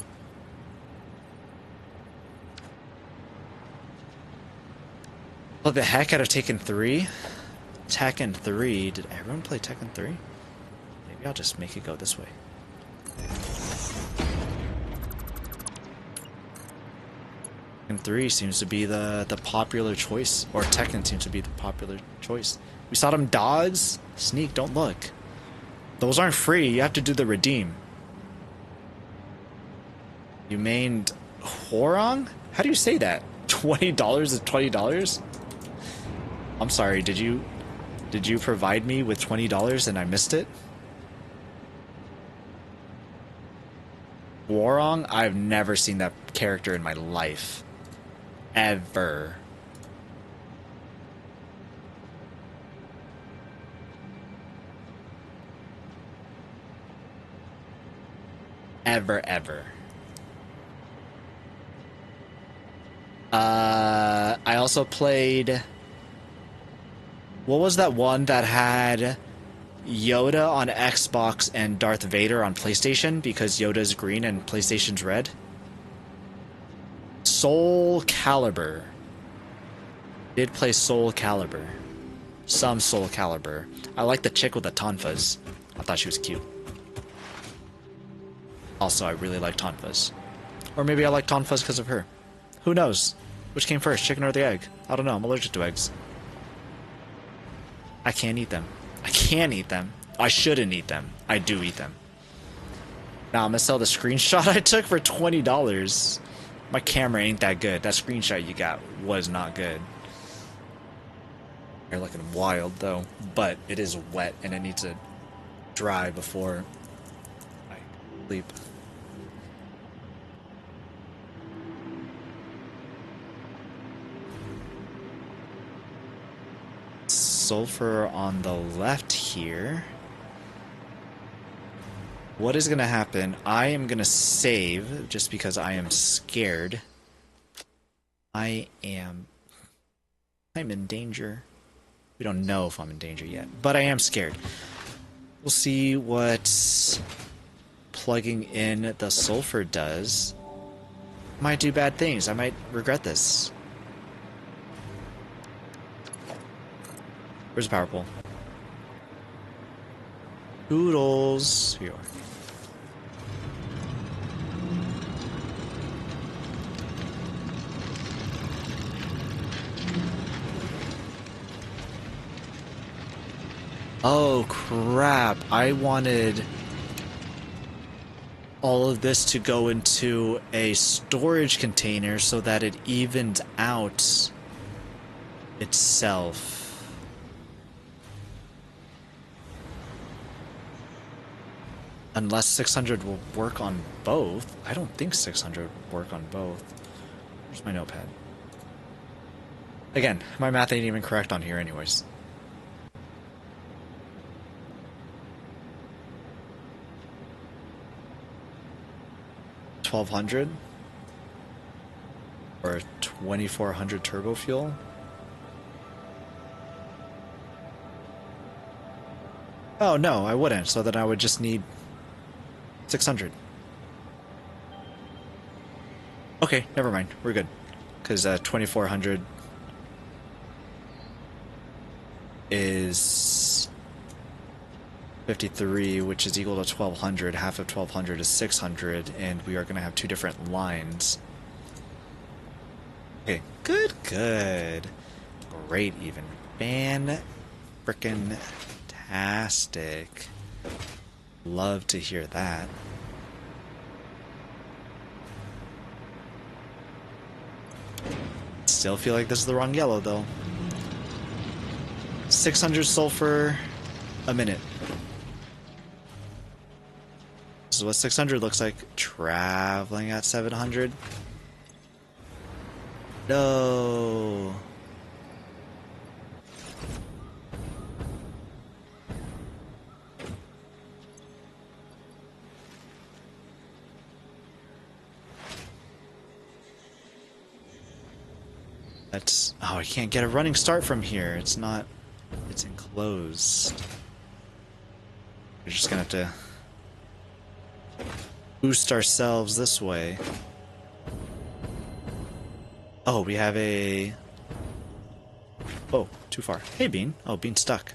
Well, the heck out of Taken 3? Tekken 3. Did everyone play Tekken 3? Maybe I'll just make it go this way. Tekken 3 seems to be the popular choice. Or Tekken seems to be the popular choice. We saw them dogs. Sneak, don't look. Those aren't free. You have to do the redeem. You mained Hworong? How do you say that? $20 is $20? I'm sorry, did you provide me with $20 and I missed it? Hworong? I've never seen that character in my life. Ever. Ever. I also played... What was that one that had Yoda on Xbox and Darth Vader on PlayStation? Because Yoda's green and PlayStation's red? Soul Calibur. Did play Soul Calibur. Some Soul Calibur. I like the chick with the tonfas. I thought she was cute. Also, I really like tonfas. Or maybe I like tonfas because of her. Who knows? Which came first, chicken or the egg? I don't know, I'm allergic to eggs. I can't eat them. I can eat them. I shouldn't eat them. I do eat them. Now I'm gonna sell the screenshot I took for $20. My camera ain't that good. That screenshot you got was not good. You're looking wild though, but it is wet and it needs to dry before I sleep. Sulfur on the left here. What is gonna happen? I am gonna save just because I am scared. I'm in danger. We don't know if I'm in danger yet, but I am scared. We'll see what plugging in the sulfur does. Might do bad things. I might regret this. Where's the power pole? Doodles. Here you are. Oh crap, I wanted all of this to go into a storage container so that it evens out itself. Unless 600 will work on both. I don't think 600 will work on both. Where's my notepad? Again, my math ain't even correct on here anyways. $1,200 or 2,400 turbo fuel. Oh no, I wouldn't. So then I would just need 600. Okay, never mind. We're good. Because 2,400 is 53, which is equal to 1,200. Half of 1,200 is 600, and we are going to have two different lines. Okay, good. Great, even. Fan-frickin-tastic. Love to hear that. Still feel like this is the wrong yellow, though. 600 sulfur a minute. This is what 600 looks like. Traveling at 700. No. That's... Oh, I can't get a running start from here. It's not... It's enclosed. We're just gonna have to... boost ourselves this way. Oh, we have a... Oh, too far. Hey, Bean. Oh, Bean's stuck.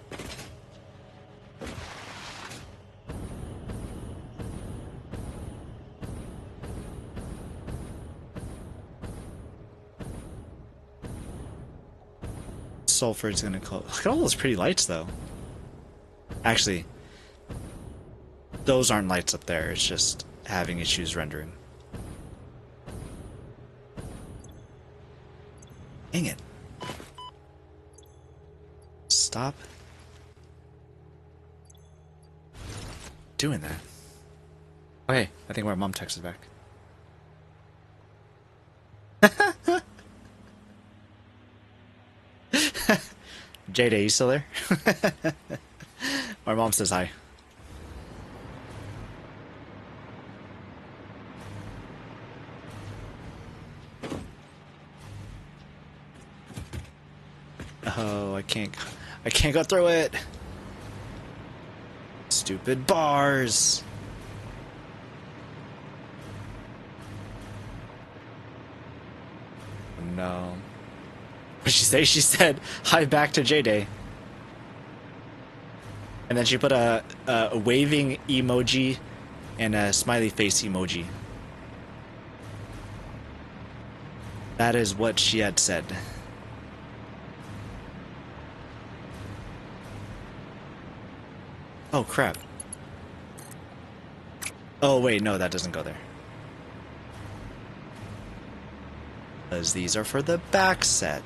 Sulfur is gonna close. Look at all those pretty lights, though. Actually, those aren't lights up there. It's just having issues rendering. Dang it. Stop doing that. Oh, hey, I think my mom texted back. Jade, are you still there? My mom says hi. Oh, I can't go through it. Stupid bars. No. What did she say? She said, hi back to J-Day. And then she put a waving emoji and a smiley face emoji. That is what she had said. Oh, crap. Oh, wait, no, that doesn't go there. Because these are for the back set.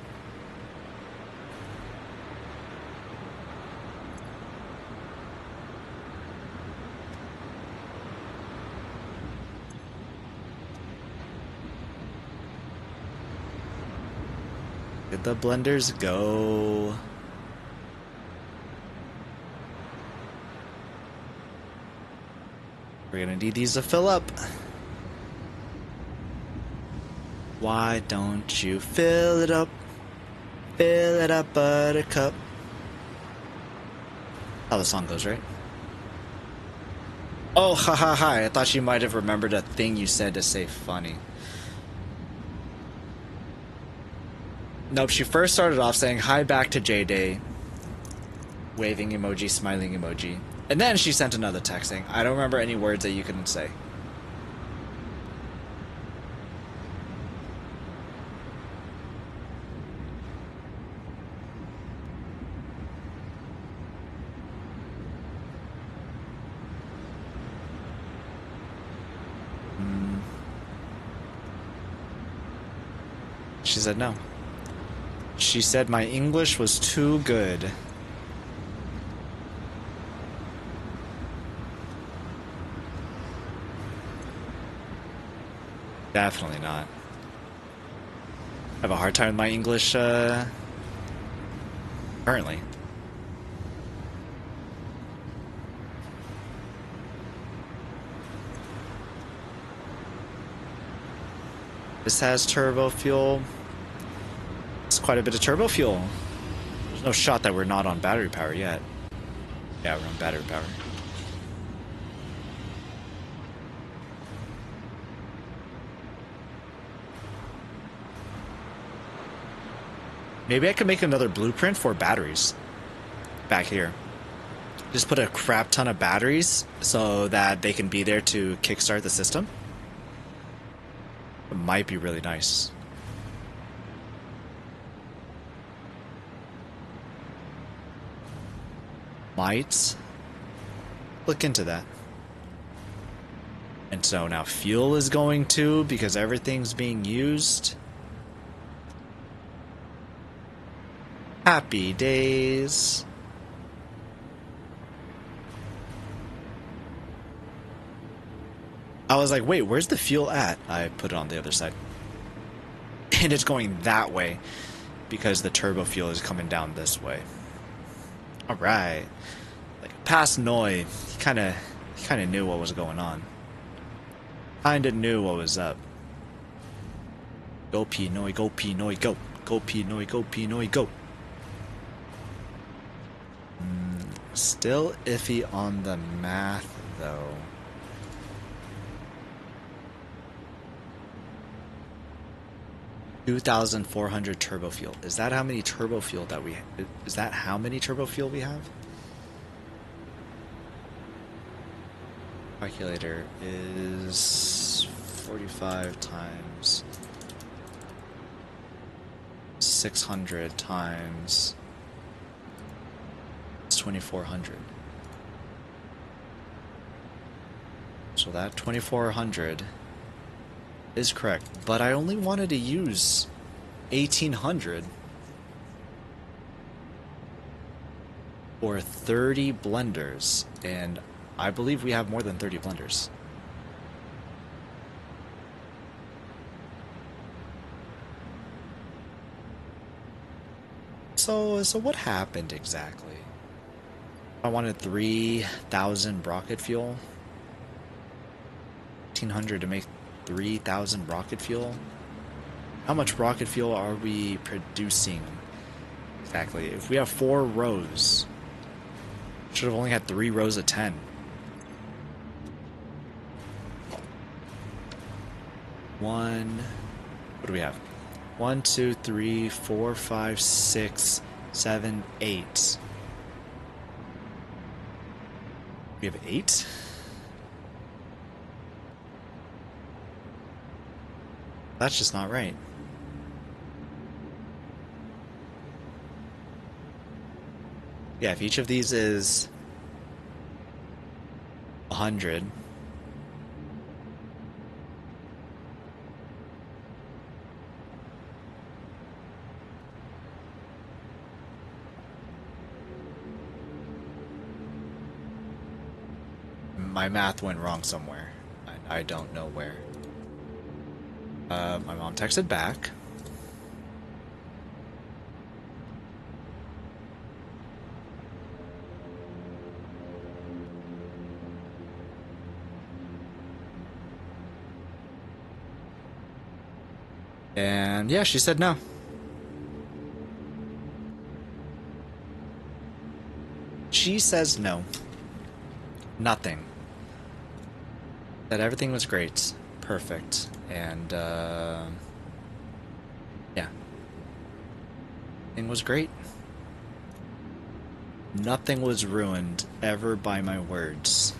Did the blenders go? We're gonna need these to fill up. Why don't you fill it up? Fill it up, buttercup. How the song goes, right? Oh, ha ha ha. I thought you might have remembered a thing you said to say funny. Nope, she first started off saying hi back to J-Day. Waving emoji, smiling emoji. And then she sent another text saying, I don't remember any words that you couldn't say. She said no. She said my English was too good. Definitely not. I have a hard time with my English, currently. This has turbo fuel. It's quite a bit of turbo fuel. There's no shot that we're not on battery power yet. Yeah, we're on battery power. Maybe I could make another blueprint for batteries back here. Just put a crap ton of batteries so that they can be there to kickstart the system. It might be really nice. Might look into that. And so now fuel is going to, because everything's being used. Happy days. I was like, wait, where's the fuel at? I put it on the other side. And it's going that way because the turbo fuel is coming down this way. Alright. Like past Noy, he kinda knew what was going on. Kinda knew what was up. Go P-Noy, go P-Noy, go. Go P-Noy, go P-Noy, go. Still iffy on the math, though. 2,400 turbo fuel. Is that how many turbo fuel that we? Is that how many turbo fuel we have? Calculator is 45 times 600 times 2,400. So that 2,400 is correct, but I only wanted to use 1,800 for 30 blenders, and I believe we have more than 30 blenders. So what happened exactly? I wanted 3,000 rocket fuel. 1,800 to make 3,000 rocket fuel. How much rocket fuel are we producing exactly? If we have 4 rows, should have only had 3 rows of 10. What do we have? 1, 2, 3, 4, 5, 6, 7, 8. We have 8? That's just not right. Yeah, if each of these is 100, my math went wrong somewhere. I don't know where. My mom texted back. And yeah, she said no. She says no. Nothing. That everything was great. Perfect. And, yeah. Everything was great. Nothing was ruined ever by my words.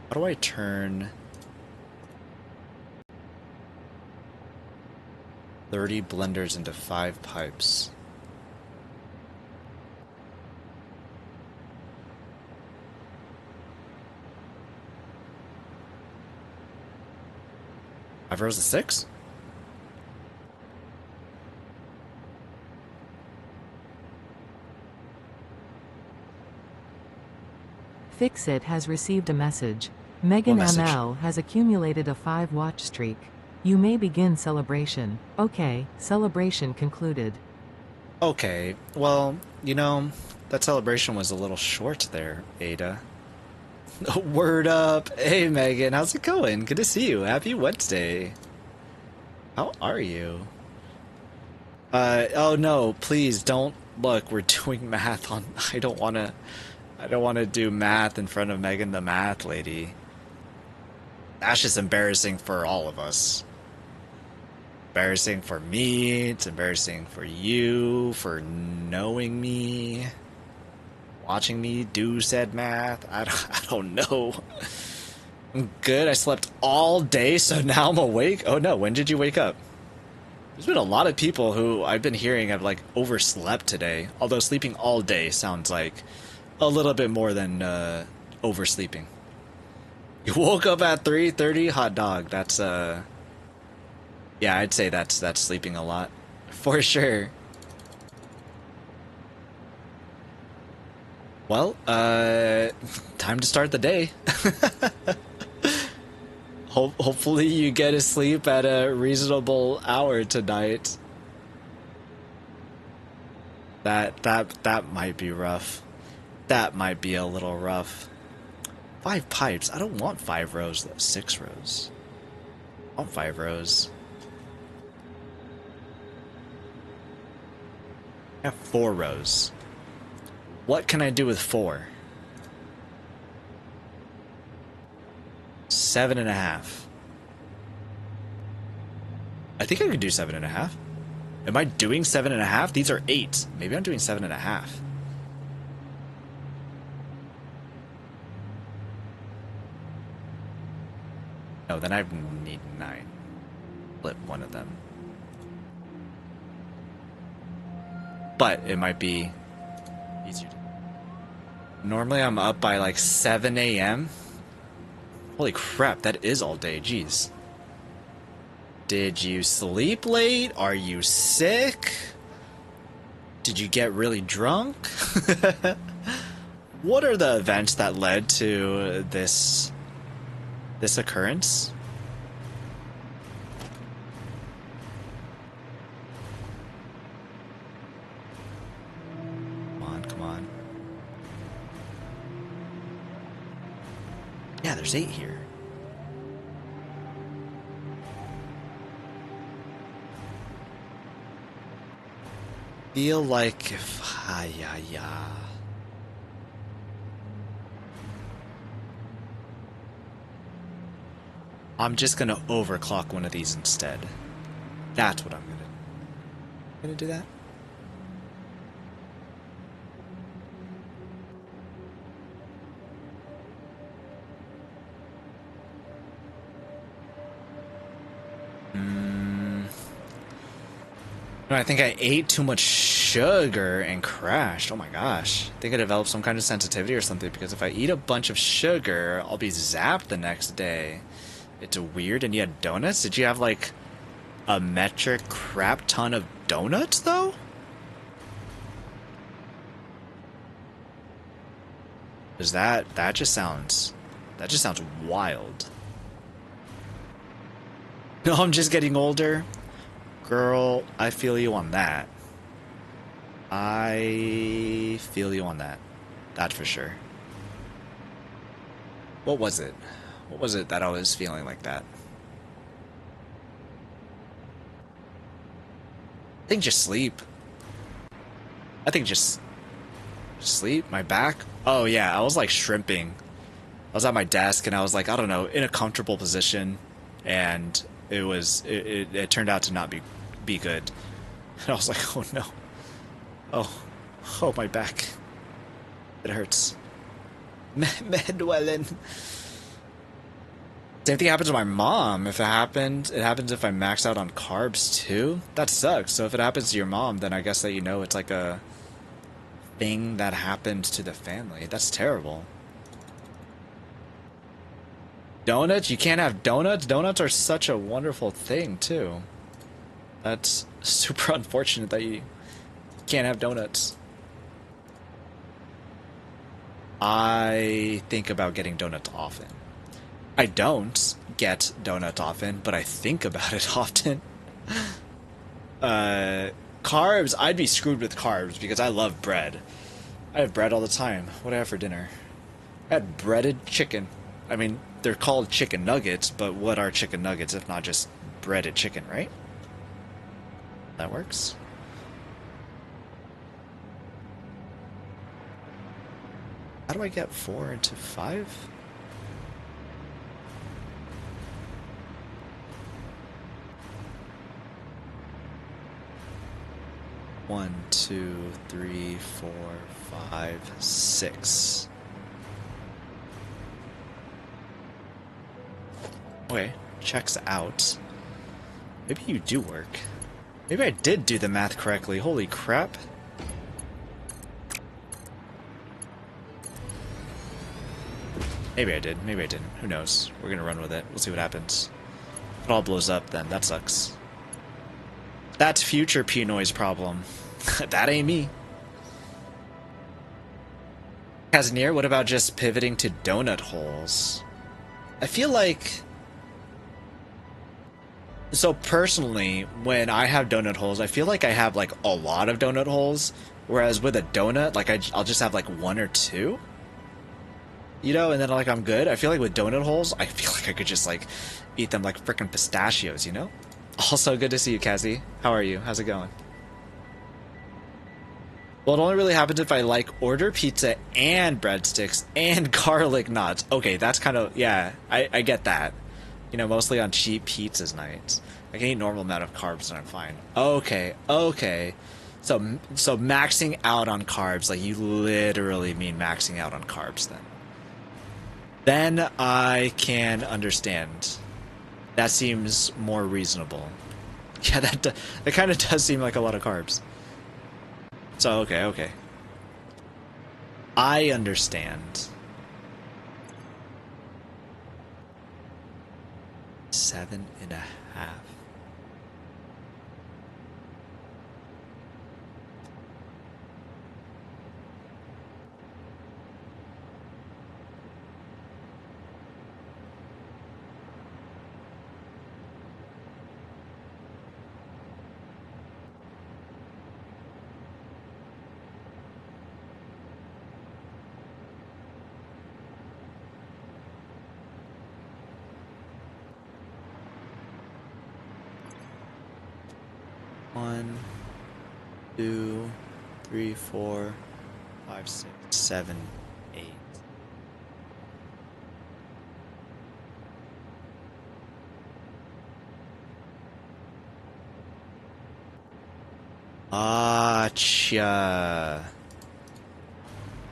How do I turn 30 blenders into 5 pipes? Five rows of 6? Fixit has received a message. Megan ML has accumulated a 5-watch streak. You may begin celebration. Okay, celebration concluded. Okay, well, you know, that celebration was a little short there, Ada. Word up! Hey Megan, how's it going? Good to see you. Happy Wednesday. How are you? Oh no, please don't look, we're doing math on I don't wanna do math in front of Megan the math lady. That's just embarrassing for all of us. Embarrassing for me, it's embarrassing for you, for knowing me, watching me do said math. I don't know. I'm good, I slept all day, so now I'm awake. Oh no, when did you wake up? There's been a lot of people who I've been hearing have like overslept today, although sleeping all day sounds like a little bit more than oversleeping. You woke up at 3:30? Hot dog. That's yeah, I'd say that's sleeping a lot. For sure. Well, time to start the day. Hopefully you get to sleep at a reasonable hour tonight. That might be rough. That might be a little rough. 5 pipes? I don't want 5 rows, though. 6 rows. I want 5 rows. I have 4 rows. What can I do with 4? 7.5. I think I could do 7.5. Am I doing 7.5? These are 8. Maybe I'm doing 7.5. No, then I need 9. Flip one of them. But it might be easier to... Normally I'm up by like 7 a.m. Holy crap, that is all day, jeez. Did you sleep late? Are you sick? Did you get really drunk? What are the events that led to this occurrence? Come on, come on. Yeah, there's 8 here. Feel like if I'm just gonna overclock one of these instead. That's what I'm gonna do that. No, I think I ate too much sugar and crashed. Oh my gosh. I think I developed some kind of sensitivity or something, because if I eat a bunch of sugar, I'll be zapped the next day. It's weird. And you had donuts? Did you have like a metric crap ton of donuts though? Because that just sounds wild. No, I'm just getting older. Girl, I feel you on that. I feel you on that. That's for sure. What was it? What was it that I was feeling like that? I think just sleep. I think just sleep. My back. Oh yeah, I was like shrimping. I was at my desk and I was like, I don't know, in a comfortable position, and it turned out to not be good. And I was like, oh no. Oh my back. It hurts. Medwellen. Same thing happens to my mom. If it happens if I max out on carbs too. That sucks. So if it happens to your mom, then I guess that you know it's like a thing that happened to the family. That's terrible. Donuts? You can't have donuts? Donuts are such a wonderful thing too. That's super unfortunate that you can't have donuts. I think about getting donuts often. I don't get donuts often, but I think about it often. Carbs, I'd be screwed with carbs because I love bread. I have bread all the time. What do I have for dinner? I had breaded chicken. I mean, they're called chicken nuggets, but what are chicken nuggets if not just breaded chicken, right? That works. How do I get 4 into 5? One, 2, 3, 4, 5, 6. Okay, checks out. Maybe you do work. Maybe I did do the math correctly. Holy crap. Maybe I did. Maybe I didn't. Who knows? We're gonna run with it. We'll see what happens. If it all blows up, then that sucks. That's future P-Noy's problem. That ain't me. Casimir, what about just pivoting to donut holes? I feel like... So personally, when I have donut holes, I feel like I have like a lot of donut holes, whereas with a donut, like I'll just have like 1 or 2. you know, and then like I'm good. I feel like with donut holes, I feel like I could just like eat them like frickin' pistachios, you know? Also, good to see you, Cassie. How are you? How's it going? Well, it only really happens if I like order pizza and breadsticks and garlic knots. Okay, that's kind of, yeah, I get that. You know, mostly on cheap pizzas nights. I can eat normal amount of carbs and I'm fine. Okay, okay. So maxing out on carbs, like you literally mean maxing out on carbs then. Then I can understand. That seems more reasonable. Yeah, that kind of does seem like a lot of carbs. So, okay. I understand. 7.5. One, 2, 3, 4, 5, 6, 7, 8. Gotcha.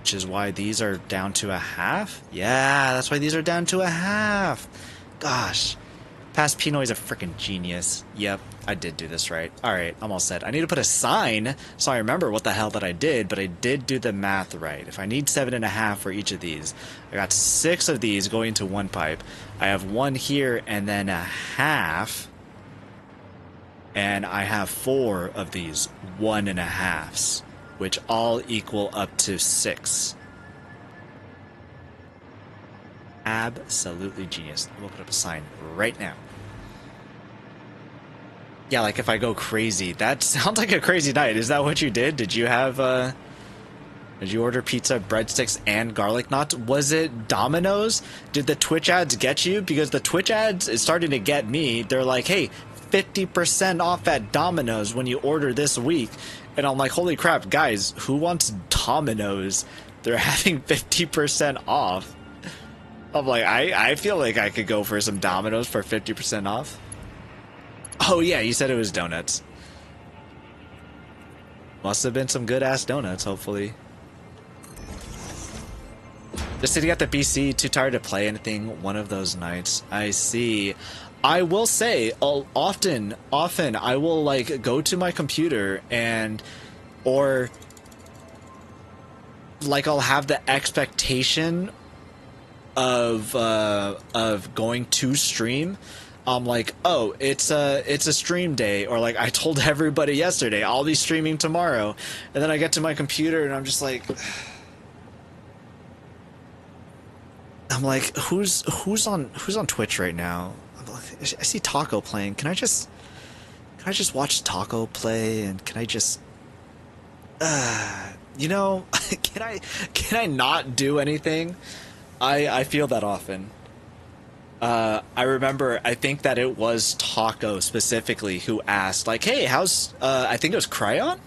Which is why these are down to a half? Yeah, that's why these are down to a half. Gosh. Past P-Noy's a freaking genius. Yep, I did do this right. Alright, I'm all set. I need to put a sign so I remember what the hell that I did, but I did do the math right. If I need 7.5 for each of these, I got 6 of these going into one pipe. I have 1 here and then a half. And I have 4 of these 1.5s, which all equal up to 6. Absolutely genius. We'll put up a sign right now. Yeah, like if I go crazy. That sounds like a crazy night. Is that what you did? Did you have, did you order pizza, breadsticks, and garlic knots? Was it Domino's? Did the Twitch ads get you? Because the Twitch ads is starting to get me. They're like, hey, 50% off at Domino's when you order this week. And I'm like, holy crap, guys, who wants Domino's? They're having 50% off. I'm like, I feel like I could go for some Domino's for 50% off. Oh yeah, you said it was donuts. Must have been some good-ass donuts, hopefully. Just sitting at the PC, too tired to play anything one of those nights. I see. I will say, often I will like go to my computer or like I'll have the expectation of going to stream. I'm like, oh, it's a stream day, or like I told everybody yesterday, I'll be streaming tomorrow, and then I get to my computer and I'm just like, who's on Twitch right now? I see Taco playing. Can I just watch Taco play, and can I just you know, can I not do anything? I feel that often. I remember, I think that it was Taco specifically who asked, like, hey, how's, I think it was Cryon?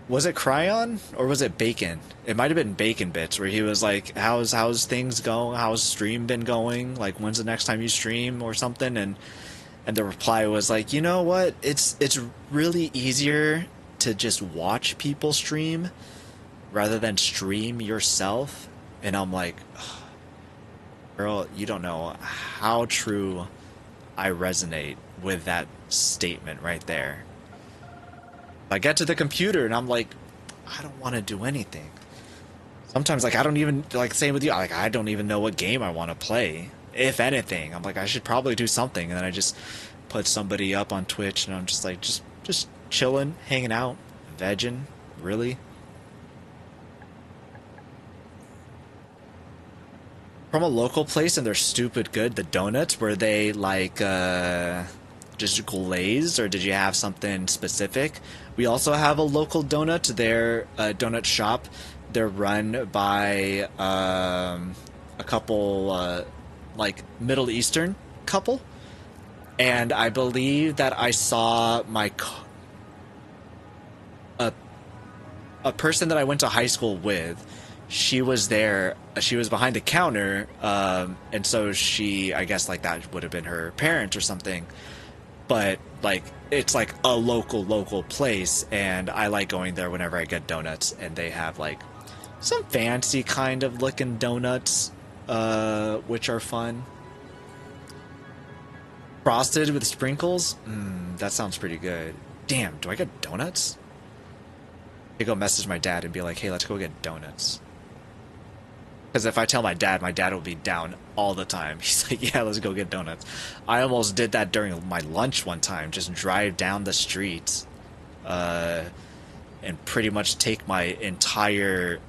Was it Cryon? Or was it Bacon? It might have been Bacon Bits, where he was like, how's things going? How's stream been going? Like, when's the next time you stream or something? And the reply was like, you know what? It's really easier to just watch people stream rather than stream yourself. And I'm like, girl, you don't know how true I resonate with that statement right there. I get to the computer and I'm like, I don't want to do anything. Sometimes, like, I don't even, like, same with you, like, I don't even know what game I want to play. If anything, I'm like, I should probably do something. And then I just put somebody up on Twitch and I'm just like, just chilling, hanging out, vegging, really. From a local place, and they're stupid good. The donuts, were they like just glazed, or did you have something specific? We also have a local donut. Their donut shop They're run by a couple like Middle Eastern couple, and I believe that I saw a person that I went to high school with. She was there. She was behind the counter, and so I guess like that would have been her parent or something. But like it's like a local place, and I like going there whenever I get donuts, and they have like some fancy kind of looking donuts, which are fun. Frosted with sprinkles? That sounds pretty good. Damn, do I get donuts? I go message my dad and be like, hey, let's go get donuts. Because if I tell my dad will be down all the time. He's like, yeah, let's go get donuts. I almost did that during my lunch one time. Just drive down the street and pretty much take my entire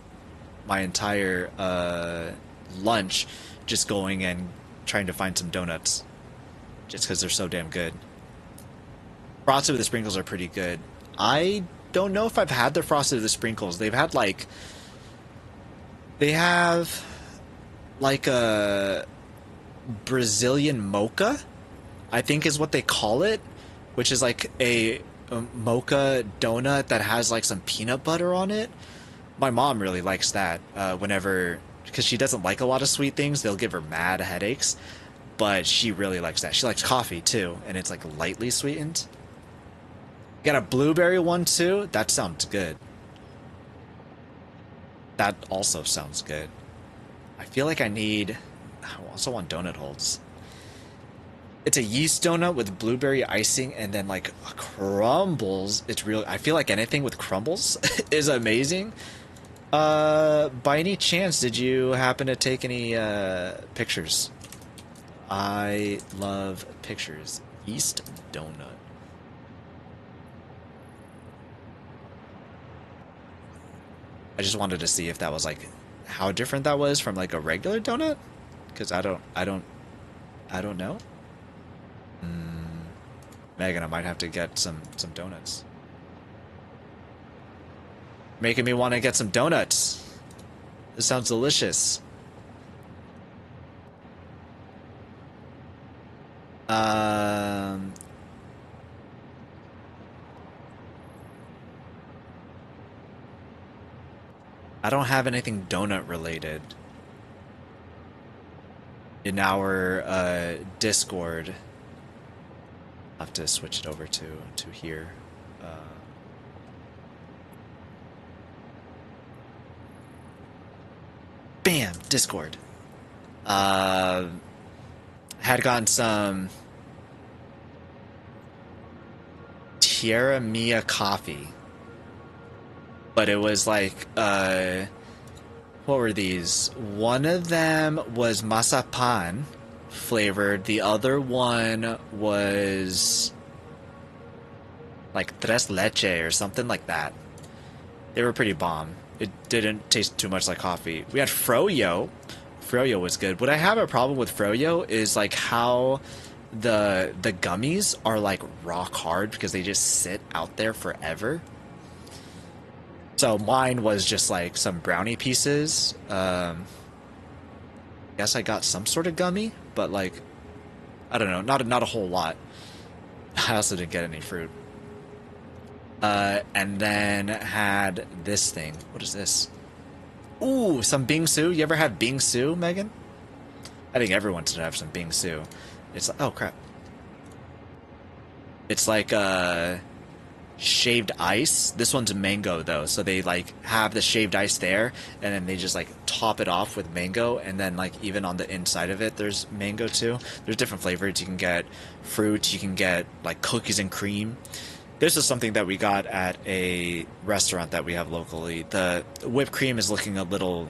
lunch just going and trying to find some donuts. Just because they're so damn good. Frosted with the sprinkles are pretty good. I don't know if I've had the frosted with the sprinkles. They have like a Brazilian mocha, I think is what they call it, which is like a mocha donut that has like some peanut butter on it. My mom really likes that whenever, because she doesn't like a lot of sweet things. They'll give her mad headaches, but she really likes that. She likes coffee too, and it's like lightly sweetened. Got a blueberry one too? That sounds good. That also sounds good. I feel like I also want donut holes. It's a yeast donut with blueberry icing and then like crumbles. I feel like anything with crumbles is amazing. By any chance, did you happen to take any pictures? I love pictures. Yeast donut. I just wanted to see if that was like how different that was from like a regular donut, because I don't know. Megan, I might have to get some donuts. Making me want to get some donuts. This sounds delicious. I don't have anything donut related in our Discord. I'll have to switch it over to here. Bam! Discord. Had gotten some Tierra Mia coffee. But it was like, what were these? One of them was masapan flavored. The other one was like tres leche or something like that. They were pretty bomb. It didn't taste too much like coffee. We had froyo. Froyo was good. What I have a problem with froyo is like how the gummies are like rock hard because they just sit out there forever. So mine was just like some brownie pieces. Guess I got some sort of gummy, but like, I don't know, not a whole lot. I also didn't get any fruit. And then had this thing. What is this? Ooh, some bingsu. You ever have bingsu, Megan? I think everyone should have some bingsu. It's like, oh crap. It's like shaved ice. This one's mango though, so they like have the shaved ice there, and then they just like top it off with mango, and then like even on the inside of it there's mango too. There's different flavors. You can get fruit, you can get like cookies and cream. This is something that we got at a restaurant that we have locally. The whipped cream is looking a little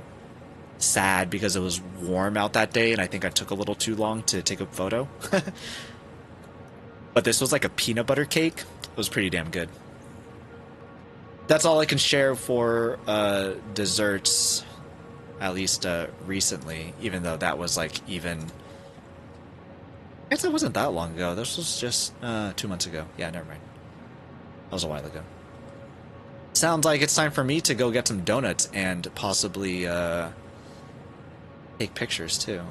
sad because it was warm out that day, and I think I took a little too long to take a photo. But this was like a peanut butter cake. It was pretty damn good. That's all I can share for desserts, at least recently, even though that was like I guess it wasn't that long ago. This was just 2 months ago. Yeah, never mind. That was a while ago. Sounds like it's time for me to go get some donuts and possibly take pictures too.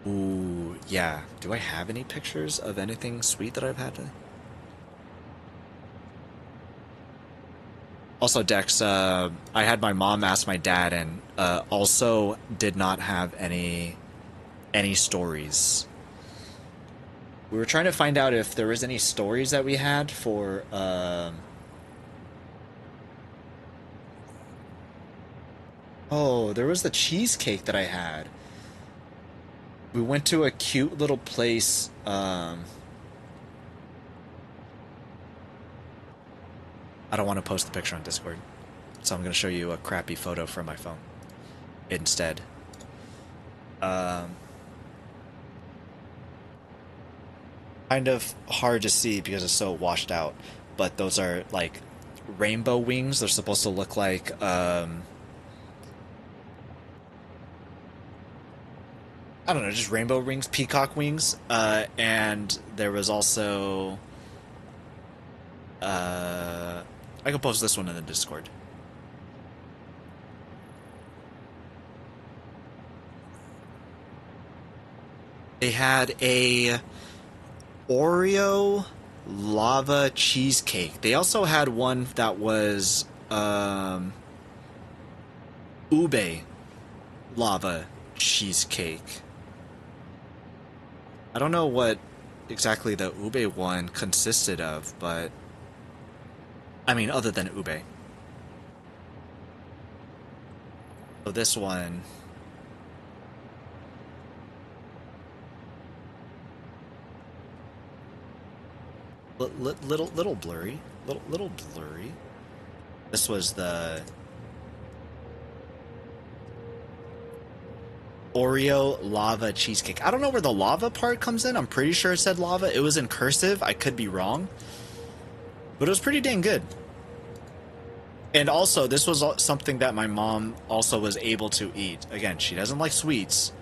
Ooh, yeah. Do I have any pictures of anything sweet that I've had? Also, Dex, I had my mom ask my dad, and also did not have any stories. We were trying to find out if there was any stories that we had for oh, there was the cheesecake that I had. We went to a cute little place. I don't want to post the picture on Discord, so I'm going to show you a crappy photo from my phone instead. Kind of hard to see because it's so washed out, but those are like rainbow wings. They're supposed to look like I don't know, just rainbow wings, peacock wings, and there was also I can post this one in the Discord. They had a Oreo lava cheesecake. They also had one that was ube lava cheesecake. I don't know what exactly the ube one consisted of, but I mean, other than ube. So this one, little blurry, little blurry. This was the Oreo lava cheesecake. I don't know where the lava part comes in. I'm pretty sure it said lava. It was in cursive. I could be wrong, but it was pretty dang good. And also, this was something that my mom also was able to eat. Again, she doesn't like sweets,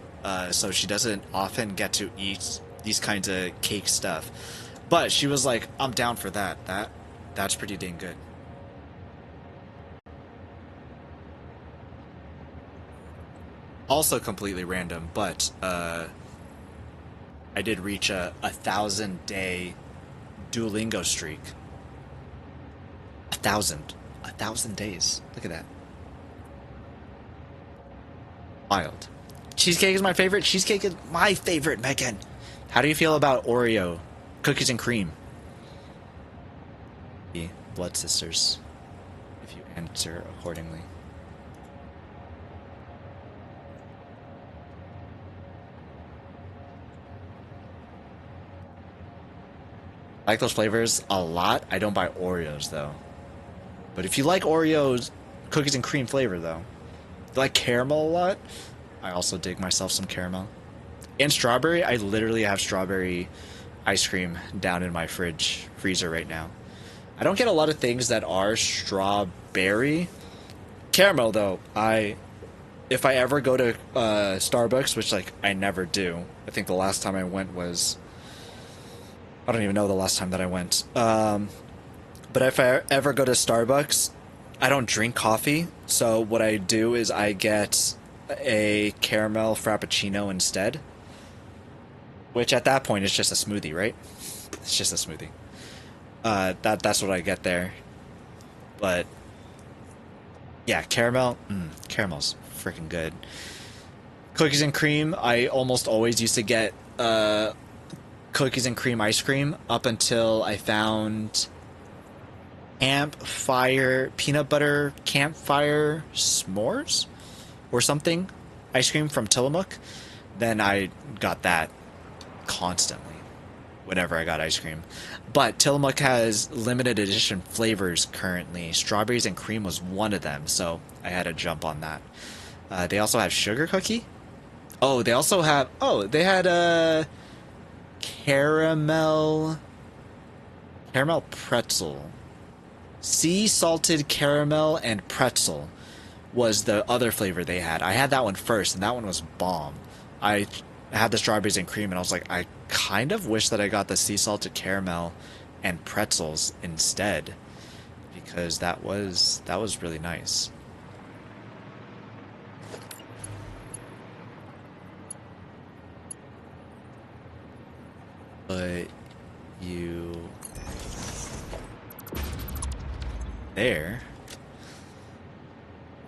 so she doesn't often get to eat these kinds of cake stuff. But she was like, I'm down for that. That's pretty dang good. Also completely random, but I did reach a 1,000-day Duolingo streak. 1,000 days. Look at that. Wild. Cheesecake is my favorite. Cheesecake is my favorite, Megan. How do you feel about Oreo? Cookies and cream. Blood sisters. If you answer accordingly. I like those flavors a lot. I don't buy Oreos though. But if you like Oreos, cookies and cream flavor though. If you like caramel a lot, I also dig myself some caramel. And strawberry, I literally have strawberry ice cream down in my freezer right now. I don't get a lot of things that are strawberry. Caramel though, if I ever go to Starbucks, which like I never do. I think the last time I went was, I don't even know the last time that I went. But if I ever go to Starbucks, I don't drink coffee. So what I do is I get a caramel frappuccino instead. Which at that point is just a smoothie, right? It's just a smoothie. That's what I get there. But yeah, caramel. Caramel's freaking good. Cookies and cream. I almost always used to get cookies and cream ice cream up until I found Campfire peanut butter campfire s'mores or something ice cream from Tillamook. Then I got that constantly whenever I got ice cream. But Tillamook has limited edition flavors currently. Strawberries and cream was one of them, so I had to jump on that. They also have sugar cookie. Oh, they also have, they had a caramel pretzel. Sea salted caramel and pretzel was the other flavor they had. I had that one first, and that one was bomb. I had the strawberries and cream, and I was like, I kind of wish that I got the sea salted caramel and pretzels instead. because that was really nice. But you there.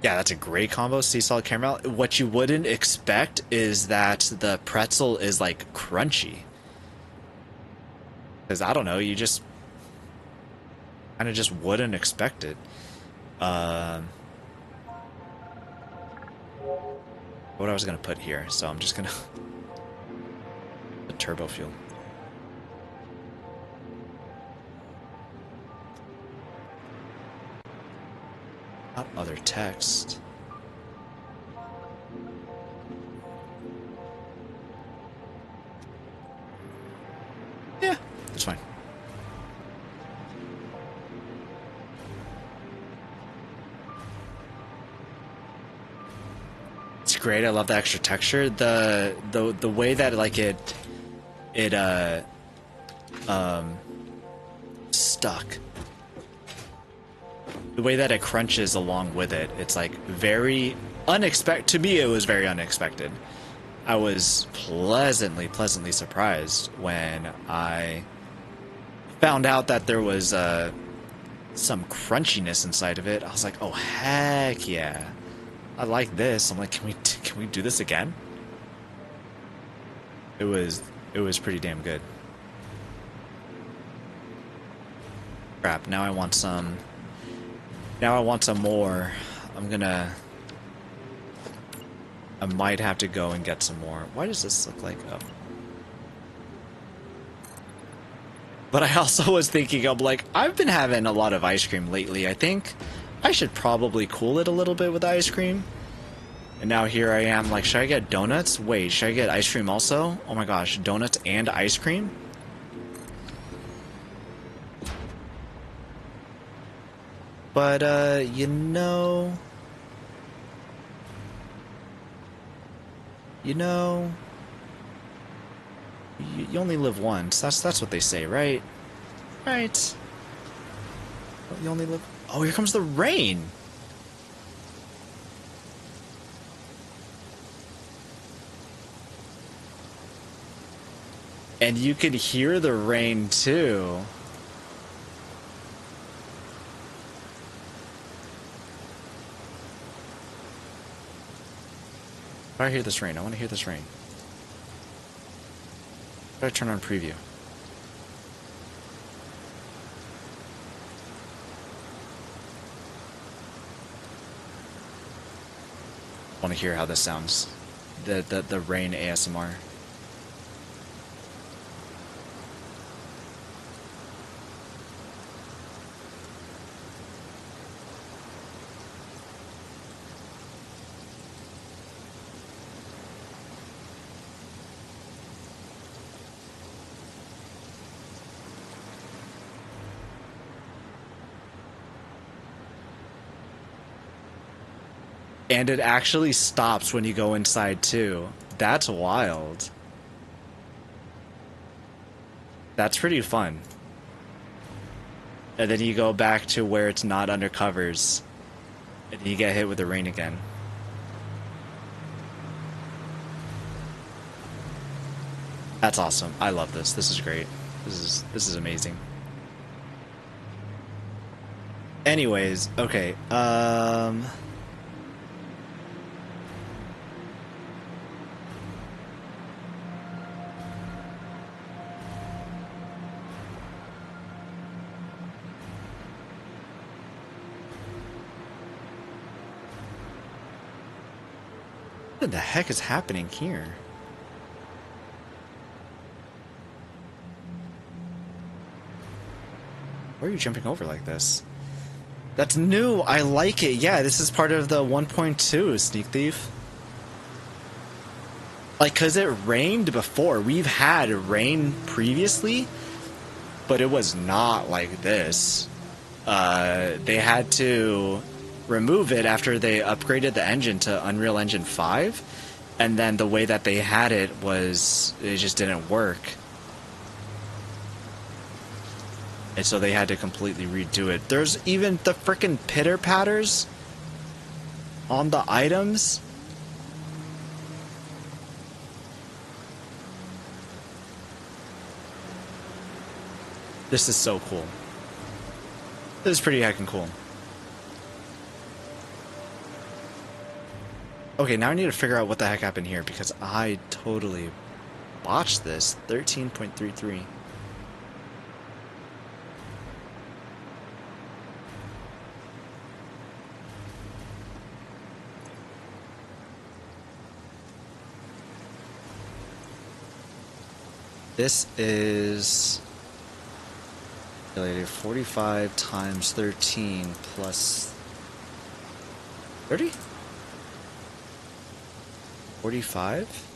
Yeah, that's a great combo, sea salt caramel. What you wouldn't expect is that the pretzel is like crunchy. Because I don't know, you just kind of just wouldn't expect it. What I was gonna put here, so I'm just gonna put turbo fuel. Not other text. Yeah, that's fine. It's great. I love the extra texture. The way that like it stuck. The way that it crunches along with it, it's like very unexpected. To me, it was very unexpected. I was pleasantly surprised when I found out that there was some crunchiness inside of it. I was like, oh heck yeah, I like this. I'm like, can we do this again? It was pretty damn good. Crap, now I want some. Now I want some more. I might have to go and get some more. Why does this look like... Oh. But I also was thinking, I'm like, I've been having a lot of ice cream lately. I think I should probably cool it a little bit with ice cream. And now here I am, like, should I get donuts? Wait, should I get ice cream also? Oh my gosh, donuts and ice cream? But, you know, you only live once. That's what they say, right? Right. You only live... Oh, here comes the rain! And you could hear the rain, too. I hear this rain. I want to hear this rain. How do I turn on preview? I want to hear how this sounds. The rain ASMR. And it actually stops when you go inside, too. That's wild. That's pretty fun. And then you go back to where it's not under covers. And you get hit with the rain again. That's awesome. I love this. This is great. This is amazing. Anyways, okay. What the heck is happening here? Why are you jumping over like this? That's new. I like it. Yeah, this is part of the 1.2 Sneak Thief. Like, cause it rained before. We've had rain previously, but it was not like this. They had to remove it after they upgraded the engine to Unreal Engine 5, and then the way that they had it was, it just didn't work. And so they had to completely redo it. There's even the frickin' pitter patters on the items. This is so cool. This is pretty heckin' cool. Okay, now I need to figure out what the heck happened here because I totally botched this. 13.33. This is 45 times 13 plus 30? 45?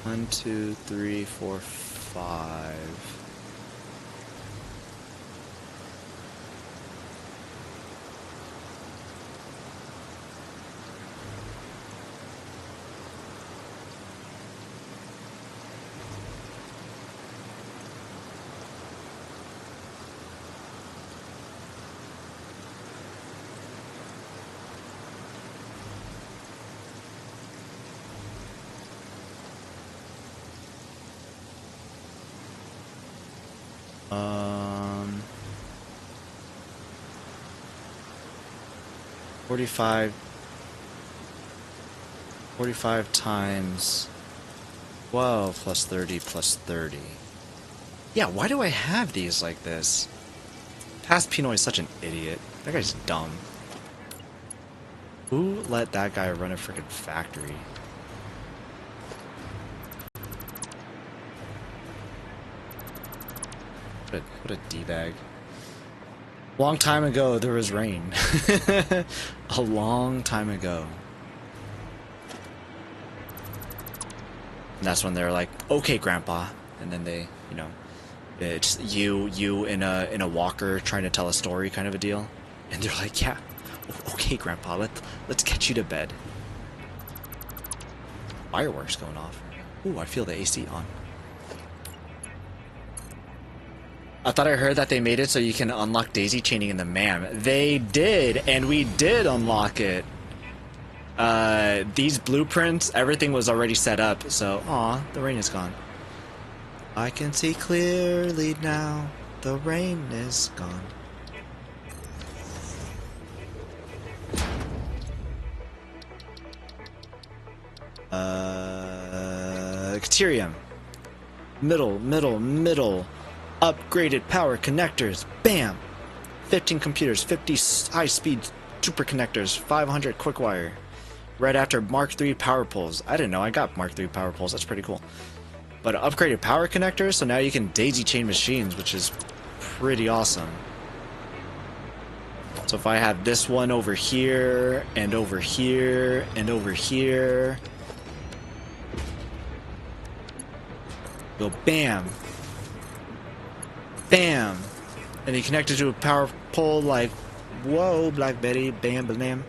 One, two, three, four, five. Um, 45 times 12 plus 30 plus 30. Yeah, why do I have these like this? Past P-Noy is such an idiot. That guy's dumb. Who let that guy run a freaking factory? What a D-bag. Long time ago, there was rain. A long time ago. And that's when they're like, okay, Grandpa. And then they, you know, it's you in a walker trying to tell a story kind of a deal. And they're like, yeah, okay, Grandpa, let's get you to bed. Fireworks going off. Ooh, I feel the AC on. I thought I heard that they made it so you can unlock daisy chaining in the MAM. They did, and we did unlock it. These blueprints, everything was already set up, so, aw, the rain is gone. I can see clearly now, the rain is gone. Caterium. Middle. Upgraded power connectors. Bam! 15 computers, 50 high-speed super connectors, 500 quick wire. Right after Mark III power poles. I didn't know I got Mark III power poles. That's pretty cool. But upgraded power connectors, so now you can daisy chain machines, which is pretty awesome. So if I have this one over here, and over here, and over here. Go bam. Bam! And you connect it to a power pole like, whoa, Black Betty, bam, bam.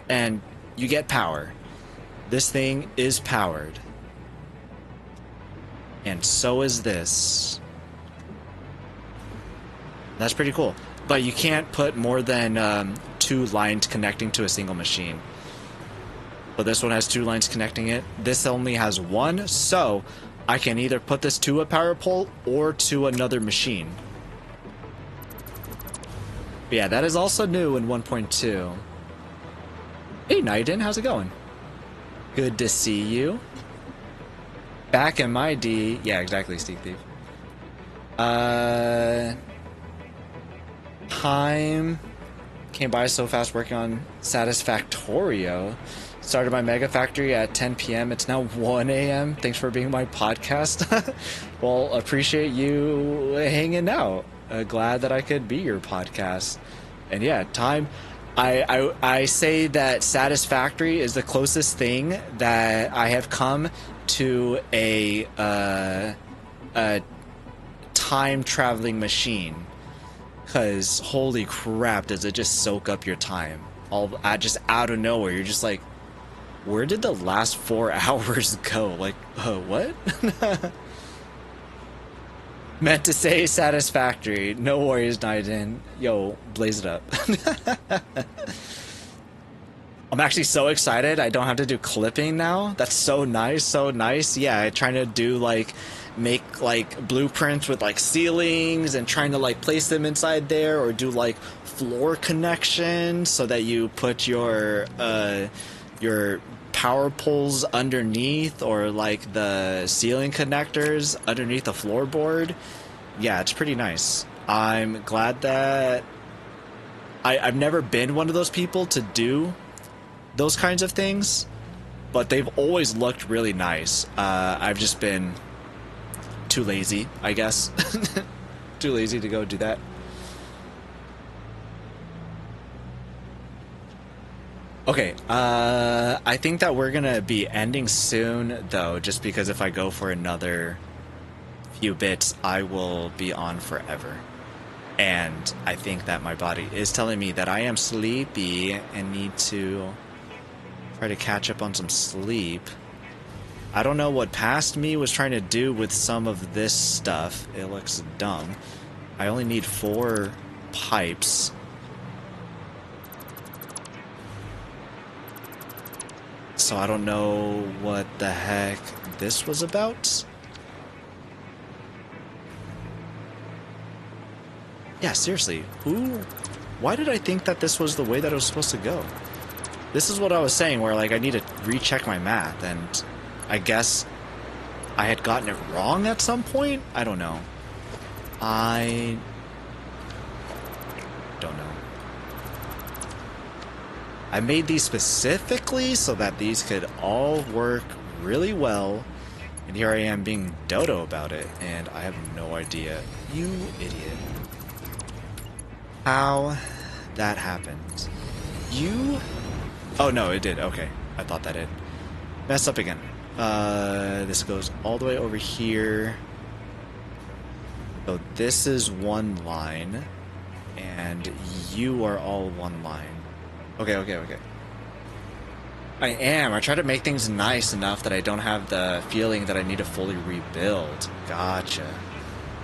And you get power. This thing is powered. And so is this. That's pretty cool. But you can't put more than 2 lines connecting to a single machine. But this one has 2 lines connecting it. This only has 1, so I can either put this to a power pole or to another machine. But yeah, that is also new in 1.2. Hey, Naiden, how's it going? Good to see you. Back in my D. Yeah, exactly, Steve Thief. Time came by so fast working on Satisfactorio. Started my Mega Factory at 10 p.m. It's now 1 a.m. Thanks for being my podcast. Well, appreciate you hanging out. Glad that I could be your podcast. And yeah, time. I say that Satisfactory is the closest thing that I have come to a a time traveling machine. Cause holy crap, does it just soak up your time? All just out of nowhere, you're just like, where did the last 4 hours go? Like, what? Meant to say Satisfactory. No worries, night in. Yo, blaze it up. I'm actually so excited. I don't have to do clipping now. That's so nice, so nice. Yeah, trying to do like make like blueprints with like ceilings and trying to like place them inside there, or do like floor connections so that you put your power poles underneath, or like the ceiling connectors underneath the floorboard. Yeah, it's pretty nice. I'm glad that I've never been one of those people to do those kinds of things, but they've always looked really nice. I've just been too lazy, I guess. Too lazy to go do that. Okay, I think that we're gonna be ending soon, though, just because if I go for another few bits, I will be on forever. And I think that my body is telling me that I am sleepy and need to try to catch up on some sleep. I don't know what past me was trying to do with some of this stuff. It looks dumb. I only need 4 pipes. So I don't know what the heck this was about. Yeah, seriously, why did I think that this was the way that it was supposed to go? This is what I was saying, where like I need to recheck my math, and I guess I had gotten it wrong at some point? I don't know. I don't know. I made these specifically so that these could all work really well, and here I am being dodo about it, and I have no idea. You idiot. How that happened. You... Oh no, it did. Okay. I thought that it messed up again. This goes all the way over here. So this is one line, and you are all one line. Okay. I try to make things nice enough that I don't have the feeling that I need to fully rebuild. Gotcha.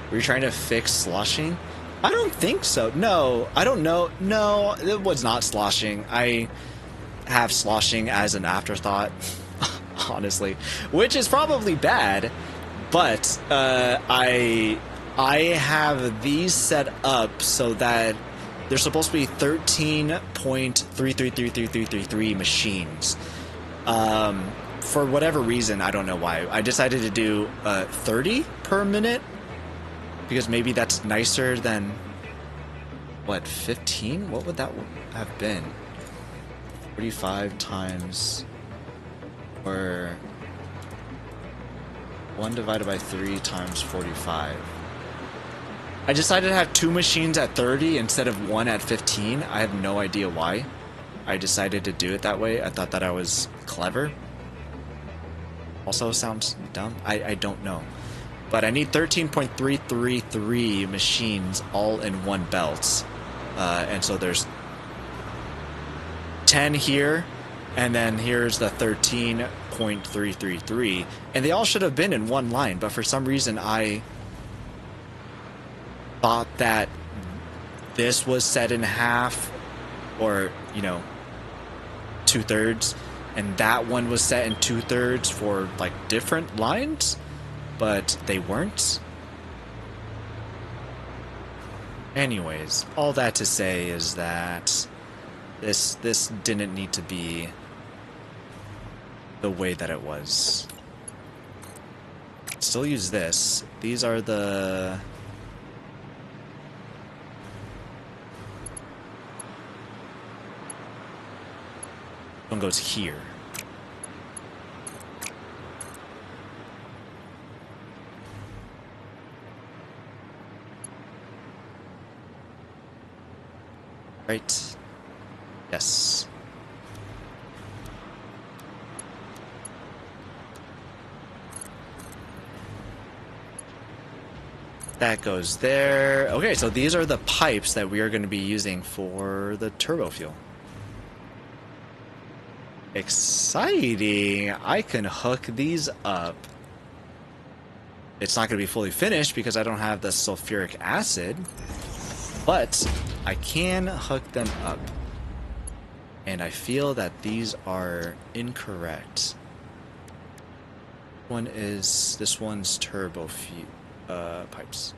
Were you trying to fix sloshing? I don't think so. No, I don't know. No, it was not sloshing. I have sloshing as an afterthought, honestly, which is probably bad, but I have these set up so that there's supposed to be 13.333333 machines. For whatever reason, I don't know why. I decided to do 30 per minute, because maybe that's nicer than, what, 15? What would that have been? 45 times, or 1 divided by 3 times 45. I decided to have 2 machines at 30 instead of 1 at 15. I have no idea why I decided to do it that way. I thought that I was clever. Also sounds dumb. I don't know. But I need 13.333 machines all in one belt. And so there's 10 here, and then here's the 13.333. And they all should have been in one line, but for some reason I thought that this was set in half, or, you know, 2/3, and that one was set in 2/3 for, like, different lines, but they weren't. Anyways, all that to say is that this didn't need to be the way that it was. Still use this. These are the... One goes here. Right. Yes. That goes there. Okay, so these are the pipes that we are going to be using for the turbo fuel. Exciting! I can hook these up. It's not going to be fully finished because I don't have the sulfuric acid, but I can hook them up. And I feel that these are incorrect. This one's turbo fuel. Pipes.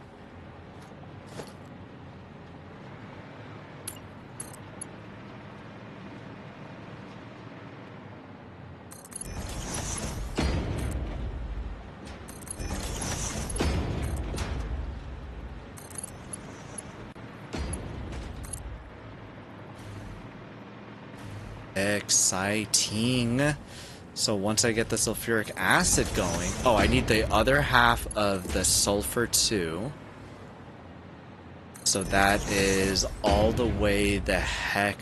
Exciting. So once I get the sulfuric acid going... Oh, I need the other half of the sulfur too. So that is all the way the heck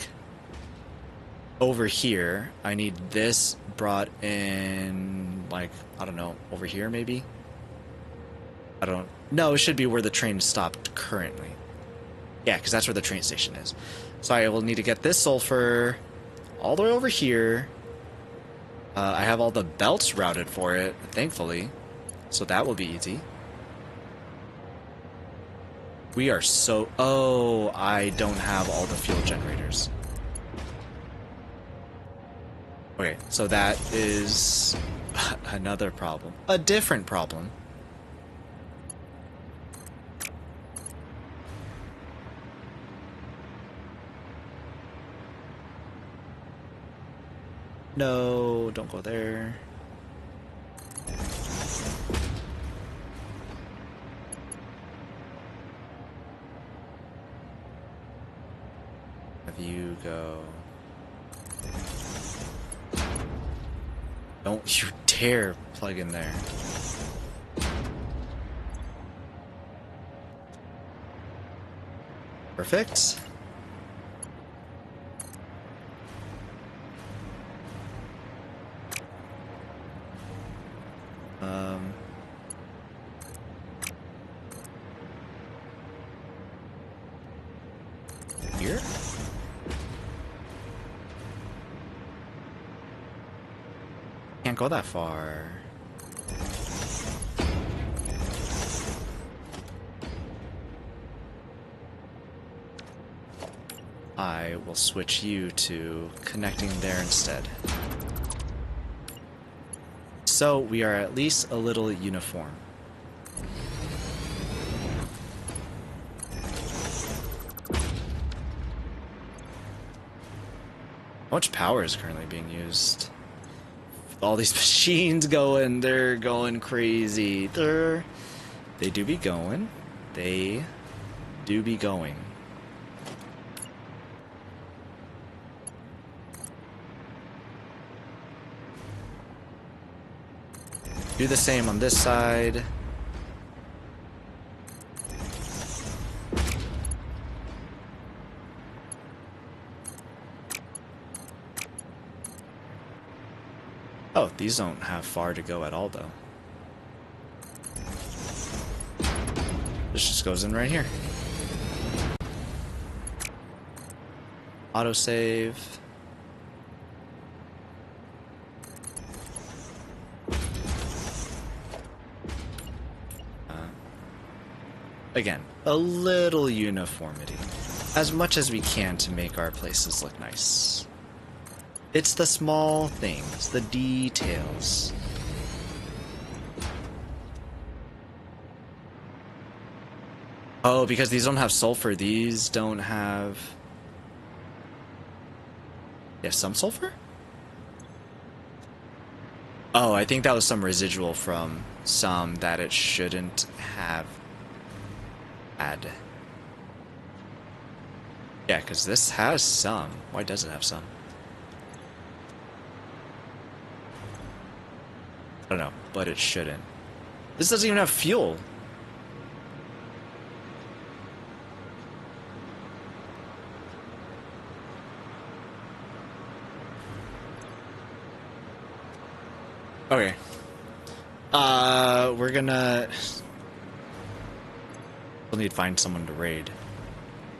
over here. I need this brought in, like, I don't know, over here maybe? I don't... No, it should be where the train stopped currently. Yeah, because that's where the train station is. So I will need to get this sulfur all the way over here. I have all the belts routed for it, thankfully. So that will be easy. We are so... Oh, I don't have all the fuel generators. Okay, so that is another problem. A different problem. No, don't go there. Have you go... Don't you dare plug in there. Perfect. Here? Can't go that far. I will switch you to connecting there instead. So we are at least a little uniform. How much power is currently being used? All these machines going, they're going crazy. They do be going. They do be going. Do the same on this side. Oh, these don't have far to go at all, though. This just goes in right here. Autosave. Again, a little uniformity. As much as we can to make our places look nice. It's the small things, the details. Oh, because these don't have sulfur, these don't have... They have some sulfur? Oh, I think that was some residual from some that it shouldn't have had. Yeah, because this has some. Why does it have some? I don't know, but it shouldn't. This doesn't even have fuel. Okay. We're gonna... still need to find someone to raid.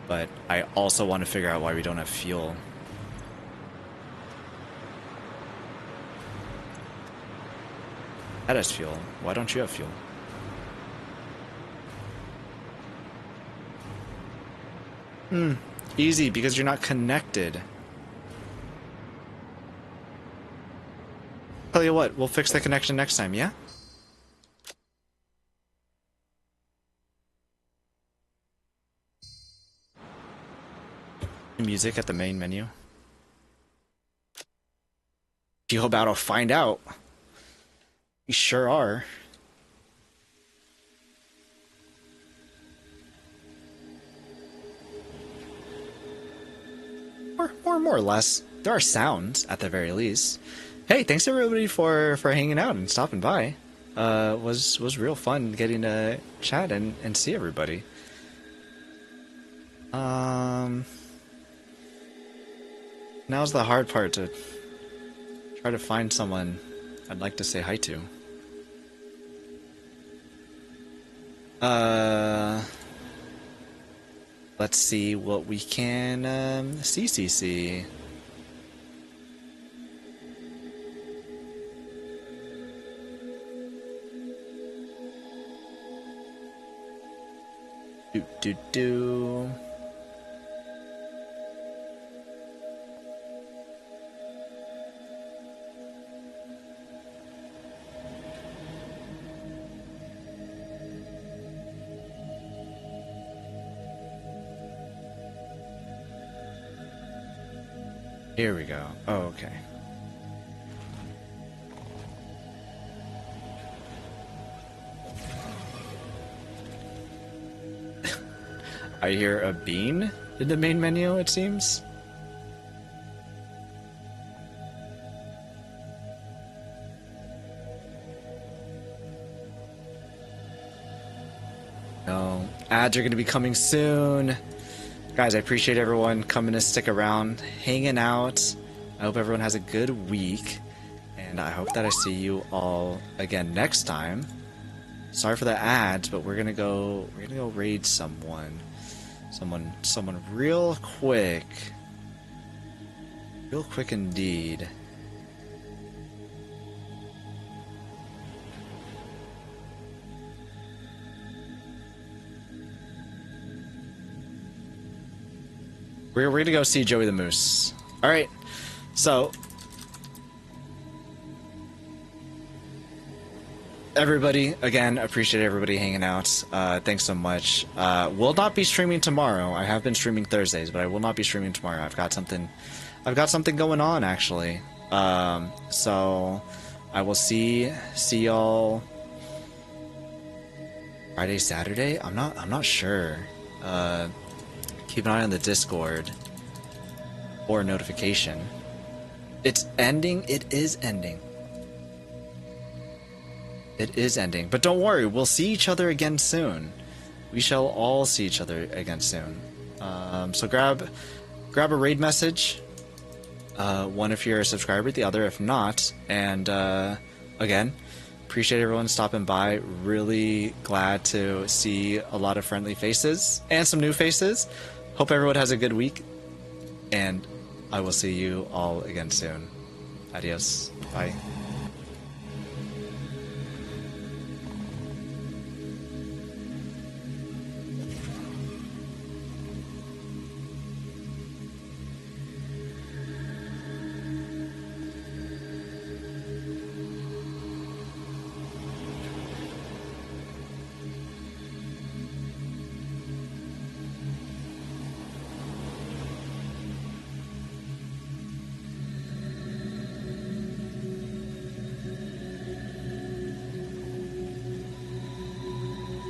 But I also want to figure out why we don't have fuel. That has fuel. Why don't you have fuel? Easy, because you're not connected. Tell you what, we'll fix the connection next time, yeah? Music at the main menu. Feel about to find out. We sure are. More or less. There are sounds at the very least. Hey, thanks everybody for hanging out and stopping by. Was real fun getting to chat and see everybody. Now's the hard part, to try to find someone I'd like to say hi to. Let's see what we can see. Do. Here we go. Oh, okay. I hear a bean in the main menu, it seems. No, ads are going to be coming soon. Guys, I appreciate everyone coming to stick around, hanging out. I hope everyone has a good week, and I hope that I see you all again next time. Sorry for the ads, but we're gonna go raid someone real quick indeed. We're gonna go see Joey the Moose. All right, so everybody, again, appreciate everybody hanging out. Thanks so much. Will not be streaming tomorrow. I have been streaming Thursdays, but I will not be streaming tomorrow. I've got something going on actually. So I will see y'all Friday, Saturday. I'm not sure. Keep an eye on the Discord or a notification. It's ending. It is ending. It is ending. But don't worry, we'll see each other again soon. We shall all see each other again soon. So grab a raid message. One if you're a subscriber, the other if not. And again, appreciate everyone stopping by. Really glad to see a lot of friendly faces and some new faces. Hope everyone has a good week. And I will see you all again soon. Adios. Bye.